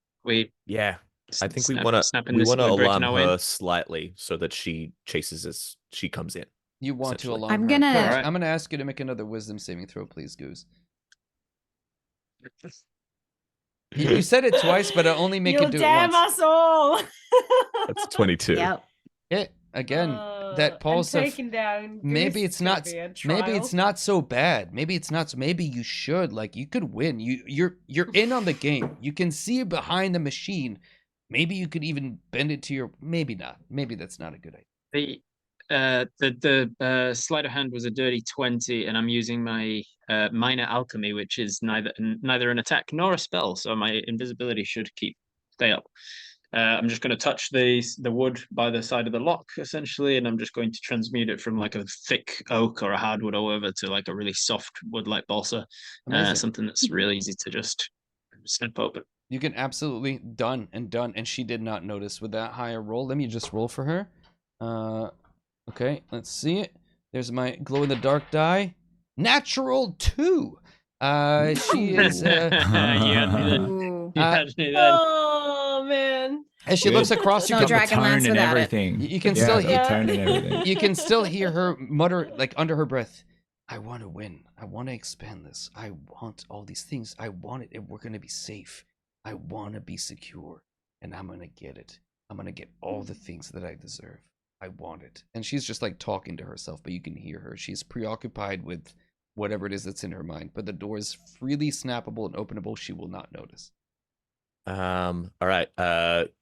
[SPEAKER 4] I think we want to alarm her slightly so that she chases us. She comes in.
[SPEAKER 1] You want to alarm
[SPEAKER 6] I'm
[SPEAKER 1] her.
[SPEAKER 6] gonna.
[SPEAKER 1] Right. I'm gonna ask you to make another wisdom saving throw, please, Goose. You said it twice, but I only make
[SPEAKER 2] You'll
[SPEAKER 1] it do
[SPEAKER 2] damn
[SPEAKER 1] it once.
[SPEAKER 2] us all.
[SPEAKER 4] That's 22.
[SPEAKER 6] Yep.
[SPEAKER 1] Again, that pulse of maybe it's not so bad. Maybe it's not. Maybe you should. Like, you could win. You're in on the game. You can see behind the machine. Maybe you could even bend it to your. Maybe not. Maybe that's not a good idea.
[SPEAKER 3] The sleight of hand was a dirty 20, and I'm using my minor alchemy, which is neither an attack nor a spell, so my invisibility should stay up. I'm just going to touch the wood by the side of the lock, essentially, and I'm just going to transmute it from like a thick oak or a hardwood or whatever to like a really soft wood like balsa, something that's really easy to just snip open.
[SPEAKER 1] You can absolutely done, and she did not notice with that higher roll. Let me just roll for her. Okay, let's see it. There's my glow-in-the-dark die. Natural 2. She is...
[SPEAKER 2] Oh, man.
[SPEAKER 1] As she looks across, you
[SPEAKER 6] No
[SPEAKER 1] can
[SPEAKER 6] Dragonlance
[SPEAKER 5] and
[SPEAKER 6] without
[SPEAKER 5] everything.
[SPEAKER 1] You can still hear
[SPEAKER 5] tone and everything.
[SPEAKER 1] You can still hear her mutter, like under her breath, "I want to win. I want to expand this. I want all these things. I want it, and we're gonna be safe. I want to be secure, and I'm gonna get it. I'm gonna get all the things that I deserve. I want it." And she's just like talking to herself, but you can hear her. She's preoccupied with whatever it is that's in her mind. But the door is freely snappable and openable. She will not notice.
[SPEAKER 4] All right.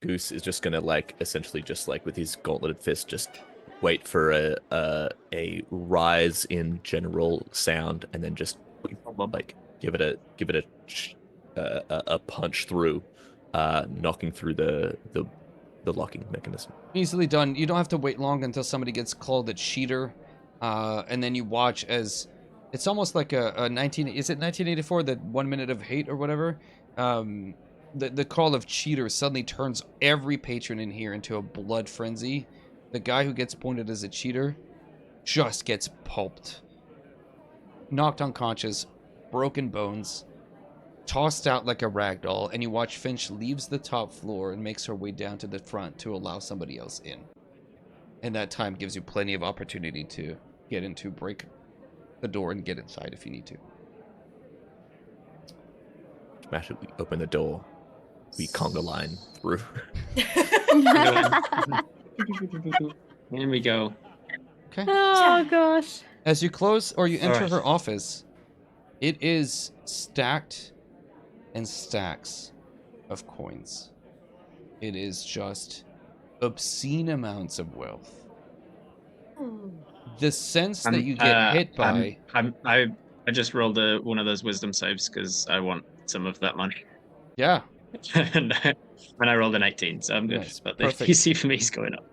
[SPEAKER 4] Goose is just gonna essentially just with his gauntleted fist just wait for a rise in general sound and then just give it a punch through, knocking through the locking mechanism.
[SPEAKER 1] Easily done. You don't have to wait long until somebody gets called a cheater, and then you watch as it's almost like is it 1984, that 1 minute of hate or whatever. The call of cheater suddenly turns every patron in here into a blood frenzy. The guy who gets pointed as a cheater just gets pulped, knocked unconscious, broken bones, tossed out like a rag doll, and you watch Finch leaves the top floor and makes her way down to the front to allow somebody else in. And that time gives you plenty of opportunity to get into, break the door, and get inside if you need to.
[SPEAKER 4] Magically open the door. We conga line through.
[SPEAKER 3] Here we go.
[SPEAKER 1] Okay.
[SPEAKER 6] Oh gosh.
[SPEAKER 1] As you close or you enter
[SPEAKER 3] Alright.
[SPEAKER 1] her office, it is stacked and stacks of coins. It is just obscene amounts of wealth. The sense that you get hit by...
[SPEAKER 3] I just rolled one of those wisdom saves because I want some of that money.
[SPEAKER 1] Yeah.
[SPEAKER 3] And I rolled an 18, so I'm good.
[SPEAKER 1] Nice,
[SPEAKER 3] But the
[SPEAKER 1] perfect.
[SPEAKER 3] PC for me is going up.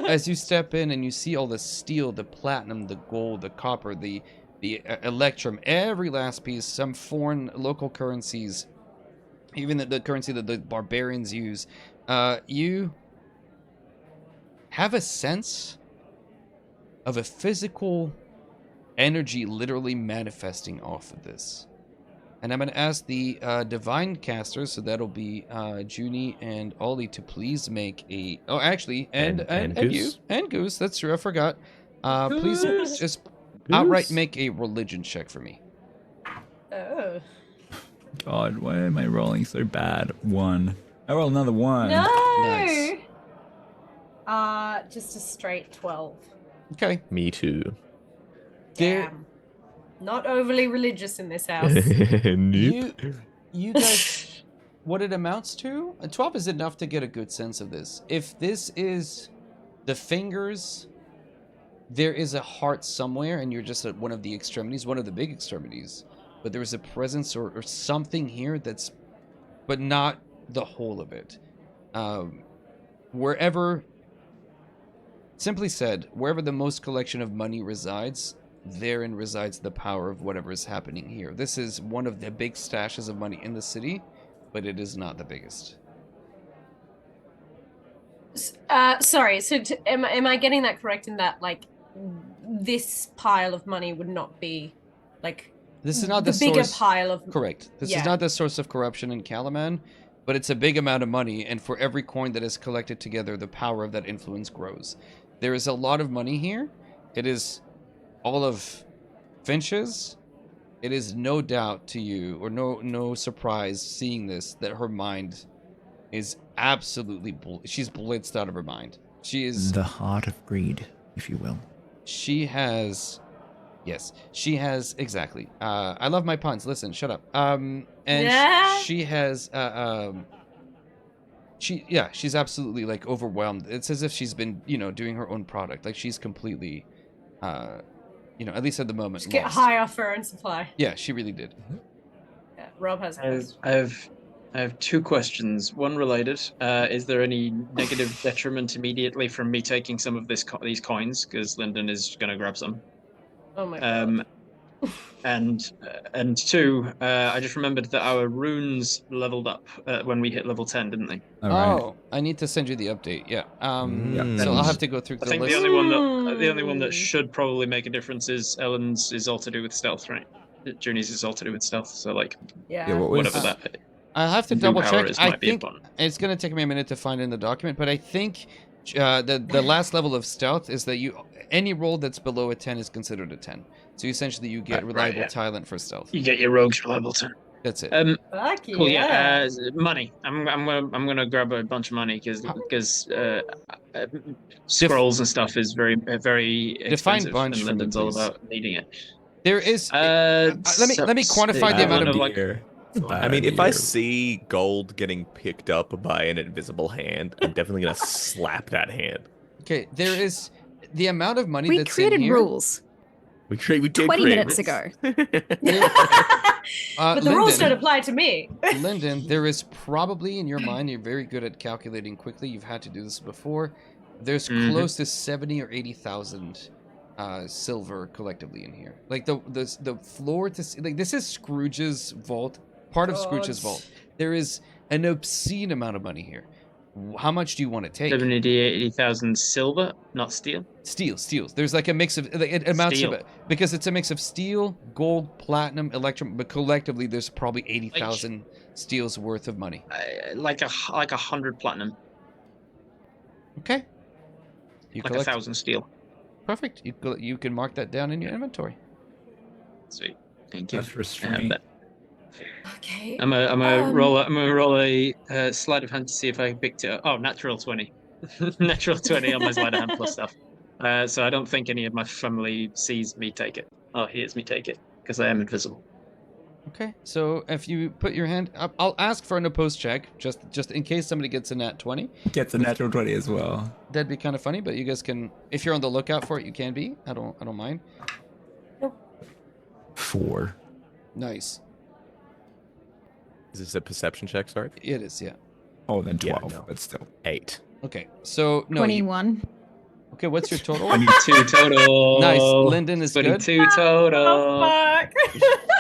[SPEAKER 1] As you step in and you see all the steel, the platinum, the gold, the copper, the electrum, every last piece, some foreign local currencies, even the currency that the barbarians use, you have a sense of a physical energy literally manifesting off of this. And I'm going to ask the divine casters, so that'll be Junie and Ollie, to please make a... Oh, actually, and you,
[SPEAKER 4] Goose.
[SPEAKER 1] and Goose, that's true, I forgot. Please
[SPEAKER 2] Goose.
[SPEAKER 1] just outright make a religion check for me.
[SPEAKER 2] Oh.
[SPEAKER 5] God, why am I rolling so bad? 1. I roll another 1.
[SPEAKER 2] No.
[SPEAKER 1] Nice.
[SPEAKER 2] Just a straight 12.
[SPEAKER 1] Okay.
[SPEAKER 4] Me too.
[SPEAKER 1] There,
[SPEAKER 2] Damn. Not overly religious in this house.
[SPEAKER 4] Nope.
[SPEAKER 1] you guys, what it amounts to? 12 is enough to get a good sense of this. If this is the fingers, there is a heart somewhere, and you're just at one of the extremities, one of the big extremities. But there is a presence or something here that's, but not the whole of it. Wherever, simply said, wherever the most collection of money resides, therein resides the power of whatever is happening here. This is one of the big stashes of money in the city, but it is not the biggest.
[SPEAKER 2] Sorry. So, am I getting that correct in that like this pile of money would not be like
[SPEAKER 1] This is not
[SPEAKER 2] the
[SPEAKER 1] the
[SPEAKER 2] bigger
[SPEAKER 1] source.
[SPEAKER 2] pile of?
[SPEAKER 1] Correct. This
[SPEAKER 2] Yeah.
[SPEAKER 1] is not the source of corruption in Calaman, but it's a big amount of money, and for every coin that is collected together, the power of that influence grows. There is a lot of money here. It is all of Finch's. It is no doubt to you, or no surprise seeing this, that her mind is absolutely she's blitzed out of her mind. She is
[SPEAKER 5] The heart of greed, if you will.
[SPEAKER 1] She has exactly. I love my puns. Listen, shut up. And
[SPEAKER 2] Yeah.
[SPEAKER 1] she has she's absolutely like overwhelmed. It's as if she's been, doing her own product. Like she's completely at least at the moment,
[SPEAKER 2] Just get
[SPEAKER 1] lost.
[SPEAKER 2] high off her own supply.
[SPEAKER 1] Yeah, she really did.
[SPEAKER 2] Yeah, Rob has a question.
[SPEAKER 3] I have two questions. One related. Is there any negative detriment immediately from me taking some of these coins? Because Lyndon is going to grab some.
[SPEAKER 2] Oh my god.
[SPEAKER 3] And two, I just remembered that our runes leveled up when we hit level 10, didn't they?
[SPEAKER 5] All right.
[SPEAKER 1] Oh, I need to send you the update. Yeah.
[SPEAKER 4] Yeah.
[SPEAKER 1] So I'll have to go through
[SPEAKER 3] I
[SPEAKER 1] the
[SPEAKER 3] think
[SPEAKER 1] list.
[SPEAKER 3] the only one that should probably make a difference is Ellen's is all to do with stealth, right? Junie's is all to do with stealth. So like
[SPEAKER 2] Yeah.
[SPEAKER 5] Yeah, what was
[SPEAKER 3] whatever that.
[SPEAKER 1] I'll have to
[SPEAKER 3] Boom
[SPEAKER 1] double
[SPEAKER 3] power
[SPEAKER 1] check.
[SPEAKER 3] is
[SPEAKER 1] I
[SPEAKER 3] might be
[SPEAKER 1] think
[SPEAKER 3] important.
[SPEAKER 1] it's going to take me a minute to find in the document, but I think the last level of stealth is that any roll that's below a 10 is considered a 10. So essentially you get
[SPEAKER 3] Right,
[SPEAKER 1] reliable
[SPEAKER 3] yeah.
[SPEAKER 1] talent for stealth.
[SPEAKER 3] You get your rogues reliable 10.
[SPEAKER 1] That's it.
[SPEAKER 2] Fuck
[SPEAKER 3] Cool.
[SPEAKER 2] yeah.
[SPEAKER 3] Yeah. Money. I'm gonna grab a bunch of money because scrolls and stuff is very expensive,
[SPEAKER 1] bunch
[SPEAKER 3] and
[SPEAKER 1] for me,
[SPEAKER 3] Lyndon's all
[SPEAKER 1] please.
[SPEAKER 3] about needing it.
[SPEAKER 1] There is
[SPEAKER 3] Let
[SPEAKER 1] let me quantify the amount of
[SPEAKER 3] like.
[SPEAKER 4] I mean, if I see gold getting picked up by an invisible hand, I'm definitely gonna slap that hand.
[SPEAKER 1] Okay, there is the amount of money
[SPEAKER 6] We
[SPEAKER 1] that's
[SPEAKER 6] created
[SPEAKER 1] in here.
[SPEAKER 6] rules
[SPEAKER 4] We did
[SPEAKER 6] 20
[SPEAKER 4] create
[SPEAKER 6] minutes
[SPEAKER 4] rules.
[SPEAKER 6] ago.
[SPEAKER 2] But the rules don't
[SPEAKER 1] Lyndon,
[SPEAKER 2] apply to me.
[SPEAKER 1] Lyndon, there is probably in your mind, you're very good at calculating quickly. You've had to do this before. There's close to 70 or 80,000 silver collectively in here. Like the floor to like this is Scrooge's vault, part of Scrooge's vault. There is an obscene amount of money here. How much do you want to take?
[SPEAKER 3] 70,000 silver, not steel.
[SPEAKER 1] Steels. There's like a mix of it amounts
[SPEAKER 3] Steel.
[SPEAKER 1] to because it's a mix of steel, gold, platinum, electrum, but collectively there's probably 80,000 steels worth of money.
[SPEAKER 3] Like 100 platinum,
[SPEAKER 1] Okay. You
[SPEAKER 3] like
[SPEAKER 1] collect
[SPEAKER 3] 1,000 steel.
[SPEAKER 1] Perfect. You can mark that down in your inventory.
[SPEAKER 3] Sweet, thank you.
[SPEAKER 5] That's restraint.
[SPEAKER 2] Okay.
[SPEAKER 3] I'm gonna roll a sleight of hand to see if I picked it up. Oh, natural 20. Natural 20 on my sleight of hand plus stuff. So I don't think any of my family sees me take it or hears me take it because I am invisible.
[SPEAKER 1] Okay. So if you put your hand up, I'll ask for an opposed check just in case somebody gets a nat 20.
[SPEAKER 5] Gets a natural 20 as well.
[SPEAKER 1] That'd be kind of funny, but you guys can, if you're on the lookout for it, you can be. I don't mind.
[SPEAKER 5] 4.
[SPEAKER 1] Nice.
[SPEAKER 4] Is this a perception check? Sorry.
[SPEAKER 1] It is, yeah.
[SPEAKER 5] Oh, then
[SPEAKER 4] Yeah,
[SPEAKER 5] 12,
[SPEAKER 4] no.
[SPEAKER 5] but still.
[SPEAKER 4] 8.
[SPEAKER 1] Okay. So no.
[SPEAKER 6] 21.
[SPEAKER 1] Okay. What's your total?
[SPEAKER 3] 22 total.
[SPEAKER 1] Nice. Lyndon is good.
[SPEAKER 3] 22 total.
[SPEAKER 2] Oh,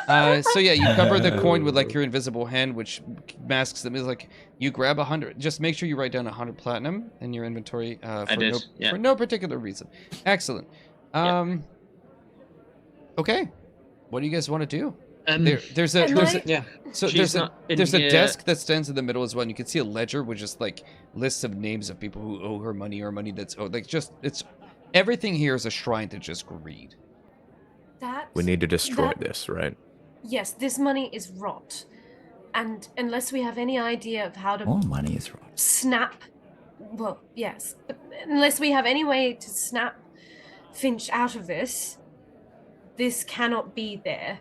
[SPEAKER 2] fuck.
[SPEAKER 1] So yeah, you cover the coin with like your invisible hand, which masks them. Is like you grab 100. Just make sure you write down 100 platinum in your inventory for no particular reason. Excellent. Okay. What do you guys want to do? There's a desk that stands in the middle as well, and you can see a ledger with just like lists of names of people who owe her money or money that's owed. Like just it's everything here is a shrine to just greed.
[SPEAKER 4] We need to destroy this, right?
[SPEAKER 2] Yes, this money is rot. And unless we have any idea of how to
[SPEAKER 5] All money is wrong.
[SPEAKER 2] snap, well, yes, but unless we have any way to snap Finch out of this cannot be there.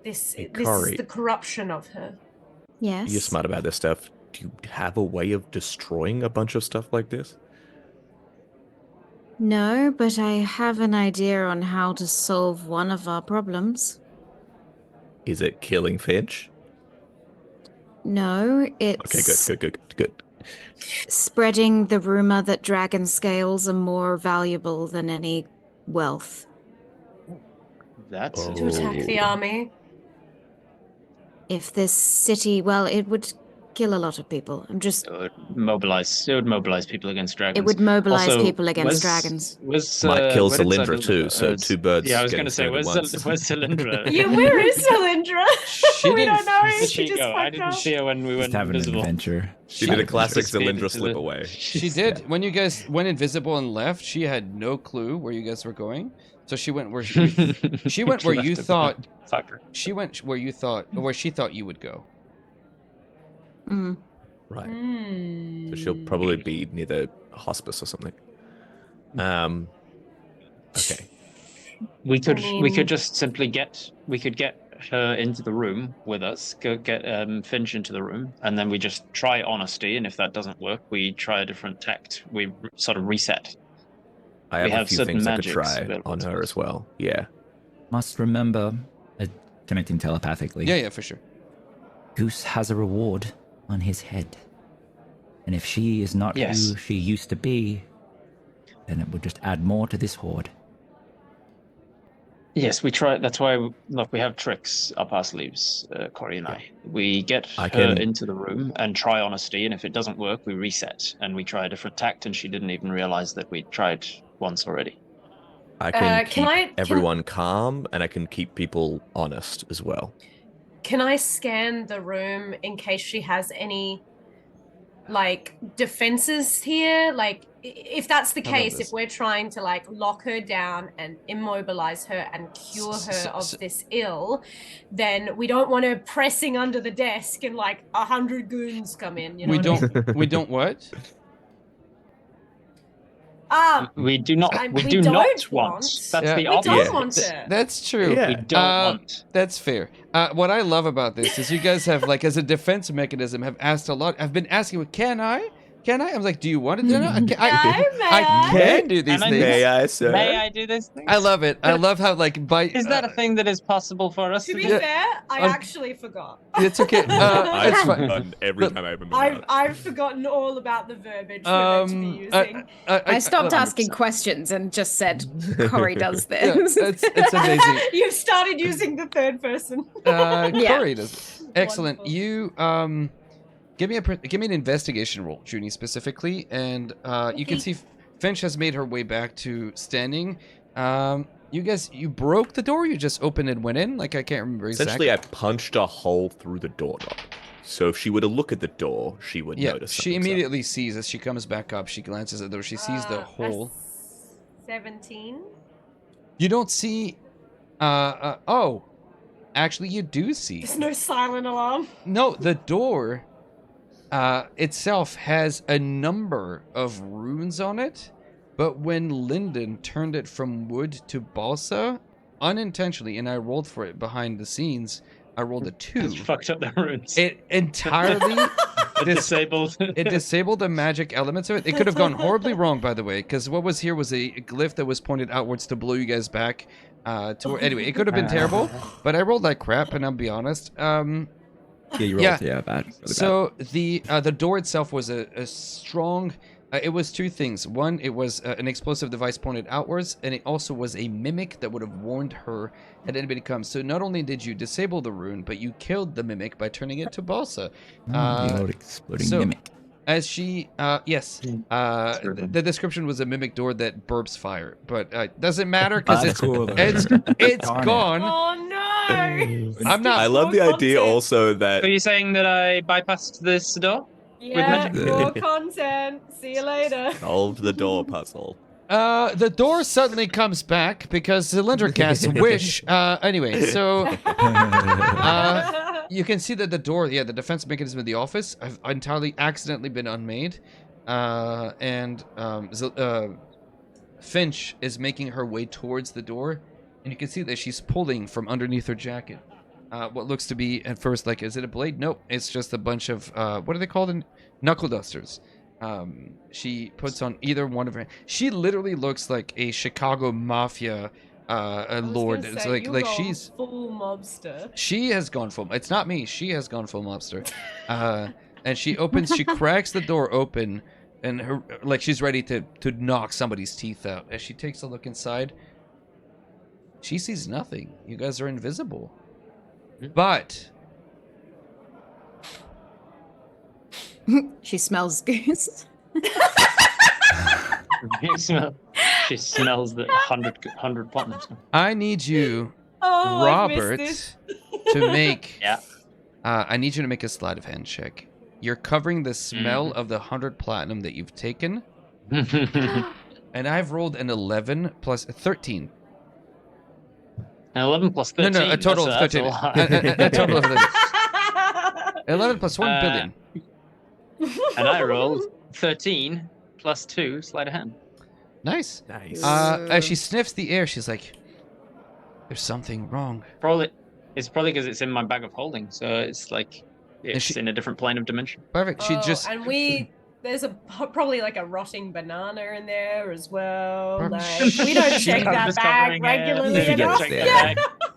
[SPEAKER 2] This is
[SPEAKER 4] Kari.
[SPEAKER 2] the corruption of her.
[SPEAKER 6] Yes.
[SPEAKER 4] You're smart about this stuff. Do you have a way of destroying a bunch of stuff like this?
[SPEAKER 6] No, but I have an idea on how to solve one of our problems.
[SPEAKER 4] Is it killing Finch?
[SPEAKER 6] No, it's
[SPEAKER 4] Okay, good.
[SPEAKER 6] spreading the rumor that dragon scales are more valuable than any wealth.
[SPEAKER 3] That's
[SPEAKER 2] To attack the army.
[SPEAKER 6] If this city, well, it would kill a lot of people.
[SPEAKER 3] It would mobilize people against dragons.
[SPEAKER 6] It would mobilize
[SPEAKER 3] Also,
[SPEAKER 6] people against dragons.
[SPEAKER 4] Might kill
[SPEAKER 3] where did
[SPEAKER 4] Cylindra
[SPEAKER 3] Cylindra-
[SPEAKER 4] too, so 2 birds.
[SPEAKER 3] Yeah, I was
[SPEAKER 4] going to
[SPEAKER 3] say, where's Cylindra?
[SPEAKER 2] Yeah, where is Cylindra? We don't know.
[SPEAKER 3] Where did
[SPEAKER 2] She just
[SPEAKER 3] go? I
[SPEAKER 2] fucked
[SPEAKER 3] didn't
[SPEAKER 2] up.
[SPEAKER 3] see her when we
[SPEAKER 5] Just
[SPEAKER 3] went
[SPEAKER 5] having an
[SPEAKER 3] invisible.
[SPEAKER 5] adventure.
[SPEAKER 4] She did a classic
[SPEAKER 3] Disappeared
[SPEAKER 4] Cylindra
[SPEAKER 3] into
[SPEAKER 4] slip
[SPEAKER 3] the-
[SPEAKER 4] away.
[SPEAKER 1] She did. When you guys went invisible and left, she had no clue where you guys were going. So she went where she went where you thought.
[SPEAKER 3] Fucker.
[SPEAKER 1] She went where you thought, or where she thought you would go.
[SPEAKER 6] Mm.
[SPEAKER 4] Right.
[SPEAKER 2] Hmm.
[SPEAKER 4] So she'll probably be near the hospice or something. Okay.
[SPEAKER 3] We could
[SPEAKER 2] mean-
[SPEAKER 3] just simply get her into the room with us, get Finch into the room, and then we just try honesty, and if that doesn't work, we try a different tact. We sort of reset.
[SPEAKER 4] I
[SPEAKER 3] We
[SPEAKER 4] have a
[SPEAKER 3] have
[SPEAKER 4] few
[SPEAKER 3] certain
[SPEAKER 4] things I could
[SPEAKER 3] magics
[SPEAKER 4] try
[SPEAKER 3] available
[SPEAKER 4] on
[SPEAKER 3] to
[SPEAKER 4] her
[SPEAKER 3] us.
[SPEAKER 4] as well. Yeah.
[SPEAKER 5] Must remember, connecting telepathically.
[SPEAKER 1] Yeah, for sure.
[SPEAKER 5] Goose has a reward on his head. And if she is not
[SPEAKER 3] Yes.
[SPEAKER 5] who she used to be, then it would just add more to this horde.
[SPEAKER 3] Yes, we try. That's why, look, we have tricks up our sleeves, Corey and I. We get
[SPEAKER 4] I
[SPEAKER 3] her
[SPEAKER 4] can-
[SPEAKER 3] into the room and try honesty, and if it doesn't work, we reset and we try a different tact, and she didn't even realize that we tried once already.
[SPEAKER 4] I can
[SPEAKER 2] can
[SPEAKER 4] keep everyone calm, and I can keep people honest as well.
[SPEAKER 2] Can I scan the room in case she has any, like, defenses here? Like, if that's the
[SPEAKER 1] How about
[SPEAKER 2] case,
[SPEAKER 1] this?
[SPEAKER 2] if we're trying to, like, lock her down and immobilize her and cure her of this ill, then we don't want her pressing under the desk and, like, 100 goons come in, you know
[SPEAKER 1] We
[SPEAKER 2] what I mean?
[SPEAKER 1] don't. We don't what?
[SPEAKER 3] We do not.
[SPEAKER 2] I-
[SPEAKER 3] We
[SPEAKER 2] we
[SPEAKER 3] do
[SPEAKER 2] don't
[SPEAKER 3] not want.
[SPEAKER 2] want-
[SPEAKER 3] That's
[SPEAKER 1] Yeah.
[SPEAKER 3] the
[SPEAKER 2] We
[SPEAKER 3] opposite.
[SPEAKER 2] don't want her.
[SPEAKER 1] That's true.
[SPEAKER 4] Yeah.
[SPEAKER 3] We don't want.
[SPEAKER 1] That's fair. What I love about this is you guys have, like, as a defense mechanism, have asked a lot. I've been asking, can I? Can I? I'm like, do you want to do it? I can do these
[SPEAKER 3] Can I
[SPEAKER 1] things.
[SPEAKER 4] May I, sir?
[SPEAKER 3] May I do this thing?
[SPEAKER 1] I love it. I love how, like, by
[SPEAKER 3] Is that a thing that is possible for us
[SPEAKER 2] To
[SPEAKER 3] to
[SPEAKER 2] be
[SPEAKER 3] do?
[SPEAKER 2] fair, I actually forgot.
[SPEAKER 1] It's okay.
[SPEAKER 4] I've
[SPEAKER 1] It's fine.
[SPEAKER 4] forgotten every
[SPEAKER 1] Look,
[SPEAKER 4] time I open my mouth.
[SPEAKER 2] I've forgotten all about the verbiage we're meant to be using.
[SPEAKER 6] I stopped
[SPEAKER 1] 100%.
[SPEAKER 6] asking questions and just said, Corey does
[SPEAKER 1] Yeah,
[SPEAKER 6] this.
[SPEAKER 1] it's amazing.
[SPEAKER 2] You've started using the third person.
[SPEAKER 6] Yeah.
[SPEAKER 1] Corey does. Excellent.
[SPEAKER 2] Wonderful.
[SPEAKER 1] You Give me an investigation roll, Junie, specifically, and you can see Finch has made her way back to standing. You broke the door. You just opened and went in. Like I can't remember exactly.
[SPEAKER 4] Essentially, I punched a hole through the doorknob. So if she were to look at the door, she would notice.
[SPEAKER 1] She immediately sees as she comes back up. She glances at the door. She sees the hole.
[SPEAKER 2] 17.
[SPEAKER 1] You don't see. Oh, actually, you do see.
[SPEAKER 2] There's no silent alarm.
[SPEAKER 1] No, the door itself has a number of runes on it, but when Lyndon turned it from wood to balsa, unintentionally, and I rolled for it behind the scenes, I rolled a 2.
[SPEAKER 3] It's fucked up the runes.
[SPEAKER 1] It entirely
[SPEAKER 3] disabled.
[SPEAKER 1] It disabled the magic elements of it. It could have gone horribly wrong, by the way, because what was here was a glyph that was pointed outwards to blow you guys back. Anyway, it could have been terrible, but I rolled like crap, and I'll be honest.
[SPEAKER 5] Yeah, you rolled bad. Really
[SPEAKER 1] so bad. The door itself was a strong. It was 2 things. One, it was an explosive device pointed outwards, and it also was a mimic that would have warned her had anybody come. So not only did you disable the rune, but you killed the mimic by turning it to balsa.
[SPEAKER 5] The old exploding mimic.
[SPEAKER 1] As she, the description was a mimic door that burps fire, but doesn't matter because it's gone.
[SPEAKER 2] Oh no!
[SPEAKER 1] I'm not.
[SPEAKER 4] I love the idea also that.
[SPEAKER 3] Are you saying that I bypassed this door?
[SPEAKER 2] Yeah, more content. See you later.
[SPEAKER 4] Solve the door puzzle.
[SPEAKER 1] The door suddenly comes back because Cylinder casts Wish. Anyway, so you can see that the door, the defense mechanism of the office, have entirely accidentally been unmade, and Finch is making her way towards the door, and you can see that she's pulling from underneath her jacket. What looks to be at first like, is it a blade? Nope, it's just a bunch of what are they called? Knuckle dusters. She puts on either one of her. She literally looks like a Chicago mafia lord. It's like she's
[SPEAKER 2] full mobster.
[SPEAKER 1] She has gone full. It's not me. She has gone full mobster. And she cracks the door open, and her she's ready to knock somebody's teeth out. As she takes a look inside, she sees nothing. You guys are invisible. But
[SPEAKER 6] she smells goose.
[SPEAKER 3] She smells the 100 platinums.
[SPEAKER 1] I need you,
[SPEAKER 2] Oh,
[SPEAKER 1] Robert, to make.
[SPEAKER 3] Yeah.
[SPEAKER 1] I need you to make a sleight of hand check. You're covering the smell of the 100 platinum that you've taken, and I've rolled an 11 plus 13.
[SPEAKER 3] An 11 plus 13.
[SPEAKER 1] No, a total of 13. A total of 13. 11 plus 1 billion.
[SPEAKER 3] And I rolled 13 plus 2 sleight of hand.
[SPEAKER 1] Nice.
[SPEAKER 4] Nice.
[SPEAKER 1] As she sniffs the air, she's like, "There's something wrong."
[SPEAKER 3] It's probably because it's in my bag of holding, so it's like it's in a different plane of dimension.
[SPEAKER 1] Perfect. She just.
[SPEAKER 2] And there's probably like a rotting banana in there as well.
[SPEAKER 1] Perfect.
[SPEAKER 2] Like, we don't check that bag regularly enough.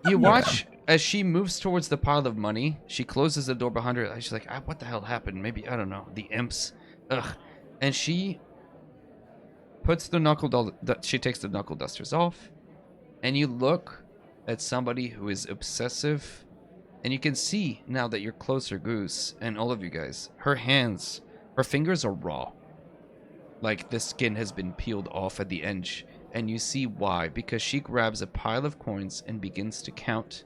[SPEAKER 1] You watch as she moves towards the pile of money. She closes the door behind her. She's like, "What the hell happened? Maybe I don't know. The imps." Ugh. And she puts the she takes the knuckle dusters off, and you look at somebody who is obsessive, and you can see now that you're closer, Goose, and all of you guys, her fingers are raw. Like the skin has been peeled off at the edge, and you see why. Because she grabs a pile of coins and begins to count,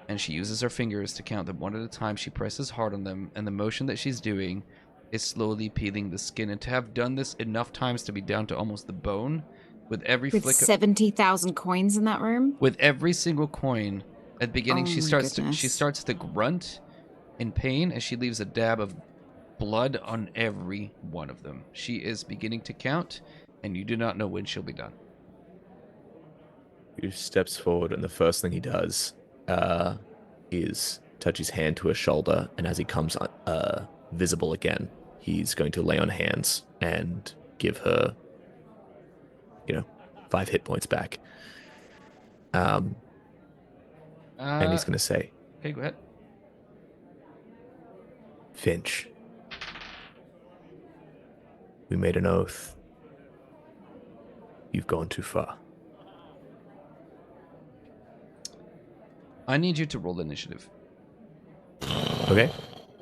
[SPEAKER 1] and she uses her fingers to count them one at a time. She presses hard on them, and the motion that she's doing is slowly peeling the skin. And to have done this enough times to be down to almost the bone, with every flick of
[SPEAKER 6] 70,000 coins in that room.
[SPEAKER 1] With every single coin, at the beginning,
[SPEAKER 6] Oh
[SPEAKER 1] she
[SPEAKER 6] my
[SPEAKER 1] starts to grunt in pain as she leaves a dab of blood on every one of them. She is beginning to count, and you do not know when she'll be done.
[SPEAKER 4] He steps forward, and the first thing he does is touch his hand to her shoulder, and as he comes visible again, he's going to lay on hands and give her, 5 hit points back. And he's going to say,
[SPEAKER 1] Okay, go ahead.
[SPEAKER 4] Finch, we made an oath. You've gone too far.
[SPEAKER 1] I need you to roll initiative.
[SPEAKER 4] Okay?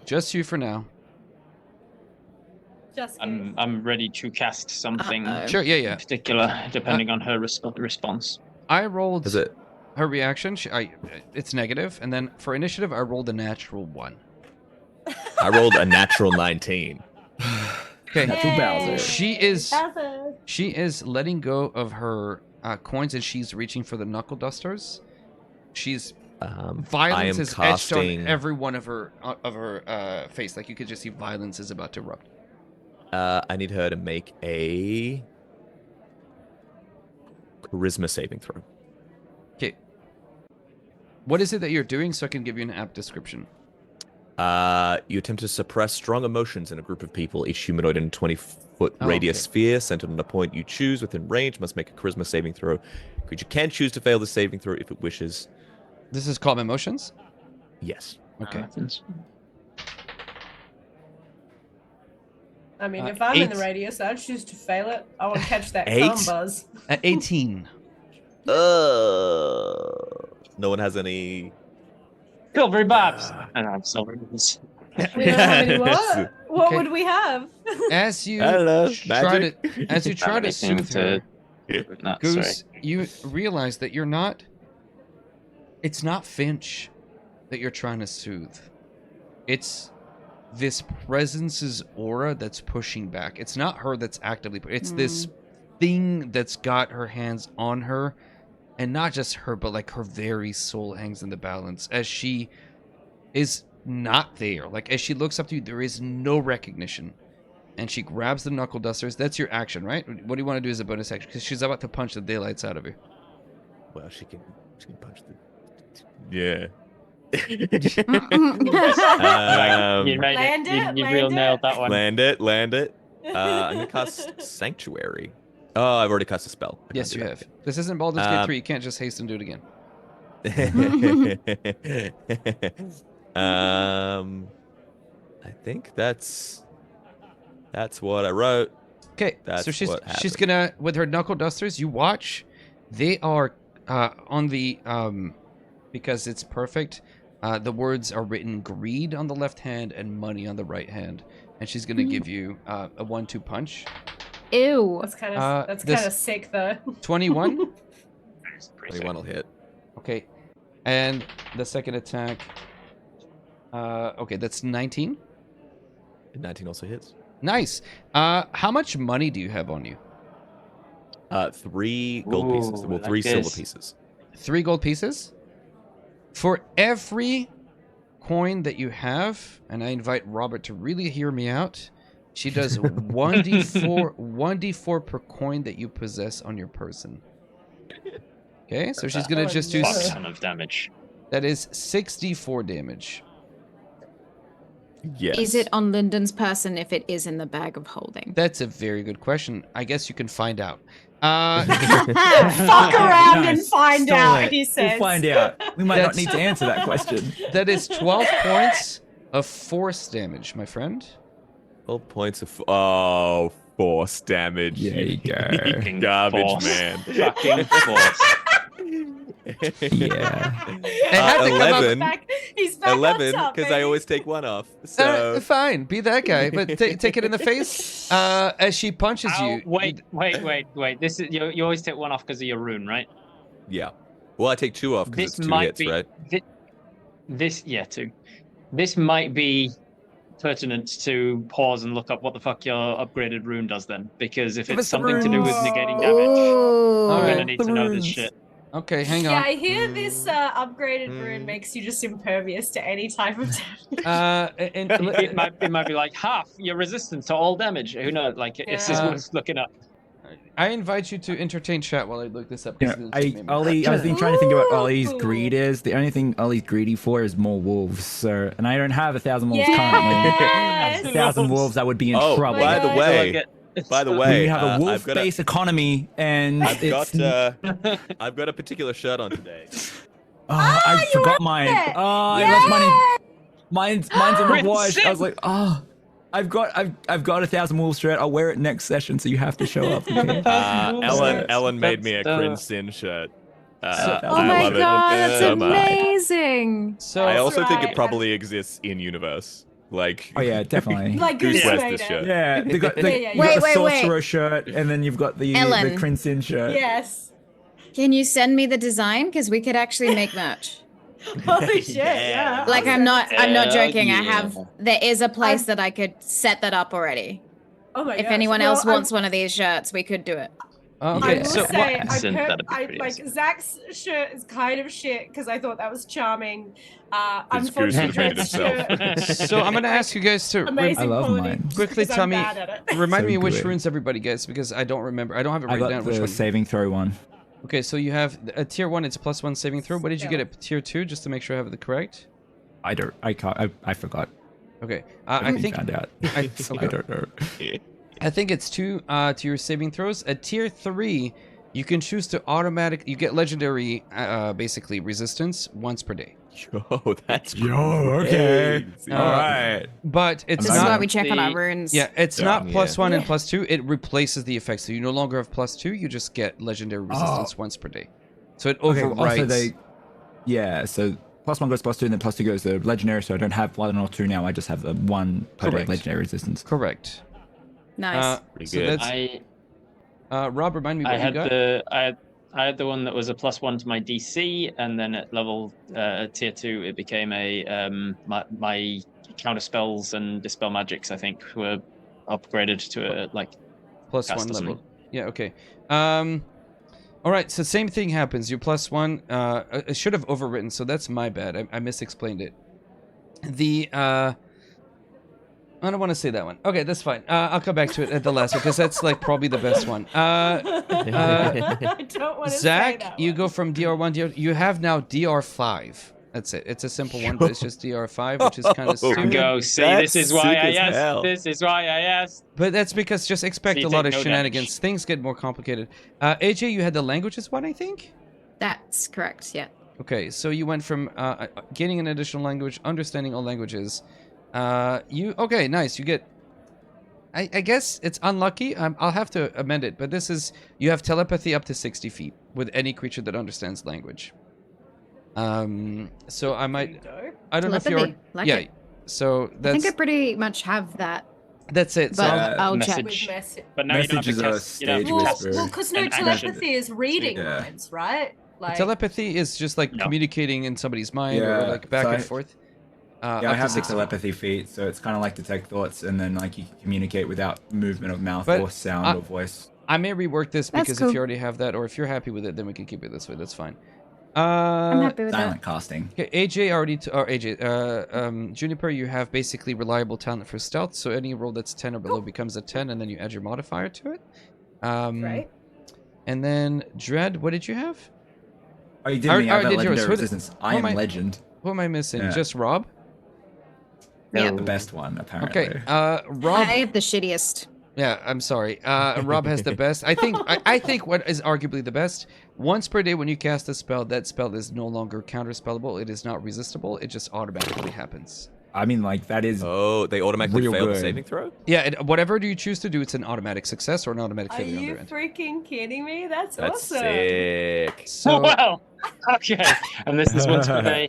[SPEAKER 1] Just you for now.
[SPEAKER 2] Just
[SPEAKER 3] I'm ready to cast something
[SPEAKER 1] Sure, yeah.
[SPEAKER 3] particular, depending on her response.
[SPEAKER 1] I rolled
[SPEAKER 4] Is it?
[SPEAKER 1] her reaction. It's negative, and then for initiative, I rolled a natural 1.
[SPEAKER 4] I rolled a natural 19.
[SPEAKER 1] Okay.
[SPEAKER 5] Natural Bowser.
[SPEAKER 1] She is letting go of her coins, and she's reaching for the knuckle dusters. She's violence is etched on every one of her face. Like you could just see violence is about to erupt.
[SPEAKER 4] I need her to make a charisma saving throw.
[SPEAKER 1] Okay. What is it that you're doing so I can give you an apt description?
[SPEAKER 4] You attempt to suppress strong emotions in a group of people. Each humanoid in a 20-foot radius sphere centered on a point you choose within range must make a charisma saving throw. Creature can choose to fail the saving throw if it wishes.
[SPEAKER 1] This is calm emotions?
[SPEAKER 4] Yes.
[SPEAKER 1] Okay.
[SPEAKER 2] I mean, if I'm in the radius, I'd choose to fail it. I want to catch that
[SPEAKER 4] 8?
[SPEAKER 2] calm buzz.
[SPEAKER 1] At 18.
[SPEAKER 4] No one has any...
[SPEAKER 3] Silvery Bobs! And I'm silvery Bobs.
[SPEAKER 2] We don't have any what? What
[SPEAKER 1] Okay.
[SPEAKER 2] would we have?
[SPEAKER 1] As you
[SPEAKER 4] Hello,
[SPEAKER 1] try to
[SPEAKER 3] Anything
[SPEAKER 1] soothe her,
[SPEAKER 3] No,
[SPEAKER 1] Goose,
[SPEAKER 3] sorry.
[SPEAKER 1] you realize that you're not... It's not Finch that you're trying to soothe. It's this presence's aura that's pushing back. It's not her that's actively... It's this thing that's got her hands on her. And not just her, but like her very soul hangs in the balance. As she is not there. Like as she looks up to you, there is no recognition. And she grabs the knuckle dusters. That's your action, right? What do you want to do as a bonus action? Because she's about to punch the daylights out of you.
[SPEAKER 4] Well, she can punch the... Yeah.
[SPEAKER 3] You made
[SPEAKER 2] Land
[SPEAKER 3] it.
[SPEAKER 2] it,
[SPEAKER 3] You
[SPEAKER 2] land
[SPEAKER 3] real
[SPEAKER 2] it.
[SPEAKER 3] nailed that one.
[SPEAKER 4] Land it. I'm going to cast Sanctuary. Oh, I've already cast a spell. I
[SPEAKER 1] Yes,
[SPEAKER 4] can't
[SPEAKER 1] you
[SPEAKER 4] do
[SPEAKER 1] have.
[SPEAKER 4] that.
[SPEAKER 1] This isn't Baldur's Gate 3. You can't just hasten and do it again.
[SPEAKER 4] I think that's what I wrote.
[SPEAKER 1] Okay,
[SPEAKER 4] That's
[SPEAKER 1] so she's
[SPEAKER 4] what
[SPEAKER 1] gonna, with her knuckle dusters, you watch. They are on the because it's perfect. The words are written greed on the left hand and money on the right hand, and she's gonna give you a 1-2 punch.
[SPEAKER 6] Ew.
[SPEAKER 2] That's kind
[SPEAKER 1] this-
[SPEAKER 2] of sick, though.
[SPEAKER 1] 21.
[SPEAKER 4] 21 will hit.
[SPEAKER 1] Okay, and the second attack. Okay, that's 19.
[SPEAKER 4] 19 also hits.
[SPEAKER 1] Nice. How much money do you have on you?
[SPEAKER 4] 3 gold pieces. Well,
[SPEAKER 3] like
[SPEAKER 4] 3 silver
[SPEAKER 3] this.
[SPEAKER 4] pieces.
[SPEAKER 1] 3 gold pieces. For every coin that you have, and I invite Robert to really hear me out, she does 1d4 per coin that you possess on your person. Okay, so she's gonna just do...
[SPEAKER 3] Fuck ton of damage.
[SPEAKER 1] That is 64 damage.
[SPEAKER 4] Yes.
[SPEAKER 6] Is it on Lyndon's person if it is in the bag of holding?
[SPEAKER 1] That's a very good question. I guess you can find out.
[SPEAKER 2] Fuck around and find
[SPEAKER 5] Stole
[SPEAKER 2] out,
[SPEAKER 5] it.
[SPEAKER 2] he says.
[SPEAKER 5] We'll find out. We might not
[SPEAKER 1] That's-
[SPEAKER 5] need to answer that question.
[SPEAKER 1] That is 12 points of force damage, my friend.
[SPEAKER 4] 12 points of... force damage.
[SPEAKER 5] There you go.
[SPEAKER 3] Fucking
[SPEAKER 4] Garbage,
[SPEAKER 3] force.
[SPEAKER 4] man.
[SPEAKER 3] Fucking force.
[SPEAKER 5] Yeah.
[SPEAKER 1] had to come up-
[SPEAKER 4] 11.
[SPEAKER 2] He's back on
[SPEAKER 4] 11,
[SPEAKER 2] top,
[SPEAKER 4] because I
[SPEAKER 2] baby.
[SPEAKER 4] always take one off. So...
[SPEAKER 1] Fine, be that guy, but take it in the face as she punches
[SPEAKER 3] Ow,
[SPEAKER 1] you.
[SPEAKER 3] wait. This is you always take one off because of your rune, right?
[SPEAKER 4] Yeah. Well, I take 2 off because
[SPEAKER 3] This
[SPEAKER 4] it's 2
[SPEAKER 3] might
[SPEAKER 4] hits,
[SPEAKER 3] be
[SPEAKER 4] right?
[SPEAKER 3] two. This might be pertinent to pause and look up what the fuck your upgraded rune does then, because if
[SPEAKER 5] Give
[SPEAKER 3] it's
[SPEAKER 5] us the
[SPEAKER 3] something to do with
[SPEAKER 5] runes.
[SPEAKER 3] negating damage,
[SPEAKER 6] Ooh.
[SPEAKER 3] I'm
[SPEAKER 1] Alright.
[SPEAKER 3] gonna need to know this shit.
[SPEAKER 1] Okay, hang
[SPEAKER 2] Yeah,
[SPEAKER 1] on.
[SPEAKER 2] I hear this upgraded rune makes you just impervious to any type of damage.
[SPEAKER 3] It might be like half your resistance to all damage. Who knows? Like it's just
[SPEAKER 1] Yeah.
[SPEAKER 3] worth looking up.
[SPEAKER 1] I invite you to entertain chat while I look this up. 'cause
[SPEAKER 5] Yeah,
[SPEAKER 1] it's gonna take me a minute.
[SPEAKER 5] Ollie, I was trying to think about what Ollie's
[SPEAKER 2] Ooh.
[SPEAKER 5] greed is. The only thing Ollie's greedy for is more wolves. So, and I don't have 1,000 wolves currently.
[SPEAKER 2] Yes!
[SPEAKER 5] 1,000 wolves, I would be in
[SPEAKER 4] Oh,
[SPEAKER 5] trouble.
[SPEAKER 4] by the
[SPEAKER 2] God.
[SPEAKER 4] way,
[SPEAKER 5] we have a
[SPEAKER 4] I've
[SPEAKER 5] wolf-based economy, and
[SPEAKER 4] I've
[SPEAKER 5] it's.
[SPEAKER 4] got I've got a particular shirt on today.
[SPEAKER 5] I forgot mine.
[SPEAKER 2] it!
[SPEAKER 5] Oh, I left mine. Mine's in the
[SPEAKER 3] Prince
[SPEAKER 5] wash. I was
[SPEAKER 3] Sim.
[SPEAKER 5] like, I've got 1,000 wolves shirt. I'll wear it next session, so you have to show up. Okay?
[SPEAKER 4] Ellen made me a Crin Sin shirt.
[SPEAKER 5] Oh
[SPEAKER 6] Oh
[SPEAKER 4] I
[SPEAKER 6] my
[SPEAKER 4] love it
[SPEAKER 6] god, that's
[SPEAKER 4] so much.
[SPEAKER 6] amazing.
[SPEAKER 1] So
[SPEAKER 4] I also think
[SPEAKER 2] right.
[SPEAKER 4] it probably exists in universe. Like,
[SPEAKER 5] Oh yeah, definitely.
[SPEAKER 2] Like
[SPEAKER 4] Goose
[SPEAKER 2] Goose
[SPEAKER 4] wears
[SPEAKER 2] made
[SPEAKER 4] this
[SPEAKER 2] it.
[SPEAKER 4] shirt.
[SPEAKER 5] Yeah, they got the,
[SPEAKER 2] Yeah,
[SPEAKER 5] you got the
[SPEAKER 6] Wait, wait.
[SPEAKER 5] sorcerer shirt, and then you've got the
[SPEAKER 6] Ellen.
[SPEAKER 5] Crimson shirt.
[SPEAKER 2] Yes.
[SPEAKER 6] Can you send me the design? Because we could actually make merch.
[SPEAKER 2] Holy shit! Yeah.
[SPEAKER 6] Like
[SPEAKER 2] I'll
[SPEAKER 6] I'm
[SPEAKER 2] send it
[SPEAKER 6] not
[SPEAKER 2] to you.
[SPEAKER 6] joking.
[SPEAKER 3] yeah.
[SPEAKER 6] There is a place
[SPEAKER 2] I'm-
[SPEAKER 6] that I could set that up already.
[SPEAKER 2] Oh my
[SPEAKER 6] If
[SPEAKER 2] gosh.
[SPEAKER 6] anyone
[SPEAKER 2] Well,
[SPEAKER 6] else wants one of these shirts, we could do it.
[SPEAKER 2] I
[SPEAKER 1] Okay,
[SPEAKER 2] will
[SPEAKER 1] so
[SPEAKER 2] say,
[SPEAKER 3] Listen, that'd be pretty
[SPEAKER 2] like
[SPEAKER 3] awesome.
[SPEAKER 2] Zach's shirt is kind of shit because I thought that was charming.
[SPEAKER 4] His goose would have made it
[SPEAKER 2] Kurt's
[SPEAKER 4] himself.
[SPEAKER 2] shirt,
[SPEAKER 1] so I'm gonna ask you guys to
[SPEAKER 2] amazing
[SPEAKER 5] I love
[SPEAKER 2] quality.
[SPEAKER 5] mine.
[SPEAKER 2] just
[SPEAKER 1] quickly
[SPEAKER 2] because
[SPEAKER 1] tell
[SPEAKER 2] I'm
[SPEAKER 1] me,
[SPEAKER 2] bad at it.
[SPEAKER 1] remind
[SPEAKER 5] So
[SPEAKER 1] me which
[SPEAKER 5] good.
[SPEAKER 1] runes everybody gets because I don't remember. I don't have it
[SPEAKER 5] I
[SPEAKER 1] written
[SPEAKER 5] got
[SPEAKER 1] down which
[SPEAKER 5] the
[SPEAKER 1] one.
[SPEAKER 5] saving throw one.
[SPEAKER 1] Okay, so you have a tier 1, it's +1 saving throw. What did you get at tier 2, just to make sure I have it correct?
[SPEAKER 5] I forgot.
[SPEAKER 1] Okay,
[SPEAKER 5] I
[SPEAKER 1] I think
[SPEAKER 5] found out.
[SPEAKER 1] I,
[SPEAKER 5] I
[SPEAKER 1] okay.
[SPEAKER 5] don't know.
[SPEAKER 1] I think it's 2 to your saving throws. At tier 3, you can choose to you get legendary basically resistance once per day.
[SPEAKER 4] Yo, that's
[SPEAKER 5] okay.
[SPEAKER 4] crazy.
[SPEAKER 5] All right.
[SPEAKER 1] But it's
[SPEAKER 6] This is why
[SPEAKER 1] not
[SPEAKER 6] we check on our
[SPEAKER 3] the-
[SPEAKER 6] runes.
[SPEAKER 1] yeah, it's
[SPEAKER 5] Yeah.
[SPEAKER 1] not +1 and
[SPEAKER 2] Yeah.
[SPEAKER 1] +2. It replaces the effect. So you no longer have +2, you just get legendary resistance once per day. So it
[SPEAKER 5] Okay,
[SPEAKER 1] overrides.
[SPEAKER 5] also so +1 goes +2, and then +2 goes to legendary. So I don't have 1 or 2 now. I just have the 1 per day
[SPEAKER 1] Correct.
[SPEAKER 5] legendary resistance.
[SPEAKER 1] Correct.
[SPEAKER 6] Nice.
[SPEAKER 4] Pretty
[SPEAKER 1] So
[SPEAKER 4] good.
[SPEAKER 1] that's Rob, remind me what
[SPEAKER 3] I
[SPEAKER 1] you
[SPEAKER 3] had
[SPEAKER 1] got.
[SPEAKER 3] I had the one that was a +1 to my DC, and then at level tier 2, it became a my counter spells and dispel magics. I think were upgraded to a like
[SPEAKER 1] +1
[SPEAKER 3] cast or
[SPEAKER 1] level.
[SPEAKER 3] something.
[SPEAKER 1] Yeah, okay. All right, so same thing happens. You're +1. I should have overwritten, so that's my bad. I misexplained it. I don't want to say that one. Okay, that's fine. I'll come back to it at the last one because that's like probably the best one.
[SPEAKER 2] I don't want to say
[SPEAKER 1] Zach,
[SPEAKER 2] that
[SPEAKER 1] you
[SPEAKER 2] one.
[SPEAKER 1] go from DR1 you have now DR5. That's it. It's a simple one, but it's just DR5, which is kind of
[SPEAKER 4] Oh,
[SPEAKER 1] stupid.
[SPEAKER 3] Go see.
[SPEAKER 4] That's
[SPEAKER 3] This is why
[SPEAKER 4] sick
[SPEAKER 3] I
[SPEAKER 4] as
[SPEAKER 3] asked.
[SPEAKER 4] hell.
[SPEAKER 3] This is why I asked.
[SPEAKER 1] But that's because just expect
[SPEAKER 3] So you
[SPEAKER 1] a lot of
[SPEAKER 3] take no
[SPEAKER 1] shenanigans.
[SPEAKER 3] damage.
[SPEAKER 1] Things get more complicated. AJ, you had the languages one, I think?
[SPEAKER 6] That's correct. Yeah.
[SPEAKER 1] Okay, so you went from gaining an additional language, understanding all languages. Okay, nice. You get. I guess it's unlucky. I'll have to amend it, but this is you have telepathy up to 60 feet with any creature that understands language. So I might. I don't know if
[SPEAKER 6] Telepathy,
[SPEAKER 1] you're.
[SPEAKER 6] like
[SPEAKER 1] yeah.
[SPEAKER 6] it.
[SPEAKER 1] So
[SPEAKER 6] I
[SPEAKER 1] that's
[SPEAKER 6] think I pretty much have that,
[SPEAKER 1] that's it. So
[SPEAKER 6] but I'll check.
[SPEAKER 3] message.
[SPEAKER 2] With message.
[SPEAKER 3] But now you don't have to
[SPEAKER 5] Messages are
[SPEAKER 3] cast. You don't have
[SPEAKER 5] stage
[SPEAKER 3] to cast
[SPEAKER 5] whisper.
[SPEAKER 2] Well, because no
[SPEAKER 3] an action.
[SPEAKER 2] telepathy is reading
[SPEAKER 5] Yeah.
[SPEAKER 2] minds, right? Like
[SPEAKER 1] telepathy is just like
[SPEAKER 3] No.
[SPEAKER 1] communicating in somebody's mind
[SPEAKER 5] Yeah,
[SPEAKER 1] or like back
[SPEAKER 5] so
[SPEAKER 1] and
[SPEAKER 5] I-
[SPEAKER 1] forth.
[SPEAKER 5] Yeah,
[SPEAKER 1] Up
[SPEAKER 5] I
[SPEAKER 1] to
[SPEAKER 5] have the
[SPEAKER 1] 60 feet.
[SPEAKER 5] telepathy feat, so it's kind of like detect thoughts, and then like you can communicate without movement of mouth
[SPEAKER 1] But
[SPEAKER 5] or sound
[SPEAKER 1] I-
[SPEAKER 5] or voice.
[SPEAKER 1] I may rework this
[SPEAKER 6] That's
[SPEAKER 1] because
[SPEAKER 6] cool.
[SPEAKER 1] if you already have that, or if you're happy with it, then we can keep it this way. That's fine.
[SPEAKER 6] I'm happy with that.
[SPEAKER 5] Silent casting.
[SPEAKER 1] Okay, AJ already, or AJ, Juniper, you have basically reliable talent for stealth, so any roll that's 10 or below becomes a 10, and then you add your modifier to it.
[SPEAKER 2] right?
[SPEAKER 1] And then Dread, what did you have?
[SPEAKER 5] Oh, you did
[SPEAKER 1] Or-
[SPEAKER 5] me.
[SPEAKER 1] or
[SPEAKER 5] I got
[SPEAKER 1] did yours?
[SPEAKER 5] legendary
[SPEAKER 1] Who did-
[SPEAKER 5] resistance.
[SPEAKER 1] who
[SPEAKER 5] I
[SPEAKER 1] am
[SPEAKER 5] am
[SPEAKER 1] I-
[SPEAKER 5] legend.
[SPEAKER 1] Who am I missing?
[SPEAKER 5] Yeah.
[SPEAKER 1] Just Rob?
[SPEAKER 6] Yeah.
[SPEAKER 5] The best one, apparently.
[SPEAKER 1] Okay, Rob.
[SPEAKER 6] I have the shittiest.
[SPEAKER 1] Yeah, I'm sorry. Rob has the best. I think what is arguably the best. Once per day, when you cast a spell, that spell is no longer counterspellable. It is not resistible. It just automatically happens.
[SPEAKER 5] I mean, like that is.
[SPEAKER 4] Oh, they automatically
[SPEAKER 5] Real
[SPEAKER 4] fail the
[SPEAKER 5] good.
[SPEAKER 4] saving throw?
[SPEAKER 1] Yeah, whatever do you choose to do, it's an automatic success or an automatic
[SPEAKER 2] Are
[SPEAKER 1] failure on
[SPEAKER 2] you
[SPEAKER 1] their end.
[SPEAKER 2] freaking kidding me? That's
[SPEAKER 4] That's
[SPEAKER 2] awesome.
[SPEAKER 4] sick.
[SPEAKER 1] So
[SPEAKER 3] Wow. Okay. And this is once per day.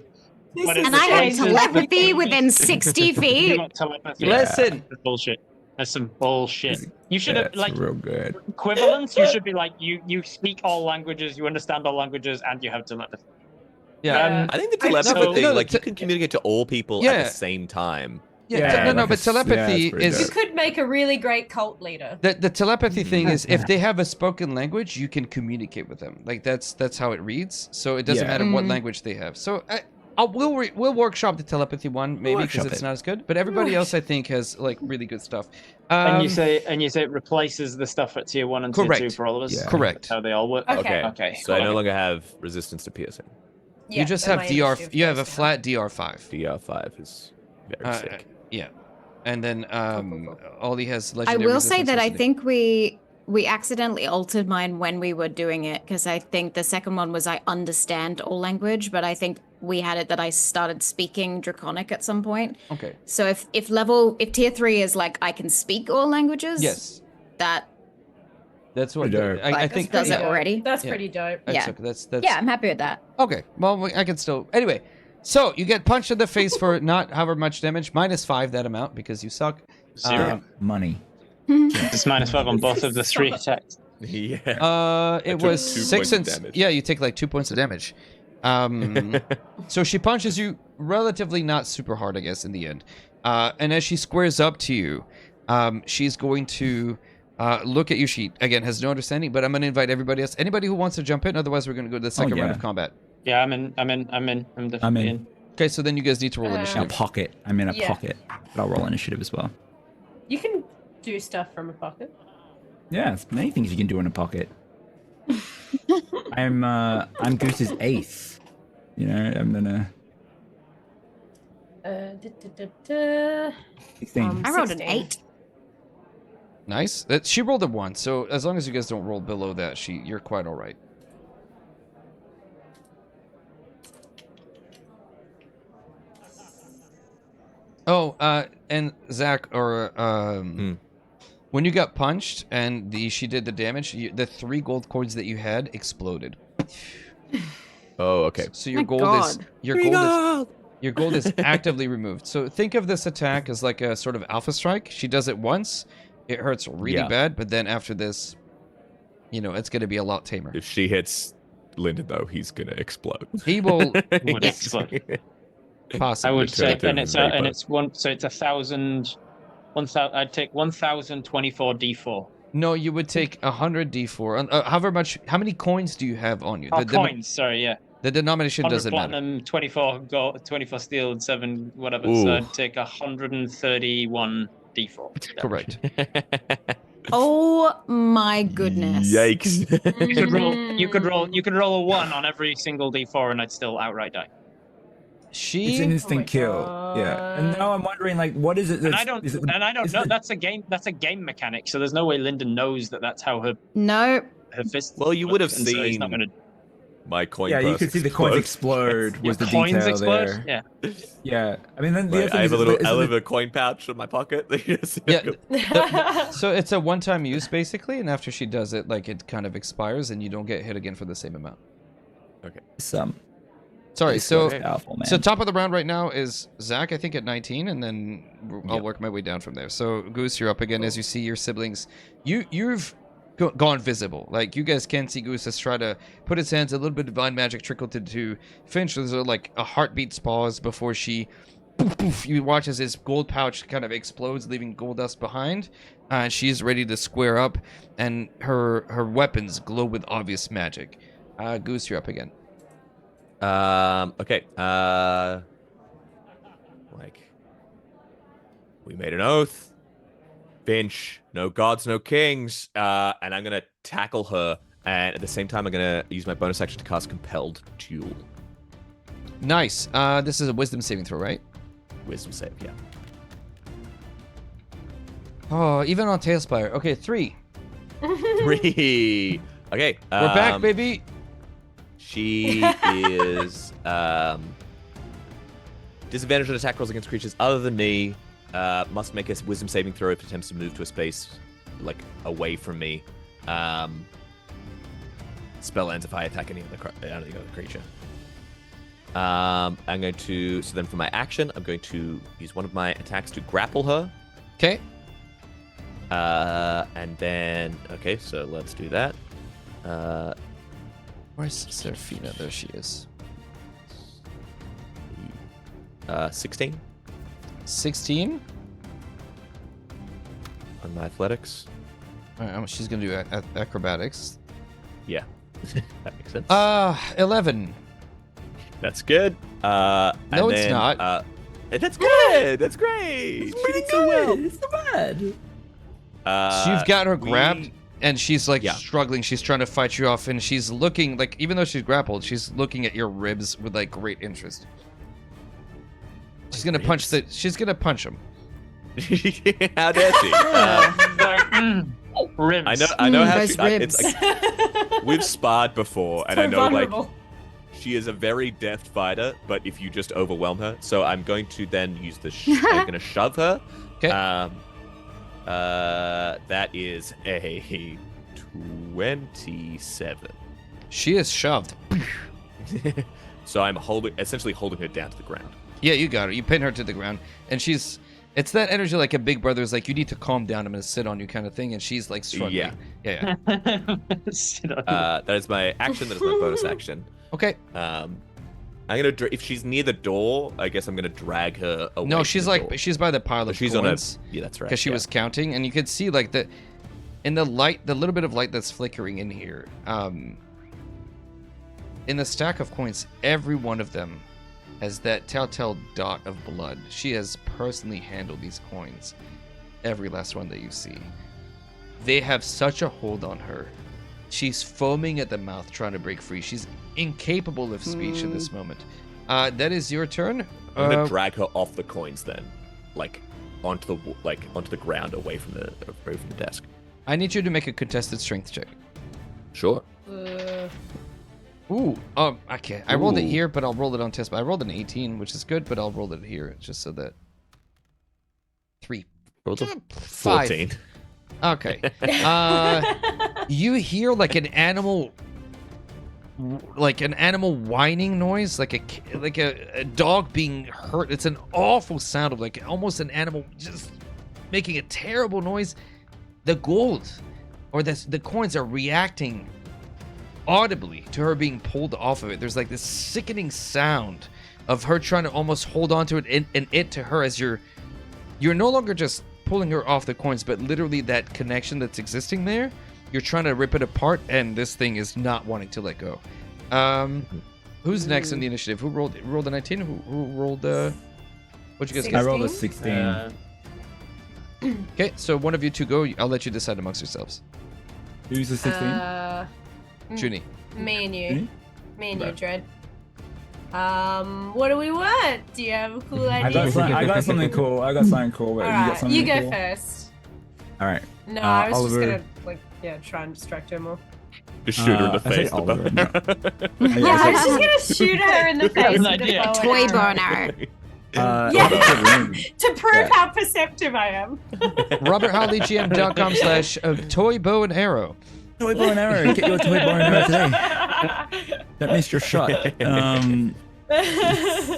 [SPEAKER 2] This
[SPEAKER 3] But
[SPEAKER 2] is
[SPEAKER 6] And I have
[SPEAKER 3] This is-
[SPEAKER 6] telepathy within 60
[SPEAKER 3] You
[SPEAKER 6] feet.
[SPEAKER 3] got telepathy.
[SPEAKER 5] Yeah.
[SPEAKER 1] listen.
[SPEAKER 3] That's bullshit. That's some bullshit. You should
[SPEAKER 5] Yeah,
[SPEAKER 3] have
[SPEAKER 5] it's
[SPEAKER 3] like
[SPEAKER 5] real good.
[SPEAKER 3] equivalence. You should be like you speak all languages, you understand all languages, and you have telepathy.
[SPEAKER 1] Yeah.
[SPEAKER 4] I think the
[SPEAKER 2] I-
[SPEAKER 4] telepathy,
[SPEAKER 1] no,
[SPEAKER 4] like, you can communicate to all people
[SPEAKER 1] Yeah.
[SPEAKER 4] at the same time.
[SPEAKER 1] Yeah, no,
[SPEAKER 5] like
[SPEAKER 1] but telepathy
[SPEAKER 5] it's pretty
[SPEAKER 1] is
[SPEAKER 2] You
[SPEAKER 5] dope.
[SPEAKER 2] could make a really great cult leader.
[SPEAKER 1] the telepathy thing is if they have a spoken language, you can communicate with them. Like that's how it reads. So it doesn't
[SPEAKER 5] Yeah.
[SPEAKER 1] matter what
[SPEAKER 6] Mhm.
[SPEAKER 1] language they have. So we'll workshop the telepathy one maybe because
[SPEAKER 5] workshop
[SPEAKER 1] it's
[SPEAKER 5] it.
[SPEAKER 1] not as good. But everybody else I think has like really good stuff.
[SPEAKER 3] And you say it replaces the stuff at tier 1 and tier 2
[SPEAKER 1] Correct.
[SPEAKER 3] for all of us.
[SPEAKER 5] Yeah.
[SPEAKER 1] correct.
[SPEAKER 3] That's how they all work.
[SPEAKER 2] Okay.
[SPEAKER 3] Okay.
[SPEAKER 4] So I no
[SPEAKER 3] cool.
[SPEAKER 4] longer have resistance to piercing.
[SPEAKER 2] Yeah,
[SPEAKER 1] you just
[SPEAKER 2] then
[SPEAKER 1] have
[SPEAKER 2] my
[SPEAKER 1] DR.
[SPEAKER 2] initiative
[SPEAKER 1] You have a
[SPEAKER 2] goes down.
[SPEAKER 1] flat DR5.
[SPEAKER 4] DR5 is very
[SPEAKER 1] Uh,
[SPEAKER 4] sick.
[SPEAKER 1] yeah, and then
[SPEAKER 2] cool.
[SPEAKER 1] Ollie has
[SPEAKER 6] I
[SPEAKER 1] legendary.
[SPEAKER 6] will say
[SPEAKER 1] resistance
[SPEAKER 6] that I
[SPEAKER 1] to-
[SPEAKER 6] think we accidentally altered mine when we were doing it because I think the second one was I understand all language, but I think we had it that I started speaking Draconic at some point.
[SPEAKER 1] Okay.
[SPEAKER 6] So if tier 3 is like I can speak all languages,
[SPEAKER 1] Yes,
[SPEAKER 6] that
[SPEAKER 1] that's what
[SPEAKER 5] Pretty dope.
[SPEAKER 1] I
[SPEAKER 6] Like,
[SPEAKER 1] think.
[SPEAKER 6] does
[SPEAKER 1] yeah,
[SPEAKER 6] it already?
[SPEAKER 2] That's
[SPEAKER 1] Yeah.
[SPEAKER 2] pretty dope.
[SPEAKER 1] that's
[SPEAKER 6] Yeah.
[SPEAKER 1] okay, that's
[SPEAKER 6] yeah, I'm happy with that.
[SPEAKER 1] okay. Well, I can still. Anyway, So you get punched in the face for not however much damage, -5 that amount because you suck.
[SPEAKER 3] 0.
[SPEAKER 5] Money.
[SPEAKER 3] It's -5 on both of the 3 attacks.
[SPEAKER 4] Yeah.
[SPEAKER 1] It
[SPEAKER 4] took
[SPEAKER 1] was
[SPEAKER 4] 2
[SPEAKER 1] 6
[SPEAKER 4] points of
[SPEAKER 1] and
[SPEAKER 4] damage.
[SPEAKER 1] yeah, you take like 2 points of damage. So she punches you relatively not super hard, I guess, in the end. And as she squares up to you, she's going to look at you. She again has no understanding, but I'm going to invite everybody else. Anybody who wants to jump in. Otherwise, we're going to go to the second round
[SPEAKER 5] yeah.
[SPEAKER 1] of combat.
[SPEAKER 3] Yeah, I'm definitely in.
[SPEAKER 1] Okay, so then you guys need to roll
[SPEAKER 5] A
[SPEAKER 1] initiative.
[SPEAKER 5] pocket. I'm in a
[SPEAKER 2] Yeah.
[SPEAKER 5] pocket. But I'll roll initiative as well.
[SPEAKER 2] You can do stuff from a pocket.
[SPEAKER 5] Yeah, there's many things you can do in a pocket. I'm Goose's ace. You know, I'm gonna. 16.
[SPEAKER 6] I rolled an
[SPEAKER 2] 16.
[SPEAKER 6] 8.
[SPEAKER 1] Nice. She rolled a 1, so as long as you guys don't roll below that, you're quite all right. Oh, and Zach, or when you got punched and she did the damage, the 3 gold coins that you had exploded.
[SPEAKER 4] Oh, okay.
[SPEAKER 1] So your
[SPEAKER 6] My
[SPEAKER 1] gold
[SPEAKER 6] God.
[SPEAKER 1] is your gold is actively removed. So think of this attack as like a sort of alpha strike. She does it once, it hurts really bad, but then after this, it's going to be a lot tamer.
[SPEAKER 4] If she hits Lyndon, though, he's gonna explode.
[SPEAKER 1] He will
[SPEAKER 3] Would explode.
[SPEAKER 1] possibly.
[SPEAKER 3] I would say,
[SPEAKER 4] Turn
[SPEAKER 3] and
[SPEAKER 4] into
[SPEAKER 3] it's
[SPEAKER 4] vapor.
[SPEAKER 3] and it's one. So it's 1,000. I'd take 1,024 D4.
[SPEAKER 1] No, you would take 100 d4. How many coins do you have on you?
[SPEAKER 3] Oh, coins. Sorry, yeah.
[SPEAKER 1] The denomination
[SPEAKER 3] 100
[SPEAKER 1] doesn't matter.
[SPEAKER 3] platinum, 24 gold, 24 steel, and 7 whatever.
[SPEAKER 4] Ooh.
[SPEAKER 3] So I'd take 131 D4.
[SPEAKER 1] Correct.
[SPEAKER 6] Oh my goodness.
[SPEAKER 4] Yikes.
[SPEAKER 3] You could roll. You could roll a 1 on every single D4, and I'd still outright die.
[SPEAKER 5] It's an
[SPEAKER 1] She
[SPEAKER 5] instant kill. Yeah. And now I'm wondering, like, what is it?
[SPEAKER 3] And
[SPEAKER 5] That's,
[SPEAKER 3] I don't.
[SPEAKER 5] is it,
[SPEAKER 3] And I don't
[SPEAKER 5] is
[SPEAKER 3] know.
[SPEAKER 5] it-
[SPEAKER 3] That's a game. That's a game mechanic. So there's no way Lyndon knows that that's how her
[SPEAKER 6] No.
[SPEAKER 3] fist.
[SPEAKER 4] Well, you would have
[SPEAKER 3] and so he's not
[SPEAKER 4] seen
[SPEAKER 3] gonna.
[SPEAKER 4] my coin.
[SPEAKER 5] Yeah, you
[SPEAKER 4] purse
[SPEAKER 5] could see the coins
[SPEAKER 4] explode.
[SPEAKER 5] explode. Was
[SPEAKER 3] Your
[SPEAKER 5] the
[SPEAKER 3] coins
[SPEAKER 5] detail
[SPEAKER 3] explode.
[SPEAKER 5] there?
[SPEAKER 3] Yeah.
[SPEAKER 5] Yeah. I mean, then the
[SPEAKER 4] Right,
[SPEAKER 5] other thing
[SPEAKER 4] I have
[SPEAKER 5] is,
[SPEAKER 4] a little,
[SPEAKER 5] is
[SPEAKER 4] I
[SPEAKER 5] it-
[SPEAKER 4] have a coin pouch in my pocket.
[SPEAKER 1] yeah. So it's a one-time use basically, and after she does it, like it kind of expires, and you don't get hit again for the same amount.
[SPEAKER 5] some.
[SPEAKER 1] Sorry.
[SPEAKER 5] It's
[SPEAKER 1] So
[SPEAKER 5] powerful, man.
[SPEAKER 1] so top of the round right now is Zach, I think at 19, and then I'll work my way down from there. So Goose, you're up again as you see your siblings. You've gone visible. Like you guys can see Goose has tried to put his hands, a little bit of divine magic trickled to Finch. There's like a heartbeat's pause before she poof. You watch as his gold pouch kind of explodes, leaving gold dust behind. She's ready to square up, and her weapons glow with obvious magic. Goose, you're up again.
[SPEAKER 4] Okay. Like, we made an oath. Finch, no gods, no kings. And I'm gonna tackle her, and at the same time, I'm gonna use my bonus action to cast Compelled Duel.
[SPEAKER 1] Nice. This is a wisdom saving throw, right?
[SPEAKER 4] Wisdom save, yeah.
[SPEAKER 1] Oh, even on Tailspire. Okay, 3.
[SPEAKER 4] 3. Okay.
[SPEAKER 1] We're back, baby.
[SPEAKER 4] She is disadvantage on attack rolls against creatures other than me. Must make a wisdom saving throw if it attempts to move to a space like away from me. Spell ends if I attack any other creature. I'm going to. So then for my action, I'm going to use one of my attacks to grapple her.
[SPEAKER 1] Okay.
[SPEAKER 4] And then okay, so let's do that.
[SPEAKER 1] Where's Serafina? There she is.
[SPEAKER 4] 16
[SPEAKER 1] 16.
[SPEAKER 4] on my athletics.
[SPEAKER 1] All right, she's gonna do acrobatics.
[SPEAKER 4] Yeah, that makes sense.
[SPEAKER 1] 11.
[SPEAKER 4] That's good.
[SPEAKER 1] No,
[SPEAKER 4] And
[SPEAKER 1] it's
[SPEAKER 4] then,
[SPEAKER 1] not.
[SPEAKER 4] That's good. That's great.
[SPEAKER 5] It's pretty good. It's not bad.
[SPEAKER 1] So you've got her grabbed,
[SPEAKER 4] we-
[SPEAKER 1] and she's like
[SPEAKER 4] Yeah.
[SPEAKER 1] struggling. She's trying to fight you off, and she's looking like, even though she's grappled, she's looking at your ribs with like great interest. She's gonna punch the. She's gonna punch him.
[SPEAKER 4] How dare she?
[SPEAKER 3] Ribs.
[SPEAKER 4] I know how
[SPEAKER 6] those
[SPEAKER 4] she.
[SPEAKER 6] ribs.
[SPEAKER 4] It's like, we've sparred before, and
[SPEAKER 2] So
[SPEAKER 4] I know
[SPEAKER 2] vulnerable.
[SPEAKER 4] like she is a very deft fighter. But if you just overwhelm her, so I'm going to then use the. I'm going to shove her.
[SPEAKER 1] Okay.
[SPEAKER 4] That is a 27.
[SPEAKER 1] She is shoved.
[SPEAKER 4] So I'm essentially holding her down to the ground.
[SPEAKER 1] Yeah, you got her. You pin her to the ground, and it's that energy like a big brother's like, you need to calm down, I'm gonna sit on you kind of thing, and she's like struggling. Yeah.
[SPEAKER 4] That is my action. That is my bonus action.
[SPEAKER 1] Okay.
[SPEAKER 4] I'm gonna if she's near the door, I guess I'm gonna drag her away.
[SPEAKER 1] No, she's
[SPEAKER 4] from the
[SPEAKER 1] like
[SPEAKER 4] door.
[SPEAKER 1] she's by the pile of
[SPEAKER 4] She's
[SPEAKER 1] coins.
[SPEAKER 4] Yeah, that's right.
[SPEAKER 1] Because she was counting, and you could see like in the light, the little bit of light that's flickering in here. In the stack of coins, every one of them has that telltale dot of blood. She has personally handled these coins, every last one that you see. They have such a hold on her. She's foaming at the mouth, trying to break free. She's incapable of speech in this moment. That is your turn.
[SPEAKER 4] I'm gonna drag her off the coins then, like onto the ground, away from the desk.
[SPEAKER 1] I need you to make a contested strength check.
[SPEAKER 4] Sure.
[SPEAKER 1] I can't. I rolled it here, but I'll roll it on test. I rolled an 18, which is good, but I'll roll it here just so that. 3.
[SPEAKER 4] Rolled a
[SPEAKER 1] 5.
[SPEAKER 4] 14.
[SPEAKER 1] Okay. You hear like an animal whining noise, like a dog being hurt. It's an awful sound of like almost an animal just making a terrible noise. The gold or the coins are reacting audibly to her being pulled off of it. There's like this sickening sound of her trying to almost hold on to it and it to her as you're no longer just pulling her off the coins, but literally that connection that's existing there. You're trying to rip it apart, and this thing is not wanting to let go. Who's next in the initiative? Who rolled a 19? Who rolled what'd you guys get?
[SPEAKER 5] I rolled a 16.
[SPEAKER 1] Okay, so one of you two go. I'll let you decide amongst yourselves.
[SPEAKER 5] Who's the 16?
[SPEAKER 1] Junie.
[SPEAKER 2] Me and you.
[SPEAKER 5] Me?
[SPEAKER 2] Me and you, Dread. What do we want? Do you have a cool
[SPEAKER 5] I
[SPEAKER 2] idea?
[SPEAKER 5] got something cool. But
[SPEAKER 2] Alright,
[SPEAKER 5] you got something
[SPEAKER 2] you go
[SPEAKER 5] cool?
[SPEAKER 2] first.
[SPEAKER 5] All right.
[SPEAKER 2] No, I was
[SPEAKER 5] Oliver.
[SPEAKER 2] just gonna try and distract her more.
[SPEAKER 4] Just shoot her in the
[SPEAKER 5] I say
[SPEAKER 4] face.
[SPEAKER 5] Oliver,
[SPEAKER 2] Yeah, I was just gonna shoot her in the face
[SPEAKER 3] an
[SPEAKER 2] with a
[SPEAKER 3] idea.
[SPEAKER 2] bow and
[SPEAKER 6] Toy
[SPEAKER 2] arrow.
[SPEAKER 6] bow and arrow.
[SPEAKER 2] Yeah.
[SPEAKER 5] Room.
[SPEAKER 2] To prove how perceptive I am.
[SPEAKER 1] RobertHowleyGM.com/toy bow and arrow.
[SPEAKER 5] Toy bow and arrow. Get your toy bow and arrow today. Don't miss your shot.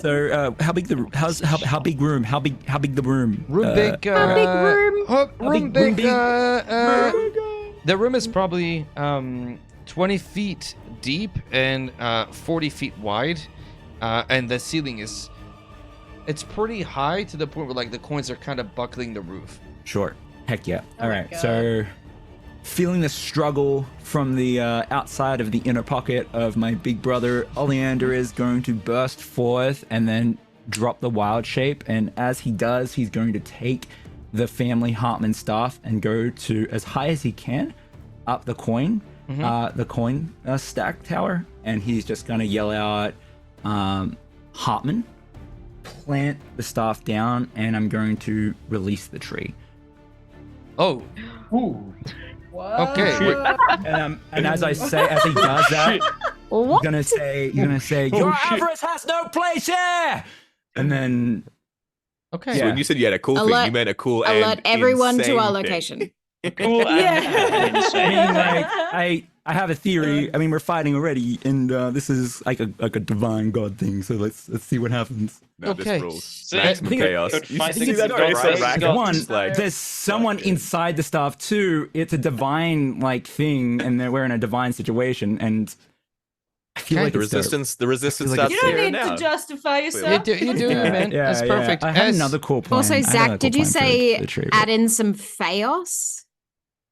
[SPEAKER 5] So how big the how big room? How big the room?
[SPEAKER 1] Room big.
[SPEAKER 6] How big room?
[SPEAKER 1] Room big. The room is probably 20 feet deep and 40 feet wide, and the ceiling it's pretty high to the point where like the coins are kind of buckling the roof.
[SPEAKER 5] Sure. Heck yeah.
[SPEAKER 2] Oh
[SPEAKER 5] All
[SPEAKER 2] my
[SPEAKER 5] right.
[SPEAKER 2] God.
[SPEAKER 5] So feeling the struggle from the outside of the inner pocket of my big brother, Oleander is going to burst forth and then drop the wild shape. And as he does, he's going to take the family Hartman staff and go to as high as he can up the coin stack tower. And he's just going to yell out, Hartman, plant the staff down, and I'm going to release the tree.
[SPEAKER 1] Oh,
[SPEAKER 2] Whoa.
[SPEAKER 1] okay.
[SPEAKER 5] And as he does that, you're gonna say, your avarice has no place here. And then,
[SPEAKER 1] Okay.
[SPEAKER 4] So
[SPEAKER 5] Yeah.
[SPEAKER 4] when you said you had a cool thing,
[SPEAKER 6] Alert-
[SPEAKER 4] you meant a cool
[SPEAKER 6] Alert
[SPEAKER 4] and
[SPEAKER 6] everyone to
[SPEAKER 4] insane
[SPEAKER 6] our
[SPEAKER 4] thing.
[SPEAKER 6] location.
[SPEAKER 3] Cool.
[SPEAKER 2] Yeah.
[SPEAKER 5] I mean, like, I have a theory. I mean, we're fighting already, and this is like a divine god thing. So let's see what happens.
[SPEAKER 4] No,
[SPEAKER 1] Okay.
[SPEAKER 4] this rules.
[SPEAKER 3] So
[SPEAKER 4] Maximum
[SPEAKER 5] I think-
[SPEAKER 4] chaos.
[SPEAKER 3] Good
[SPEAKER 4] You
[SPEAKER 3] fighting
[SPEAKER 4] see that
[SPEAKER 3] God,
[SPEAKER 4] face
[SPEAKER 3] right?
[SPEAKER 4] of Rack?
[SPEAKER 3] God.
[SPEAKER 5] One,
[SPEAKER 4] Just like,
[SPEAKER 5] there's someone
[SPEAKER 4] fuck it.
[SPEAKER 5] inside the staff. Two, it's a divine like thing, and we're in a divine situation, and I feel
[SPEAKER 1] Okay.
[SPEAKER 5] like
[SPEAKER 4] the
[SPEAKER 5] it's dope.
[SPEAKER 4] resistance
[SPEAKER 5] like
[SPEAKER 4] starts
[SPEAKER 2] You don't
[SPEAKER 4] here
[SPEAKER 2] need
[SPEAKER 4] now.
[SPEAKER 2] to justify
[SPEAKER 1] You
[SPEAKER 2] yourself.
[SPEAKER 1] do, man.
[SPEAKER 5] Yeah,
[SPEAKER 1] That's
[SPEAKER 5] yeah.
[SPEAKER 1] perfect.
[SPEAKER 5] I have
[SPEAKER 1] As-
[SPEAKER 5] another cool plan.
[SPEAKER 6] Also,
[SPEAKER 5] I have another
[SPEAKER 6] Zach, did
[SPEAKER 5] cool
[SPEAKER 6] you
[SPEAKER 5] plan for
[SPEAKER 6] say
[SPEAKER 5] the tree,
[SPEAKER 6] add
[SPEAKER 5] but-
[SPEAKER 6] in some chaos?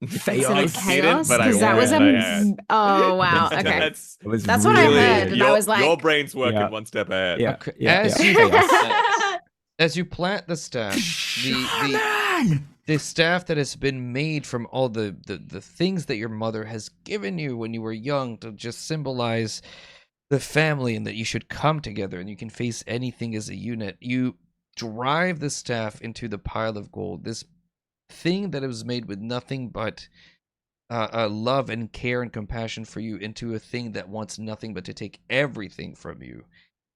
[SPEAKER 6] Instead of
[SPEAKER 4] I didn't,
[SPEAKER 6] chaos?
[SPEAKER 4] but I
[SPEAKER 6] Because that was
[SPEAKER 4] would.
[SPEAKER 6] oh wow. Okay.
[SPEAKER 4] That's
[SPEAKER 5] It was
[SPEAKER 6] That's what I
[SPEAKER 5] really-
[SPEAKER 6] heard. And I was like-
[SPEAKER 4] your brain's working
[SPEAKER 5] Yeah.
[SPEAKER 4] one step ahead.
[SPEAKER 5] Yeah,
[SPEAKER 1] Okay,
[SPEAKER 5] yeah,
[SPEAKER 1] as
[SPEAKER 5] yeah.
[SPEAKER 1] you- As you plant the staff, the staff that has been made from all the things that your mother has given you when you were young to just symbolize the family and that you should come together and you can face anything as a unit. You drive the staff into the pile of gold, this thing that was made with nothing but love and care and compassion for you, into a thing that wants nothing but to take everything from you.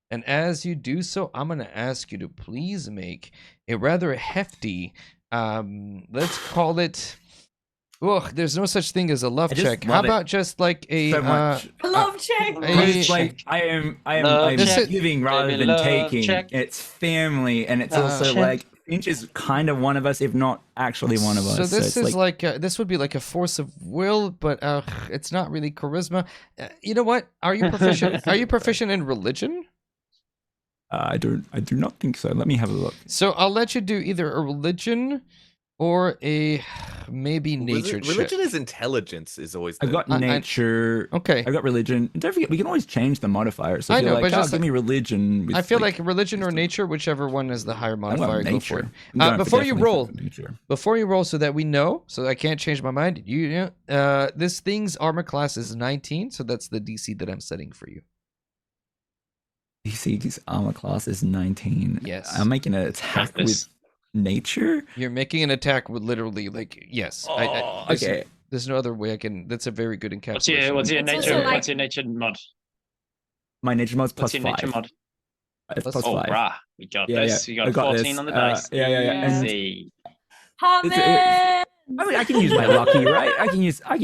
[SPEAKER 1] And as you do so, I'm going to ask you to please make a rather hefty, let's call it Ugh, there's no such thing as a love
[SPEAKER 5] I just
[SPEAKER 1] check. How
[SPEAKER 5] love it
[SPEAKER 1] about just like a
[SPEAKER 5] so much.
[SPEAKER 2] Love check.
[SPEAKER 5] It's like I'm
[SPEAKER 3] Love
[SPEAKER 1] check.
[SPEAKER 5] giving rather
[SPEAKER 3] Baby,
[SPEAKER 5] than
[SPEAKER 3] love
[SPEAKER 5] taking.
[SPEAKER 3] check.
[SPEAKER 5] It's family, and it's
[SPEAKER 3] Love
[SPEAKER 5] also
[SPEAKER 3] check.
[SPEAKER 5] like Finch is kind of one of us, if not actually one of us.
[SPEAKER 1] So this
[SPEAKER 5] it's
[SPEAKER 1] is like this would be like a force of will, but it's not really charisma. You know what? Are you proficient? Are you proficient in religion?
[SPEAKER 5] I do not think so. Let me have a look.
[SPEAKER 1] So I'll let you do either a religion or a maybe nature check.
[SPEAKER 4] Religion is intelligence. Is always.
[SPEAKER 5] I've got
[SPEAKER 1] I-
[SPEAKER 5] nature.
[SPEAKER 1] Okay.
[SPEAKER 5] I've got religion. Don't forget, we can always change the modifiers. So
[SPEAKER 1] I
[SPEAKER 5] if you're
[SPEAKER 1] know,
[SPEAKER 5] like,
[SPEAKER 1] but just
[SPEAKER 5] give me religion. With
[SPEAKER 1] I feel like religion or nature, whichever one is the higher
[SPEAKER 5] I'm going
[SPEAKER 1] modifier, go for
[SPEAKER 5] nature.
[SPEAKER 1] it.
[SPEAKER 5] I'm going for
[SPEAKER 1] Before you
[SPEAKER 5] definitely
[SPEAKER 1] roll,
[SPEAKER 5] for nature.
[SPEAKER 1] Before you roll, so that we know, so I can't change my mind. This thing's armor class is 19, so that's the DC that I'm setting for you.
[SPEAKER 5] DC's armor class is 19.
[SPEAKER 1] Yes.
[SPEAKER 5] I'm making an attack
[SPEAKER 3] This-
[SPEAKER 5] with nature.
[SPEAKER 1] You're making an attack with literally like yes.
[SPEAKER 5] Oh,
[SPEAKER 1] there's,
[SPEAKER 5] okay.
[SPEAKER 1] There's no other way I can. That's a very good encapsulation.
[SPEAKER 3] What's your
[SPEAKER 2] It's
[SPEAKER 3] nature?
[SPEAKER 2] also like-
[SPEAKER 3] What's your nature mod?
[SPEAKER 5] My nature mod's
[SPEAKER 3] What's
[SPEAKER 5] plus
[SPEAKER 3] your nature
[SPEAKER 5] 5.
[SPEAKER 3] mod?
[SPEAKER 5] It's
[SPEAKER 1] Plus
[SPEAKER 5] plus
[SPEAKER 3] Oh,
[SPEAKER 5] 5.
[SPEAKER 3] brah, we got
[SPEAKER 5] Yeah,
[SPEAKER 3] this.
[SPEAKER 5] yeah,
[SPEAKER 3] You got
[SPEAKER 5] I
[SPEAKER 3] a
[SPEAKER 5] got
[SPEAKER 3] 14
[SPEAKER 5] this.
[SPEAKER 3] on the dice.
[SPEAKER 5] Yeah. And-
[SPEAKER 3] Easy.
[SPEAKER 2] Harvest.
[SPEAKER 5] I mean, I can use my lucky, right? I can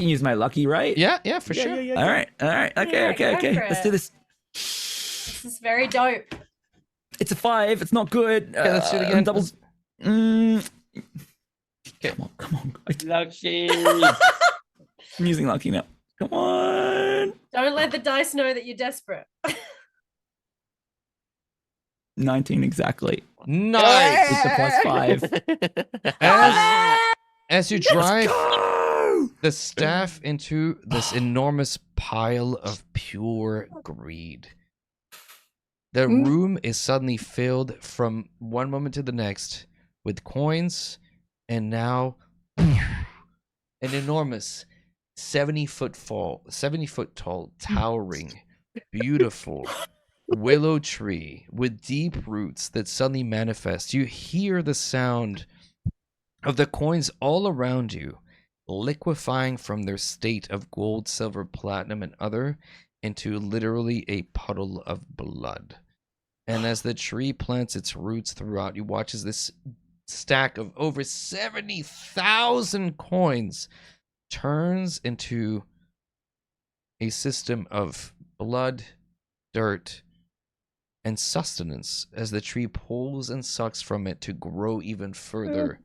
[SPEAKER 5] use my lucky, right?
[SPEAKER 1] Yeah, for sure.
[SPEAKER 5] All right. Okay.
[SPEAKER 2] Yeah, go for
[SPEAKER 5] Let's
[SPEAKER 2] it.
[SPEAKER 5] do this.
[SPEAKER 2] This is very dope.
[SPEAKER 5] It's a 5. It's not good.
[SPEAKER 1] Okay, let's do it again.
[SPEAKER 5] Doubles.
[SPEAKER 1] Okay.
[SPEAKER 5] Come on.
[SPEAKER 3] Lucky.
[SPEAKER 5] I'm using lucky now. Come on.
[SPEAKER 2] Don't let the dice know that you're desperate.
[SPEAKER 5] 19 exactly.
[SPEAKER 1] Nice.
[SPEAKER 5] It's a plus 5.
[SPEAKER 1] As you drive
[SPEAKER 5] Go!
[SPEAKER 1] the staff into this enormous pile of pure greed. The room is suddenly filled from one moment to the next with coins, and now an enormous 70-foot tall, towering, beautiful willow tree with deep roots that suddenly manifest. You hear the sound of the coins all around you liquefying from their state of gold, silver, platinum, and other into literally a puddle of blood. And as the tree plants its roots throughout, you watch as this stack of over 70,000 coins turns into a system of blood, dirt, and sustenance as the tree pulls and sucks from it to grow even further.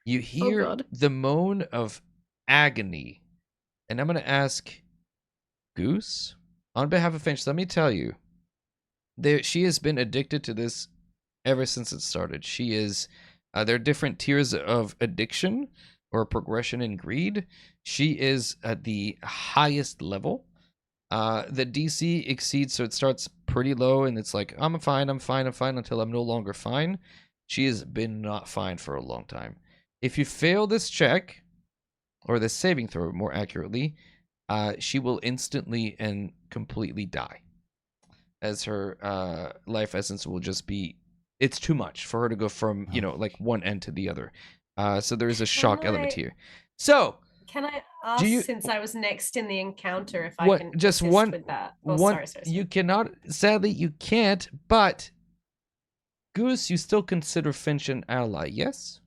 [SPEAKER 1] You hear
[SPEAKER 6] God.
[SPEAKER 1] the moan of agony. And I'm going to ask Goose, on behalf of Finch, let me tell you, she has been addicted to this ever since it started. She is, there are different tiers of addiction or progression in greed. She is at the highest level. The DC exceeds, so it starts pretty low, and it's like, I'm fine, until I'm no longer fine. She has been not fine for a long time. If you fail this check, or this saving throw, more accurately, she will instantly and completely die. As her life essence will just be, it's too much for her to go from, like one end to the other. So there is a shock element here. So,
[SPEAKER 2] Can I ask,
[SPEAKER 1] you-
[SPEAKER 2] since I was next in the encounter, if I
[SPEAKER 1] What-
[SPEAKER 2] can
[SPEAKER 1] just
[SPEAKER 2] assist
[SPEAKER 1] one-
[SPEAKER 2] with that? Oh,
[SPEAKER 1] one,
[SPEAKER 2] sorry.
[SPEAKER 1] you cannot, sadly, you can't, but Goose, you still consider Finch an ally, yes?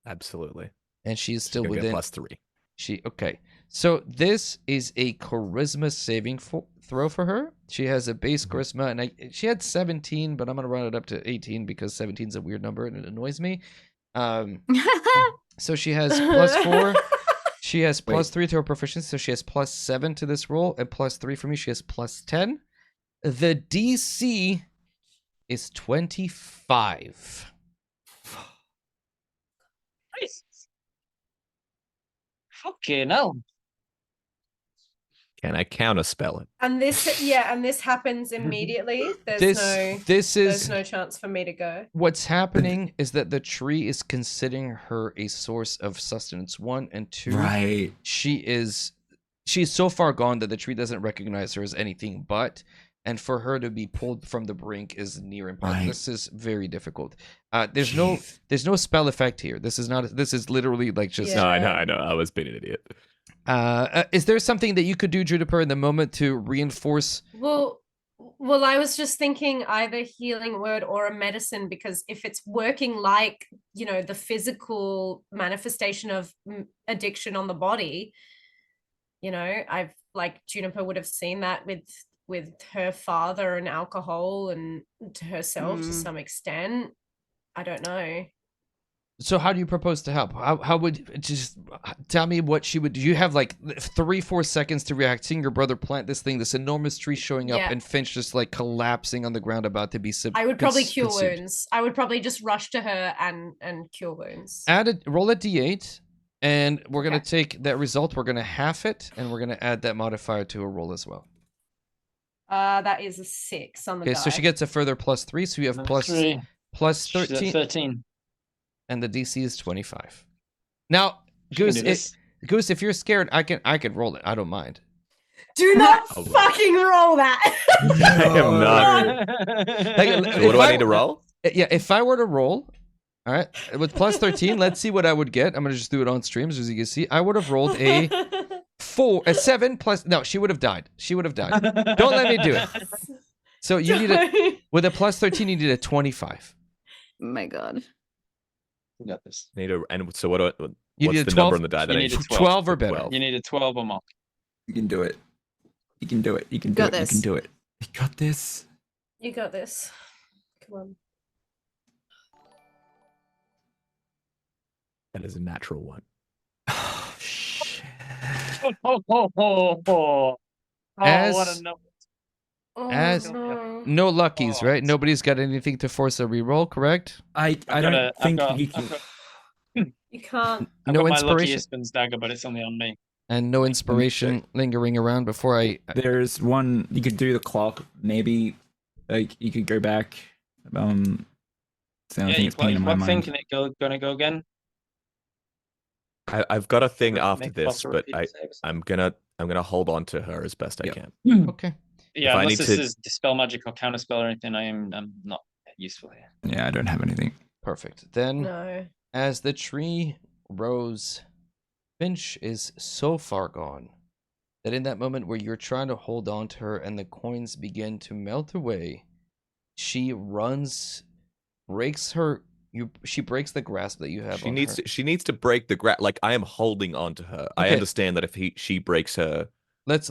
[SPEAKER 4] Absolutely.
[SPEAKER 1] And she is still
[SPEAKER 4] She'll get
[SPEAKER 1] within.
[SPEAKER 4] +3.
[SPEAKER 1] Okay. So this is a charisma saving throw for her. She has a base charisma, and she had 17, but I'm gonna run it up to 18 because 17 is a weird number and it annoys me. So she has +4. She has +3 to her proficiency, so she has +7 to this roll, and +3 for me. She has +10. The DC is 25.
[SPEAKER 3] Nice. Fucking hell.
[SPEAKER 4] Can I counterspell it?
[SPEAKER 2] And this happens immediately. There's
[SPEAKER 1] This
[SPEAKER 2] no chance for me to go.
[SPEAKER 1] what's happening is that the tree is considering her a source of sustenance. 1 and 2.
[SPEAKER 5] Right.
[SPEAKER 1] She's so far gone that the tree doesn't recognize her as anything but, and for her to be pulled from the brink is near impossible.
[SPEAKER 5] Right.
[SPEAKER 1] This is very difficult. There's no spell effect here. This is literally like just.
[SPEAKER 2] Yeah.
[SPEAKER 4] No, I know. I was being an idiot.
[SPEAKER 1] Is there something that you could do, Juniper, in the moment to reinforce?
[SPEAKER 2] Well, Well, I was just thinking either healing word or a medicine, because if it's working like, the physical manifestation of addiction on the body, I've like Juniper would have seen that with her father and alcohol, and to herself to some extent. I don't know.
[SPEAKER 1] So how do you propose to help? How would just tell me what she would do? You have like 3-4 seconds to react. Seeing your brother plant this thing, this enormous tree showing up,
[SPEAKER 2] Yeah.
[SPEAKER 1] and Finch just like collapsing on the ground, about to be
[SPEAKER 2] I would probably cure
[SPEAKER 1] consumed.
[SPEAKER 2] wounds. I would probably just rush to her and cure wounds.
[SPEAKER 1] Roll a d8, and we're gonna
[SPEAKER 2] Okay.
[SPEAKER 1] take that result. We're gonna half it, and we're gonna add that modifier to a roll as well.
[SPEAKER 2] That is a 6 on the
[SPEAKER 1] Okay,
[SPEAKER 2] die.
[SPEAKER 1] so she gets a further +3, so you have plus
[SPEAKER 3] 3. She's at
[SPEAKER 1] 13,
[SPEAKER 3] 13.
[SPEAKER 1] and the DC is 25. Now,
[SPEAKER 3] She can
[SPEAKER 1] Goose,
[SPEAKER 3] do this.
[SPEAKER 1] Goose, if you're scared, I can roll it. I don't mind.
[SPEAKER 2] Do not
[SPEAKER 4] I'll roll.
[SPEAKER 2] fucking roll that.
[SPEAKER 4] I am not.
[SPEAKER 1] Like,
[SPEAKER 4] So what do I need to roll?
[SPEAKER 1] Yeah, if I were to roll, all right, with plus 13, let's see what I would get. I'm gonna just do it on stream, as you can see. I would have rolled a 7 plus. No, she would have died. She would have died. Don't let me do it. So you need with a plus 13, you need a 25.
[SPEAKER 6] Oh my god.
[SPEAKER 3] You got this.
[SPEAKER 4] And so what?
[SPEAKER 1] You
[SPEAKER 4] What's
[SPEAKER 1] need a
[SPEAKER 4] the
[SPEAKER 1] 12?
[SPEAKER 4] number on the die that
[SPEAKER 3] You
[SPEAKER 4] I
[SPEAKER 3] need
[SPEAKER 4] need?
[SPEAKER 3] a 12.
[SPEAKER 1] 12 or better.
[SPEAKER 4] 12.
[SPEAKER 3] You need a 12 or more.
[SPEAKER 5] You can do it. You can do it. You can do
[SPEAKER 6] Got
[SPEAKER 5] it.
[SPEAKER 6] this.
[SPEAKER 5] You can do it. You got this.
[SPEAKER 2] You got this. Come on.
[SPEAKER 4] That is a natural one.
[SPEAKER 5] Oh, shit.
[SPEAKER 3] Oh,
[SPEAKER 1] As-
[SPEAKER 3] what a number.
[SPEAKER 2] Oh,
[SPEAKER 1] As-
[SPEAKER 2] no.
[SPEAKER 1] No luckies,
[SPEAKER 3] Oh,
[SPEAKER 1] right? Nobody's got anything to force a reroll, correct?
[SPEAKER 5] I don't think you can.
[SPEAKER 2] You can't.
[SPEAKER 3] I've
[SPEAKER 1] No
[SPEAKER 3] got my lucky
[SPEAKER 1] inspiration,
[SPEAKER 3] Ispen's dagger, but it's only on me.
[SPEAKER 1] and no inspiration lingering around before I.
[SPEAKER 5] There's one you could do the clock. Maybe, like you could go back. So I think it's pinging in my
[SPEAKER 3] what thing
[SPEAKER 5] mind.
[SPEAKER 3] can it gonna go again?
[SPEAKER 4] I've got a thing after
[SPEAKER 3] Make
[SPEAKER 4] this,
[SPEAKER 3] Foster
[SPEAKER 4] but
[SPEAKER 3] repeat saves.
[SPEAKER 4] I'm gonna hold on to her as best I
[SPEAKER 5] Yep.
[SPEAKER 4] can.
[SPEAKER 1] Okay.
[SPEAKER 3] Yeah,
[SPEAKER 4] If I
[SPEAKER 3] unless
[SPEAKER 4] need
[SPEAKER 3] this
[SPEAKER 4] to-
[SPEAKER 3] is dispel magic or counterspell or anything, I'm not useful here.
[SPEAKER 5] Yeah, I don't have anything.
[SPEAKER 1] Perfect. Then,
[SPEAKER 2] No.
[SPEAKER 1] as the tree rose, Finch is so far gone that in that moment where you're trying to hold on to her and the coins begin to melt away, she runs, breaks her. She breaks the grasp that you have.
[SPEAKER 4] She
[SPEAKER 1] on
[SPEAKER 4] needs
[SPEAKER 1] her.
[SPEAKER 4] to. She needs to break the like I am holding on to her. I
[SPEAKER 1] Okay.
[SPEAKER 4] understand that if she breaks her.
[SPEAKER 1] Let's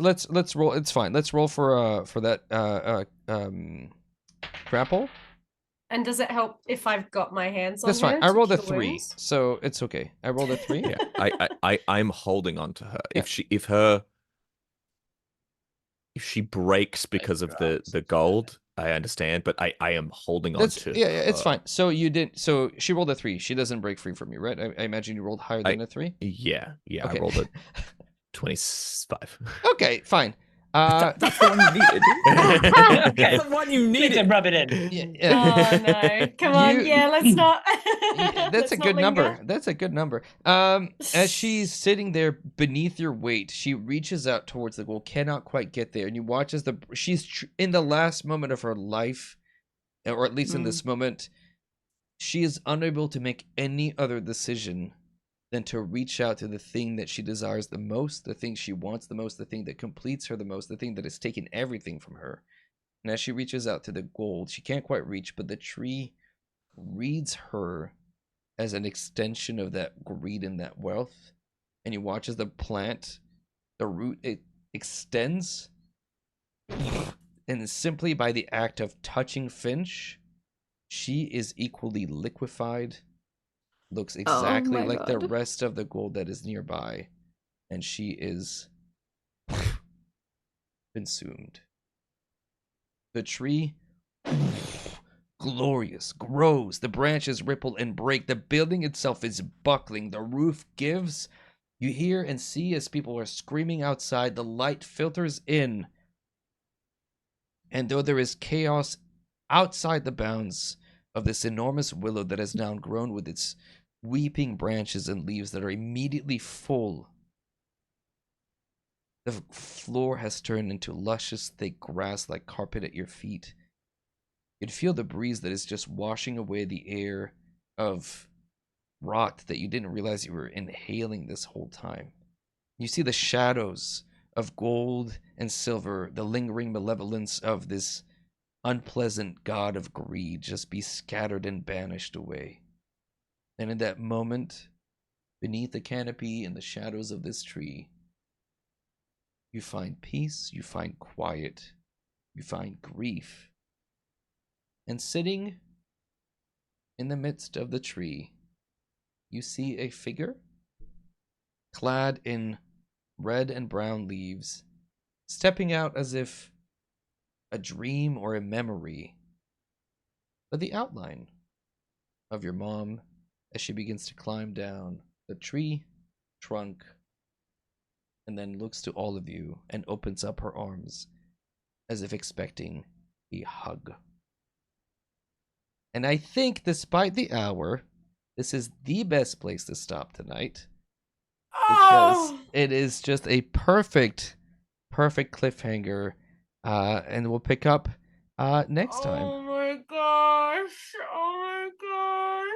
[SPEAKER 1] roll. It's fine. Let's roll for that grapple.
[SPEAKER 2] And does it help if I've got my hands on
[SPEAKER 1] That's
[SPEAKER 2] her
[SPEAKER 1] fine. I
[SPEAKER 2] to
[SPEAKER 1] rolled a
[SPEAKER 2] cure
[SPEAKER 1] 3,
[SPEAKER 2] wounds?
[SPEAKER 1] so it's okay. I rolled a 3.
[SPEAKER 4] Yeah, I'm holding on to her.
[SPEAKER 1] Yeah.
[SPEAKER 4] If she breaks because of the gold, I understand, but I am holding on
[SPEAKER 1] That's
[SPEAKER 4] to.
[SPEAKER 1] yeah, it's
[SPEAKER 4] her.
[SPEAKER 1] fine. So you didn't. So she rolled a 3. She doesn't break free from you, right? I imagine you rolled higher than a 3.
[SPEAKER 4] Yeah.
[SPEAKER 1] Okay.
[SPEAKER 4] I rolled a 25.
[SPEAKER 1] Okay, fine.
[SPEAKER 5] That's the one you needed.
[SPEAKER 3] Okay.
[SPEAKER 5] That's the one you
[SPEAKER 3] Need to
[SPEAKER 5] needed.
[SPEAKER 3] rub it in.
[SPEAKER 2] Oh no! Come on,
[SPEAKER 1] You-
[SPEAKER 2] yeah, let's not.
[SPEAKER 1] That's
[SPEAKER 2] let's
[SPEAKER 1] a
[SPEAKER 2] not
[SPEAKER 1] good
[SPEAKER 2] linger.
[SPEAKER 1] number. That's a good number. As she's sitting there beneath your weight, she reaches out towards the goal, cannot quite get there, and you watch as she's in the last moment of her life, or at least in this moment, she is unable to make any other decision than to reach out to the thing that she desires the most, the thing she wants the most, the thing that completes her the most, the thing that has taken everything from her. And as she reaches out to the gold, she can't quite reach, but the tree reads her as an extension of that greed and that wealth. And you watch as the plant, the root, it extends, and simply by the act of touching Finch, she is equally liquefied, looks exactly
[SPEAKER 6] my
[SPEAKER 1] like the
[SPEAKER 6] God.
[SPEAKER 1] rest of the gold that is nearby, and she is consumed. The tree, glorious, grows, the branches ripple and break, the building itself is buckling, the roof gives. You hear and see as people are screaming outside, the light filters in, and though there is chaos outside the bounds of this enormous willow that has now grown with its weeping branches and leaves that are immediately full, the floor has turned into luscious, thick grass like carpet at your feet. You'd feel the breeze that is just washing away the air of rot that you didn't realize you were inhaling this whole time. You see the shadows of gold and silver, the lingering malevolence of this unpleasant god of greed just be scattered and banished away. And in that moment, beneath the canopy in the shadows of this tree, you find peace, you find quiet, you find grief. And sitting in the midst of the tree, you see a figure clad in red and brown leaves, stepping out as if a dream or a memory, but the outline of your mom as she begins to climb down the tree trunk and then looks to all of you and opens up her arms as if expecting a hug. And I think, despite the hour, this is the best place to stop tonight. Because it is just a perfect cliffhanger. And we'll pick up next time.
[SPEAKER 2] Oh my gosh. Oh my gosh.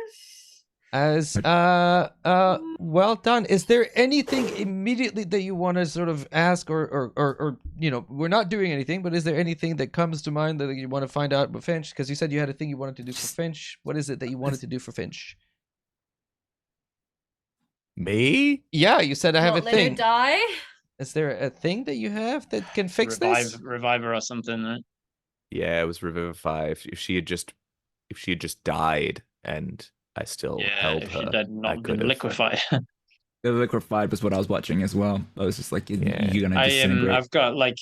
[SPEAKER 1] As well done. Is there anything immediately that you want to sort of ask or you know, we're not doing anything, but is there anything that comes to mind that you want to find out about Finch? Because you said you had a thing you wanted to do for Finch. What is it that you wanted to do for Finch?
[SPEAKER 4] Me?
[SPEAKER 1] Yeah, you said I have
[SPEAKER 2] Not
[SPEAKER 1] a
[SPEAKER 2] let her
[SPEAKER 1] thing.
[SPEAKER 2] die.
[SPEAKER 1] Is there a thing that you have that can fix this?
[SPEAKER 3] Revive her or something, right?
[SPEAKER 4] Yeah, it was Revivify. If she had just died and I still held
[SPEAKER 3] if
[SPEAKER 4] her,
[SPEAKER 3] she'd had
[SPEAKER 4] I
[SPEAKER 3] not
[SPEAKER 4] could
[SPEAKER 3] been
[SPEAKER 4] have.
[SPEAKER 3] liquefied.
[SPEAKER 5] The liquefied was what I was watching as well. I was just like,
[SPEAKER 4] Yeah.
[SPEAKER 5] you're gonna disintegrate.
[SPEAKER 3] I've got like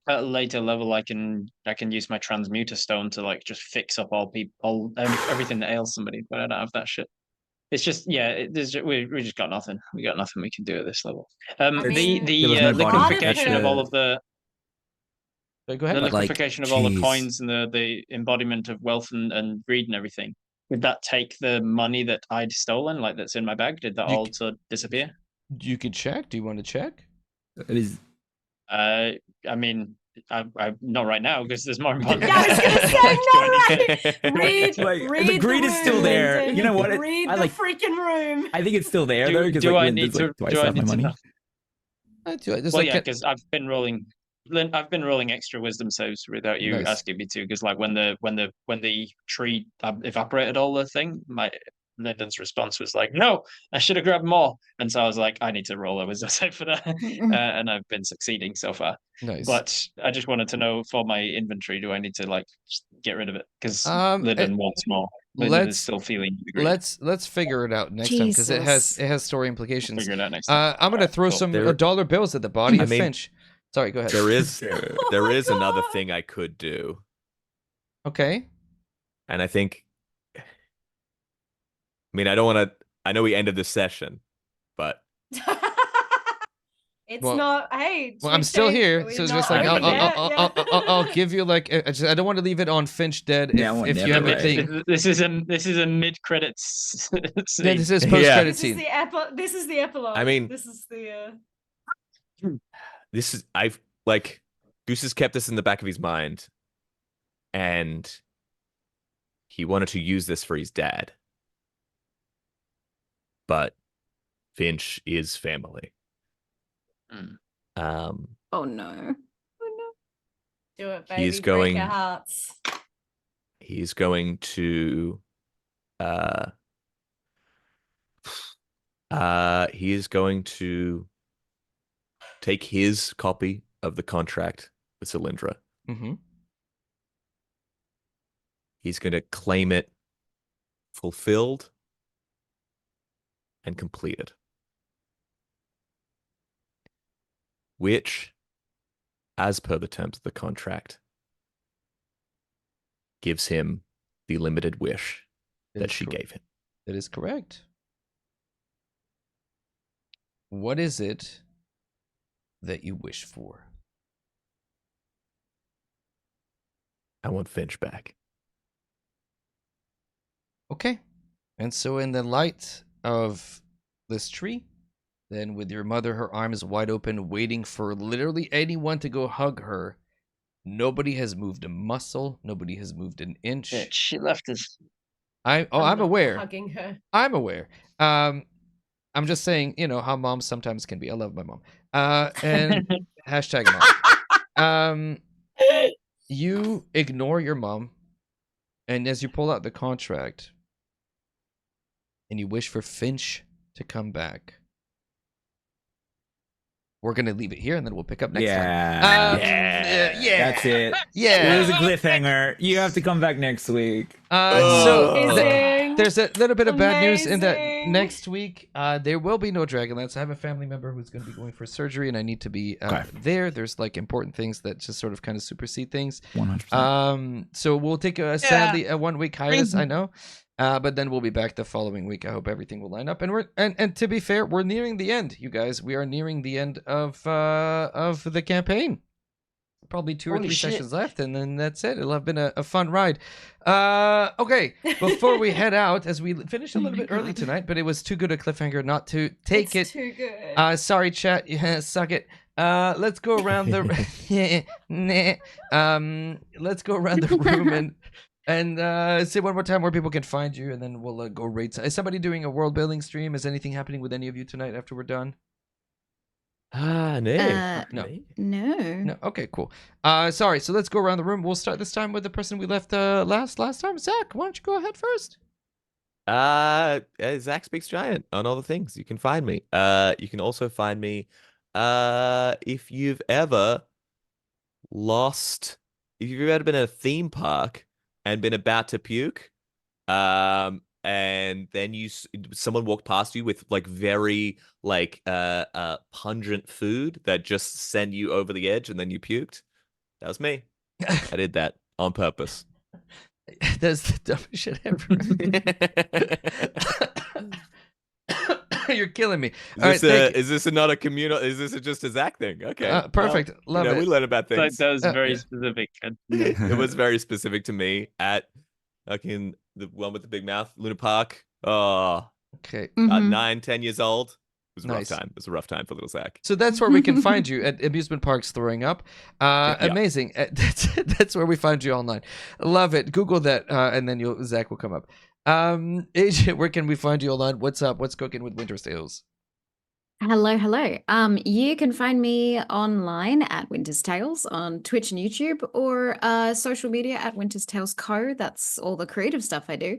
[SPEAKER 3] at a later level, I can use my transmuter stone to like just fix up everything that ails somebody, but I don't have that shit. It's just we just got nothing. We got nothing we can do at this level.
[SPEAKER 2] I mean,
[SPEAKER 5] there was no body.
[SPEAKER 3] Liquefaction
[SPEAKER 5] That's
[SPEAKER 3] of all of the
[SPEAKER 1] Go ahead.
[SPEAKER 3] the
[SPEAKER 5] But, like,
[SPEAKER 3] liquefaction of all the
[SPEAKER 5] jeez.
[SPEAKER 3] coins and the embodiment of wealth and greed and everything. Did that take the money that I'd stolen, like that's in my bag? Did that
[SPEAKER 1] You
[SPEAKER 3] all
[SPEAKER 1] c-
[SPEAKER 3] sort of disappear?
[SPEAKER 1] You can check. Do you want to check?
[SPEAKER 5] It is
[SPEAKER 3] I mean, I'm not right now because there's more important.
[SPEAKER 2] Yeah, I was gonna
[SPEAKER 3] things
[SPEAKER 2] say,
[SPEAKER 3] to
[SPEAKER 2] no,
[SPEAKER 3] do.
[SPEAKER 2] right.
[SPEAKER 5] like
[SPEAKER 2] Read
[SPEAKER 5] the greed is
[SPEAKER 2] room,
[SPEAKER 5] still there.
[SPEAKER 2] Lyndon.
[SPEAKER 5] You know what?
[SPEAKER 2] Read
[SPEAKER 5] I
[SPEAKER 2] the
[SPEAKER 5] like.
[SPEAKER 2] freaking room.
[SPEAKER 5] I think it's still there though. Because
[SPEAKER 3] Do
[SPEAKER 5] like,
[SPEAKER 3] I
[SPEAKER 5] Linda's
[SPEAKER 3] need to?
[SPEAKER 5] like, do I
[SPEAKER 3] Do
[SPEAKER 5] still
[SPEAKER 3] I
[SPEAKER 5] have my
[SPEAKER 3] need to
[SPEAKER 5] money?
[SPEAKER 3] know?
[SPEAKER 1] I do it. Just
[SPEAKER 3] Well,
[SPEAKER 1] like
[SPEAKER 3] yeah, because I've been rolling extra wisdom saves without you
[SPEAKER 1] Nice.
[SPEAKER 3] asking me to. Because like when the tree evaporated all the thing, my Lyndon's response was like, "No, I should have grabbed more." And so I was like, "I need to roll a wisdom save for that," and I've been succeeding so far.
[SPEAKER 1] nice.
[SPEAKER 3] But I just wanted to know for my inventory, do I need to like just get rid of it? Because Lyndon wants more. Lyndon is still feeling the greed.
[SPEAKER 1] let's figure it out next time because it
[SPEAKER 6] Jesus.
[SPEAKER 1] has story implications.
[SPEAKER 3] Figure it out next time.
[SPEAKER 1] I'm gonna
[SPEAKER 3] Alright,
[SPEAKER 1] throw
[SPEAKER 3] cool.
[SPEAKER 1] some
[SPEAKER 4] There-
[SPEAKER 1] dollar bills at the body
[SPEAKER 4] I
[SPEAKER 1] of
[SPEAKER 4] mean,
[SPEAKER 1] Finch. Sorry, go ahead.
[SPEAKER 4] There is
[SPEAKER 2] Oh my
[SPEAKER 4] another
[SPEAKER 2] God.
[SPEAKER 4] thing I could do,
[SPEAKER 1] Okay.
[SPEAKER 4] and I think. I mean, I don't want to. I know we ended this session, but
[SPEAKER 2] It's
[SPEAKER 1] Well-
[SPEAKER 2] not. Hey,
[SPEAKER 1] Well, I'm
[SPEAKER 2] Twitch
[SPEAKER 1] still
[SPEAKER 2] ain't-
[SPEAKER 1] here,
[SPEAKER 2] we're
[SPEAKER 1] so it's
[SPEAKER 2] not
[SPEAKER 1] just like
[SPEAKER 2] over yet,
[SPEAKER 1] I'll give you like I don't want to leave it on Finch dead
[SPEAKER 5] Yeah, I want
[SPEAKER 1] if you
[SPEAKER 5] never
[SPEAKER 1] have a
[SPEAKER 5] right.
[SPEAKER 1] thing.
[SPEAKER 3] This is a mid credits
[SPEAKER 1] Yeah,
[SPEAKER 3] scene.
[SPEAKER 1] this is
[SPEAKER 4] Yeah.
[SPEAKER 1] post credit
[SPEAKER 2] This is
[SPEAKER 1] scene.
[SPEAKER 2] the this is the epilogue.
[SPEAKER 4] I mean-
[SPEAKER 2] this is the.
[SPEAKER 4] this is I've like Goose has kept this in the back of his mind, and he wanted to use this for his dad, but Finch is family.
[SPEAKER 3] Mm.
[SPEAKER 6] Oh no.
[SPEAKER 2] Do it, baby.
[SPEAKER 4] He's
[SPEAKER 2] Break
[SPEAKER 4] going-
[SPEAKER 2] our hearts.
[SPEAKER 4] He's going to he is going to take his copy of the contract with Cylindra.
[SPEAKER 1] Mm-hmm.
[SPEAKER 4] He's going to claim it fulfilled and completed, which, as per the terms of the contract, gives him the limited wish that she gave him.
[SPEAKER 1] That is correct. What is it that you wish for?
[SPEAKER 4] I want Finch back.
[SPEAKER 1] Okay. And so in the light of this tree, then with your mother, her arms wide open, waiting for literally anyone to go hug her, nobody has moved a muscle. Nobody has moved an inch.
[SPEAKER 3] Bitch, she left us.
[SPEAKER 1] I'm
[SPEAKER 2] not
[SPEAKER 1] aware.
[SPEAKER 2] Hugging her.
[SPEAKER 1] I'm aware. I'm just saying, you know, how moms sometimes can be. I love my mom. And hashtag mom. you ignore your mom, and as you pull out the contract, and you wish for Finch to come back. We're gonna leave it here, and then we'll pick up next time. Yeah.
[SPEAKER 5] That's it.
[SPEAKER 1] Yeah.
[SPEAKER 5] It was a cliffhanger. You have to come back next week.
[SPEAKER 1] So
[SPEAKER 2] Amazing.
[SPEAKER 1] there's a little bit of bad news in that
[SPEAKER 2] Amazing.
[SPEAKER 1] next week there will be no Dragonlance. I have a family member who's going to be going for surgery, and I need to be there. There's like important things that just sort of kind of supersede things.
[SPEAKER 5] 100%.
[SPEAKER 1] So we'll take sadly a 1 week hiatus. I know. But then we'll be back the following week. I hope everything will line up. And and to be fair, we're nearing the end, you guys. We are nearing the end of the campaign. Probably 2 or 3 sessions left, and then that's it. It'll have been a fun ride. Okay, before we head out, as we finished a little bit early tonight, but it was too good a cliffhanger not to take
[SPEAKER 2] It's
[SPEAKER 1] it.
[SPEAKER 2] too good.
[SPEAKER 1] Sorry, chat. Yeah, suck it. Let's go around the let's go around the room and say one more time where people can find you, and then we'll go rate. Is somebody doing a world building stream? Is anything happening with any of you tonight after we're done?
[SPEAKER 4] No.
[SPEAKER 1] No. Okay, cool. Sorry. So let's go around the room. We'll start this time with the person we left last time. Zach, why don't you go ahead first?
[SPEAKER 4] Zach Speaks Giant on all the things. You can find me. You can also find me if you've ever been at a theme park and been about to puke, and then someone walked past you with like very pungent food that just sent you over the edge, and then you puked. That was me. I did that on purpose.
[SPEAKER 1] That's the dumbest shit ever. You're killing me.
[SPEAKER 4] Is this not a communal? Is this just a Zach thing? Okay,
[SPEAKER 1] perfect. Love it.
[SPEAKER 4] We learn about things.
[SPEAKER 3] That was very specific.
[SPEAKER 4] It was very specific to me at fucking the one with the big mouth, Luna Park. Oh,
[SPEAKER 1] okay.
[SPEAKER 4] 9-10 years old. It was a
[SPEAKER 1] Nice.
[SPEAKER 4] rough time. It was a rough time for little Zach.
[SPEAKER 1] So that's where we can find you at amusement parks throwing up. Amazing. That's where we find you online. Love it. Google that, and then Zach will come up. AJ, where can we find you online? What's up? What's cooking with Winter's Tales?
[SPEAKER 6] Hello. You can find me online at Winter's Tales on Twitch and YouTube, or social media at Winter's Tales Co. That's all the creative stuff I do.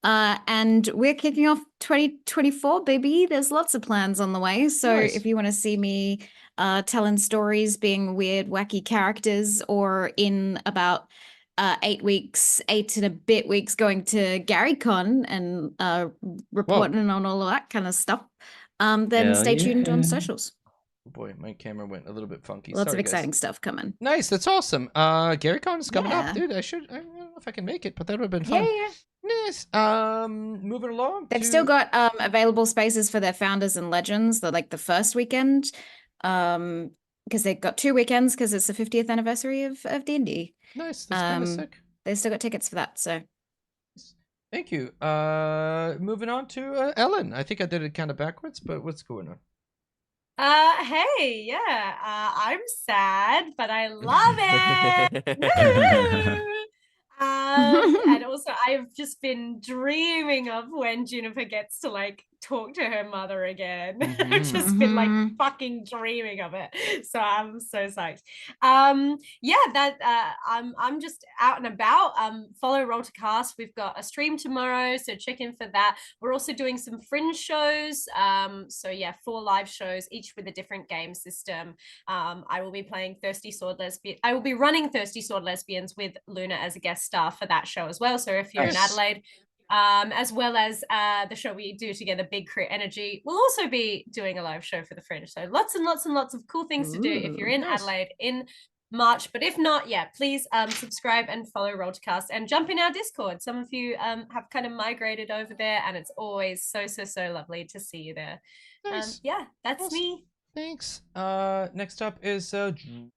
[SPEAKER 6] And we're kicking off 2024, baby. There's lots of plans on the way. So
[SPEAKER 1] Nice.
[SPEAKER 6] if you want to see me telling stories, being weird, wacky characters, or in about 8 and a bit weeks, going to GaryCon and reporting on all of that kind of stuff. Then stay tuned on socials.
[SPEAKER 1] Boy, my camera went a little bit funky.
[SPEAKER 6] Lots
[SPEAKER 1] Sorry,
[SPEAKER 6] of exciting
[SPEAKER 1] guys.
[SPEAKER 6] stuff coming.
[SPEAKER 1] Nice, that's awesome. GaryCon is coming up,
[SPEAKER 6] Yeah.
[SPEAKER 1] dude. I don't know if I can make it, but that would have been fun.
[SPEAKER 6] Yeah.
[SPEAKER 1] Nice. Moving along.
[SPEAKER 6] They've still got available spaces for their founders and legends, the first weekend. Because they've got 2 weekends because it's the 50th anniversary of D&D.
[SPEAKER 1] Nice. That's kind of sick.
[SPEAKER 6] They've still got tickets for that, so.
[SPEAKER 1] Thank you. Moving on to Ellen. I think I did it kind of backwards, but what's going on?
[SPEAKER 2] Hey, yeah. I'm sad, but I love it. Woo! And also I've just been dreaming of when Juniper gets to like talk to her mother again. I've just been like fucking dreaming of it. So I'm so psyched. I'm just out and about. Follow Roll to Cast. We've got a stream tomorrow, so check in for that. We're also doing some fringe shows. 4 live shows, each with a different game system. I will be playing Thirsty Sword Lesbian. I will be running Thirsty Sword Lesbians with Luna as a guest star for that show as well. So if you're in Adelaide, as well as the show we do together, Big Crit Energy, we'll also be doing a live show for the fringe. So lots and lots and lots of cool things to do if you're in Adelaide in March. But if not, please subscribe and follow Roll to Cast and jump in our Discord. Some of you have kind of migrated over there, and it's always so lovely to see you there.
[SPEAKER 1] Nice.
[SPEAKER 2] That's me.
[SPEAKER 1] Thanks. Next up is Strategy.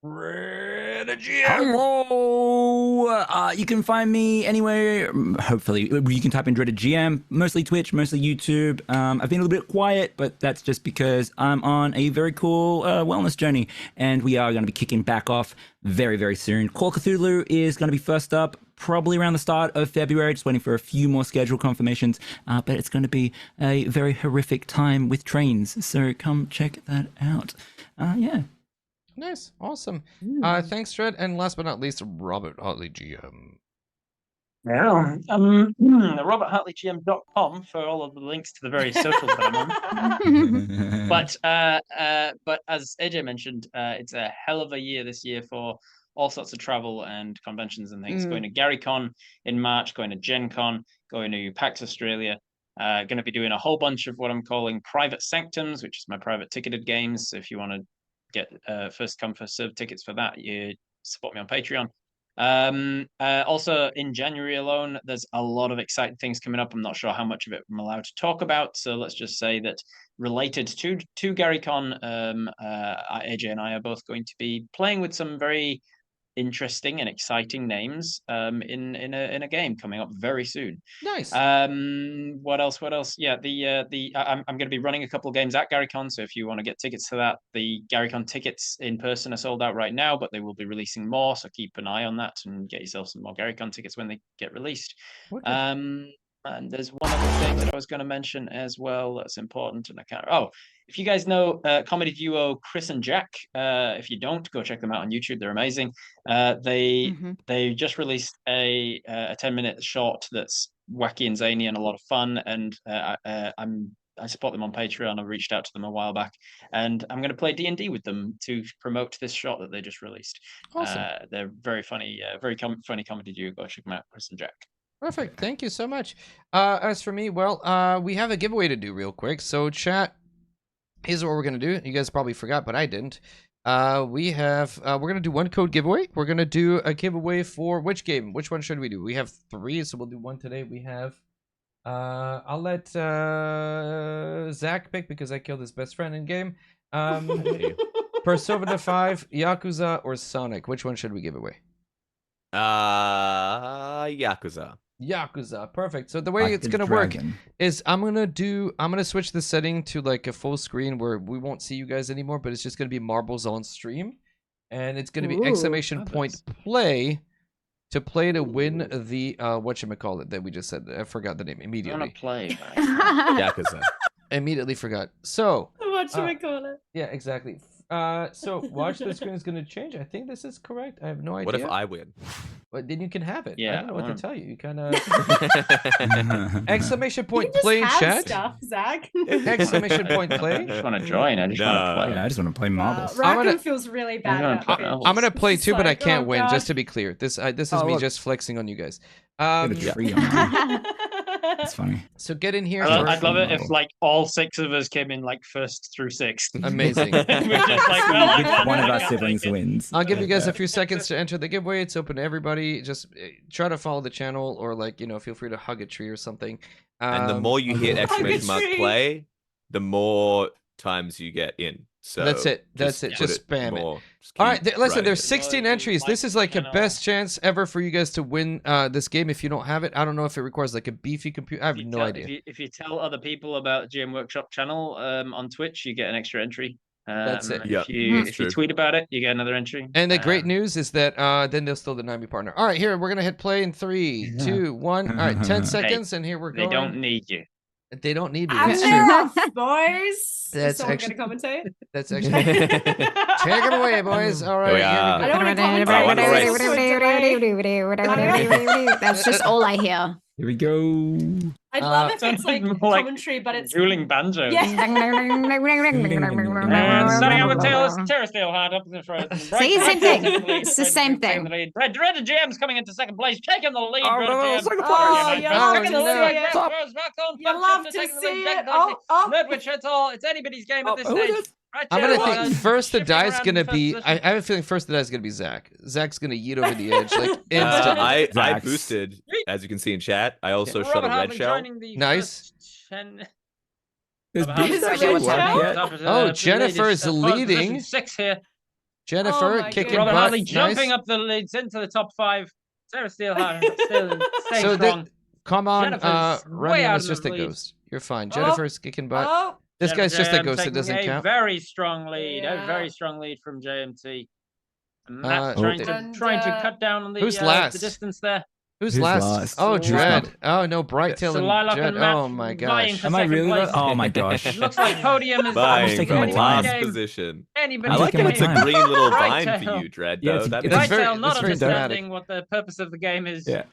[SPEAKER 5] Hello! You can find me anywhere, hopefully. You can type in Dreaded GM, mostly Twitch, mostly YouTube. I've been a little bit quiet, but that's just because I'm on a very cool wellness journey, and we are going to be kicking back off very, very soon. Call Cthulhu is going to be first up, probably around the start of February, just waiting for a few more schedule confirmations, but it's going to be a very horrific time with trains, so come check that out.
[SPEAKER 1] Nice. Awesome. Thanks, Fred. And last but not least, Robert Hartley, GM.
[SPEAKER 3] Yeah. RobertHartleyGM.com for all of the links to the various socials that I'm on. But as AJ mentioned, it's a hell of a year this year for all sorts of travel and conventions and things. Going to GaryCon in March, going to Gen Con, going to PAX Australia. Going to be doing a whole bunch of what I'm calling private sanctums, which is my private ticketed games. So if you want to get first come first served tickets for that, you support me on Patreon. Also in January alone, there's a lot of exciting things coming up. I'm not sure how much of it I'm allowed to talk about, so let's just say that related to GaryCon, AJ and I are both going to be playing with some very interesting and exciting names in a game coming up very soon.
[SPEAKER 1] Nice.
[SPEAKER 3] What else? Yeah, I'm going to be running a couple of games at GaryCon, so if you want to get tickets to that, the GaryCon tickets in person are sold out right now, but they will be releasing more, so keep an eye on that and get yourself some more GaryCon tickets when they get released. And there's one other thing that I was going to mention as well that's important, and I can't. Oh, if you guys know comedy duo Chris and Jack, if you don't, go check them out on YouTube. They're amazing. They just released a 10-minute short that's wacky and zany and a lot of fun. And I support them on Patreon. I reached out to them a while back, and I'm going to play D&D with them to promote this short that they just released.
[SPEAKER 1] Awesome.
[SPEAKER 3] They're very funny, funny comedy duo. Go check them out, Chris and Jack.
[SPEAKER 1] Perfect. Thank you so much. As for me, well, we have a giveaway to do real quick. So chat, here's what we're going to do. You guys probably forgot, but I didn't. We're going to do one code giveaway. We're going to do a giveaway for which game? Which one should we do? We have 3, so we'll do one today. We have, I'll let Zach pick because I killed his best friend in game. Persona 5, Yakuza, or Sonic? Which one should we give away? Yakuza. Perfect. So the way it's gonna work is I'm gonna switch the setting to like a full screen where we won't see you guys anymore, but it's just gonna be marbles on stream, and it's gonna be exclamation point play to win the whatchamacallit that we just said. I forgot the name immediately.
[SPEAKER 3] I wanna play,
[SPEAKER 4] Yakuza.
[SPEAKER 1] Immediately forgot. So
[SPEAKER 2] Whatchamacallit.
[SPEAKER 1] yeah, exactly. So watch the screen is gonna change. I think this is correct. I have no idea.
[SPEAKER 4] What if I win?
[SPEAKER 1] But then you can have it.
[SPEAKER 3] Yeah,
[SPEAKER 1] I don't know what to tell you. You kind of exclamation point
[SPEAKER 2] You
[SPEAKER 1] play in
[SPEAKER 2] just have
[SPEAKER 1] chat.
[SPEAKER 2] stuff, Zach.
[SPEAKER 1] Exclamation point
[SPEAKER 3] I
[SPEAKER 1] play.
[SPEAKER 3] just want to join. I just want to play.
[SPEAKER 5] Yeah, I just want to play marbles.
[SPEAKER 2] Raccoon feels really bad
[SPEAKER 3] I'm
[SPEAKER 2] about
[SPEAKER 3] gonna-
[SPEAKER 2] this.
[SPEAKER 1] I'm gonna play too, but I
[SPEAKER 2] Like,
[SPEAKER 1] can't
[SPEAKER 2] oh,
[SPEAKER 1] win.
[SPEAKER 2] God.
[SPEAKER 1] Just to be clear, this is
[SPEAKER 5] Oh,
[SPEAKER 1] me
[SPEAKER 5] look.
[SPEAKER 1] just flexing on you guys.
[SPEAKER 5] Get a tree on there. That's funny.
[SPEAKER 1] So get in here.
[SPEAKER 3] I'd
[SPEAKER 1] first.
[SPEAKER 3] love it if like all 6 of us came in like 1st through 6th.
[SPEAKER 1] Amazing.
[SPEAKER 3] We're just like, well, I won,
[SPEAKER 5] One of
[SPEAKER 3] I
[SPEAKER 5] our
[SPEAKER 3] got
[SPEAKER 5] siblings
[SPEAKER 3] taken.
[SPEAKER 5] wins.
[SPEAKER 1] I'll give you guys a few seconds to enter the giveaway. It's open to everybody. Just try to follow the channel, or like feel free to hug a tree or something.
[SPEAKER 4] And the more you hit exclamation mark
[SPEAKER 2] tree.
[SPEAKER 4] play, the more times you get in. So
[SPEAKER 1] That's it. That's it.
[SPEAKER 4] put
[SPEAKER 1] Just spam it.
[SPEAKER 4] more. Just
[SPEAKER 1] All right,
[SPEAKER 4] keep
[SPEAKER 1] listen,
[SPEAKER 4] writing
[SPEAKER 1] there's
[SPEAKER 4] it.
[SPEAKER 1] 16
[SPEAKER 3] Well,
[SPEAKER 1] entries. This is like a best chance ever for you guys to win this game if you don't have it. I don't know if it requires like a beefy computer. I have no idea.
[SPEAKER 3] If you tell other people about GM Workshop channel on Twitch, you get an extra entry.
[SPEAKER 1] That's it.
[SPEAKER 4] Yeah,
[SPEAKER 3] If you
[SPEAKER 4] that's
[SPEAKER 3] if you
[SPEAKER 4] true.
[SPEAKER 3] tweet about it, you get another entry.
[SPEAKER 1] And the great news is that then they'll still deny me partner. All right, here, we're going to hit play in 3, 2, 1. All right, 10 seconds, and here we're
[SPEAKER 3] They
[SPEAKER 1] going.
[SPEAKER 3] don't need you.
[SPEAKER 1] They don't need me.
[SPEAKER 2] I'm
[SPEAKER 1] That's true.
[SPEAKER 2] enough, boys.
[SPEAKER 1] That's
[SPEAKER 2] Is someone
[SPEAKER 1] actually-
[SPEAKER 2] gonna commentate?
[SPEAKER 1] That's actually. Take them away, boys. All right,
[SPEAKER 4] we
[SPEAKER 1] here
[SPEAKER 4] are.
[SPEAKER 1] we
[SPEAKER 2] I
[SPEAKER 1] go.
[SPEAKER 2] don't want to commentate.
[SPEAKER 6] That's just all I hear.
[SPEAKER 5] Here we go.
[SPEAKER 2] I'd love if it's like
[SPEAKER 3] Sounds like
[SPEAKER 2] commentary, but it's
[SPEAKER 3] Dueling banjo.
[SPEAKER 2] Yeah.
[SPEAKER 3] And starting out with Terrastale hard up in the front.
[SPEAKER 6] See, same thing. It's the same thing.
[SPEAKER 3] Red GM's coming into 2nd place, taking the lead.
[SPEAKER 5] Oh,
[SPEAKER 3] Red
[SPEAKER 5] no,
[SPEAKER 3] GM.
[SPEAKER 5] second
[SPEAKER 2] Oh,
[SPEAKER 5] place.
[SPEAKER 2] you
[SPEAKER 1] Oh,
[SPEAKER 2] love to
[SPEAKER 1] no.
[SPEAKER 2] see it.
[SPEAKER 5] Stop.
[SPEAKER 2] You love to see it. Oh.
[SPEAKER 3] Nerdwich at all. It's anybody's game at this
[SPEAKER 5] who is
[SPEAKER 3] stage.
[SPEAKER 5] it?
[SPEAKER 3] Red
[SPEAKER 1] I'm gonna
[SPEAKER 3] GM,
[SPEAKER 1] think first the
[SPEAKER 3] shifting
[SPEAKER 1] die's
[SPEAKER 3] around
[SPEAKER 1] gonna
[SPEAKER 3] in first
[SPEAKER 1] be.
[SPEAKER 3] position.
[SPEAKER 1] I have a feeling first the die's gonna be Zach. Zach's gonna yeet over the edge like instantly.
[SPEAKER 4] I
[SPEAKER 5] Zax.
[SPEAKER 4] boosted, as you can see in chat. I also shot
[SPEAKER 3] Robert
[SPEAKER 4] a red
[SPEAKER 3] Hartley
[SPEAKER 4] shell.
[SPEAKER 3] joining the
[SPEAKER 1] Nice.
[SPEAKER 3] first 10.
[SPEAKER 5] There's
[SPEAKER 3] Robert
[SPEAKER 5] beef
[SPEAKER 2] Hartley
[SPEAKER 5] that
[SPEAKER 2] Red
[SPEAKER 5] shows
[SPEAKER 2] Shell?
[SPEAKER 5] up yet.
[SPEAKER 1] Oh, Jennifer's leading.
[SPEAKER 3] 6 here.
[SPEAKER 1] Jennifer
[SPEAKER 2] my
[SPEAKER 1] kicking
[SPEAKER 2] goodness.
[SPEAKER 3] Robert
[SPEAKER 1] butt.
[SPEAKER 3] Hartley
[SPEAKER 1] Nice.
[SPEAKER 3] jumping up the leads into the top 5. Sarah Steelhard still staying
[SPEAKER 1] So
[SPEAKER 3] strong.
[SPEAKER 1] come on,
[SPEAKER 3] Jennifer's way
[SPEAKER 1] Remy
[SPEAKER 3] out
[SPEAKER 1] was
[SPEAKER 3] of
[SPEAKER 1] just
[SPEAKER 3] the
[SPEAKER 1] a
[SPEAKER 3] lead.
[SPEAKER 1] ghost. You're fine. Jennifer's kicking butt.
[SPEAKER 2] Oh,
[SPEAKER 1] This guy's just a
[SPEAKER 3] JM
[SPEAKER 1] ghost. It
[SPEAKER 3] taking
[SPEAKER 1] doesn't
[SPEAKER 3] a
[SPEAKER 1] count.
[SPEAKER 3] very strong lead.
[SPEAKER 2] Yeah.
[SPEAKER 3] A very strong lead from JMT. And Matt's
[SPEAKER 1] Uh,
[SPEAKER 3] trying
[SPEAKER 2] And,
[SPEAKER 3] to cut down on the
[SPEAKER 1] who's last?
[SPEAKER 3] the distance there.
[SPEAKER 1] Who's last? Oh, Dread. Oh no, Brighttail
[SPEAKER 3] So
[SPEAKER 1] and
[SPEAKER 3] Lilac
[SPEAKER 1] Dread.
[SPEAKER 3] and Matt
[SPEAKER 1] Oh my
[SPEAKER 3] vying
[SPEAKER 1] gosh.
[SPEAKER 3] for
[SPEAKER 5] Am I
[SPEAKER 3] second
[SPEAKER 5] really?
[SPEAKER 3] place.
[SPEAKER 5] Oh my gosh.
[SPEAKER 3] It looks like podium is
[SPEAKER 4] Vying
[SPEAKER 5] taking my
[SPEAKER 4] for
[SPEAKER 5] time.
[SPEAKER 4] last position.
[SPEAKER 3] Anybody
[SPEAKER 4] I
[SPEAKER 5] I'm
[SPEAKER 4] like
[SPEAKER 5] taking
[SPEAKER 4] how
[SPEAKER 5] my
[SPEAKER 4] it's a
[SPEAKER 5] time.
[SPEAKER 4] green little
[SPEAKER 3] Right
[SPEAKER 4] vine for
[SPEAKER 3] tail.
[SPEAKER 4] you, Dread.
[SPEAKER 5] Yeah,
[SPEAKER 4] Though.
[SPEAKER 5] it's
[SPEAKER 4] That's
[SPEAKER 1] very-
[SPEAKER 3] Brighttail not
[SPEAKER 1] it's very
[SPEAKER 3] understanding what the purpose of the game is.
[SPEAKER 5] Yeah.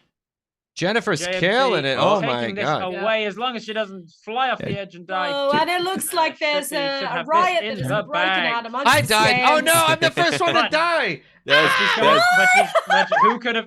[SPEAKER 1] Jennifer's
[SPEAKER 3] JMT
[SPEAKER 1] killing it. Oh my
[SPEAKER 3] taking this
[SPEAKER 1] god.
[SPEAKER 3] away as long as she doesn't fly off the
[SPEAKER 5] Yeah.
[SPEAKER 3] edge and die.
[SPEAKER 2] Oh, and it looks like there's
[SPEAKER 3] should
[SPEAKER 2] a
[SPEAKER 3] have this
[SPEAKER 2] riot
[SPEAKER 3] in
[SPEAKER 2] that has
[SPEAKER 3] the
[SPEAKER 2] broken
[SPEAKER 3] bag.
[SPEAKER 2] out amongst
[SPEAKER 1] I
[SPEAKER 2] the
[SPEAKER 1] died. Oh
[SPEAKER 2] stands.
[SPEAKER 1] no, I'm the first one to
[SPEAKER 3] But-
[SPEAKER 1] die.
[SPEAKER 3] But who could have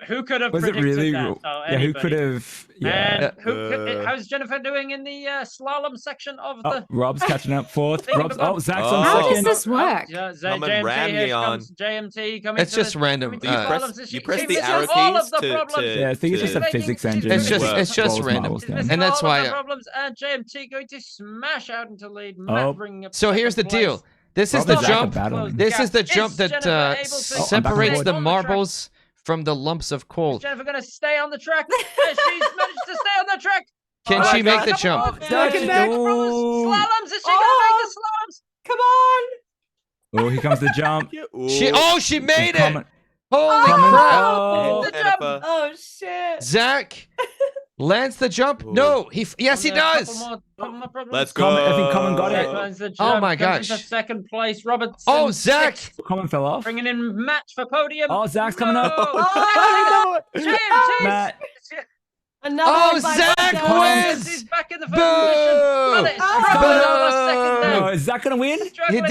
[SPEAKER 5] Was it
[SPEAKER 3] predicted
[SPEAKER 5] really?
[SPEAKER 3] that? Oh,
[SPEAKER 5] Yeah, who
[SPEAKER 3] anybody.
[SPEAKER 5] could have? Yeah.
[SPEAKER 3] And how's Jennifer doing in the slalom section of
[SPEAKER 5] Oh,
[SPEAKER 3] the?
[SPEAKER 5] Rob's catching up fourth.
[SPEAKER 3] Think
[SPEAKER 5] Rob's.
[SPEAKER 3] about-
[SPEAKER 5] Oh, Zach's
[SPEAKER 4] Oh.
[SPEAKER 5] on
[SPEAKER 6] How does
[SPEAKER 5] second.
[SPEAKER 6] this work?
[SPEAKER 4] Coming ram
[SPEAKER 3] here
[SPEAKER 4] you on.
[SPEAKER 3] comes JMT coming.
[SPEAKER 1] It's
[SPEAKER 3] to
[SPEAKER 1] just
[SPEAKER 3] the-
[SPEAKER 1] random,
[SPEAKER 3] coming to
[SPEAKER 4] You
[SPEAKER 3] the
[SPEAKER 4] press,
[SPEAKER 3] problems.
[SPEAKER 4] you
[SPEAKER 3] She
[SPEAKER 4] press the
[SPEAKER 3] fixes
[SPEAKER 4] arrow
[SPEAKER 3] all
[SPEAKER 4] keys
[SPEAKER 3] of the problems.
[SPEAKER 5] Yeah, I think it's just a
[SPEAKER 3] She's
[SPEAKER 5] physics
[SPEAKER 3] making-
[SPEAKER 5] engine.
[SPEAKER 3] she's
[SPEAKER 1] It's just-
[SPEAKER 5] that
[SPEAKER 1] it's just
[SPEAKER 5] rolls
[SPEAKER 1] random.
[SPEAKER 5] marbles
[SPEAKER 3] She's
[SPEAKER 5] down.
[SPEAKER 3] missing
[SPEAKER 1] And that's
[SPEAKER 3] all of
[SPEAKER 1] why-
[SPEAKER 3] the problems, and JMT going to smash out into lead.
[SPEAKER 5] Oh.
[SPEAKER 3] Matt bringing up
[SPEAKER 1] So here's the
[SPEAKER 3] second place.
[SPEAKER 1] deal. This is
[SPEAKER 5] Rob
[SPEAKER 1] the
[SPEAKER 5] and Zach are
[SPEAKER 1] jump.
[SPEAKER 5] battling.
[SPEAKER 1] This is the
[SPEAKER 3] Is
[SPEAKER 1] jump that
[SPEAKER 3] Jennifer able to-
[SPEAKER 5] I'm back on
[SPEAKER 1] separates
[SPEAKER 5] board.
[SPEAKER 1] the
[SPEAKER 3] On the track.
[SPEAKER 1] marbles from the lumps of coal.
[SPEAKER 3] Is Jennifer going to stay on the track? She's managed to stay on the track.
[SPEAKER 1] Can
[SPEAKER 3] Oh
[SPEAKER 1] she
[SPEAKER 3] my
[SPEAKER 1] make
[SPEAKER 3] God.
[SPEAKER 1] the jump?
[SPEAKER 5] Zach,
[SPEAKER 3] Second
[SPEAKER 5] no.
[SPEAKER 3] back slaloms. Is she going to make the slaloms?
[SPEAKER 2] Come on.
[SPEAKER 5] Oh, here comes the jump.
[SPEAKER 1] She made it.
[SPEAKER 5] Coming-
[SPEAKER 1] Holy
[SPEAKER 5] coming-
[SPEAKER 1] crap.
[SPEAKER 5] Oh,
[SPEAKER 3] The jump.
[SPEAKER 2] Oh shit.
[SPEAKER 1] Zach lands the jump.
[SPEAKER 4] Ooh.
[SPEAKER 1] No, yes he
[SPEAKER 3] Only a couple
[SPEAKER 1] does.
[SPEAKER 3] more problems.
[SPEAKER 4] Let's go.
[SPEAKER 5] Common- I think Common got it.
[SPEAKER 3] Lands the
[SPEAKER 1] Oh
[SPEAKER 3] jump,
[SPEAKER 1] my
[SPEAKER 3] comes
[SPEAKER 1] gosh.
[SPEAKER 3] into second place. Robertson.
[SPEAKER 1] Oh, Zach.
[SPEAKER 3] sixth,
[SPEAKER 5] Common fell off.
[SPEAKER 3] bringing in Matt for podium.
[SPEAKER 5] Oh, Zach's coming up.
[SPEAKER 3] Oh, JMT.
[SPEAKER 5] Matt.
[SPEAKER 2] Another
[SPEAKER 1] Oh,
[SPEAKER 2] one by
[SPEAKER 1] Zach
[SPEAKER 2] Robertson.
[SPEAKER 1] wins.
[SPEAKER 3] He's back in the first
[SPEAKER 1] Boo.
[SPEAKER 3] position. Well, it's
[SPEAKER 2] Oh.
[SPEAKER 3] Robert over second
[SPEAKER 5] Oh,
[SPEAKER 3] now.
[SPEAKER 5] is Zach gonna win?
[SPEAKER 3] Struggling
[SPEAKER 1] He did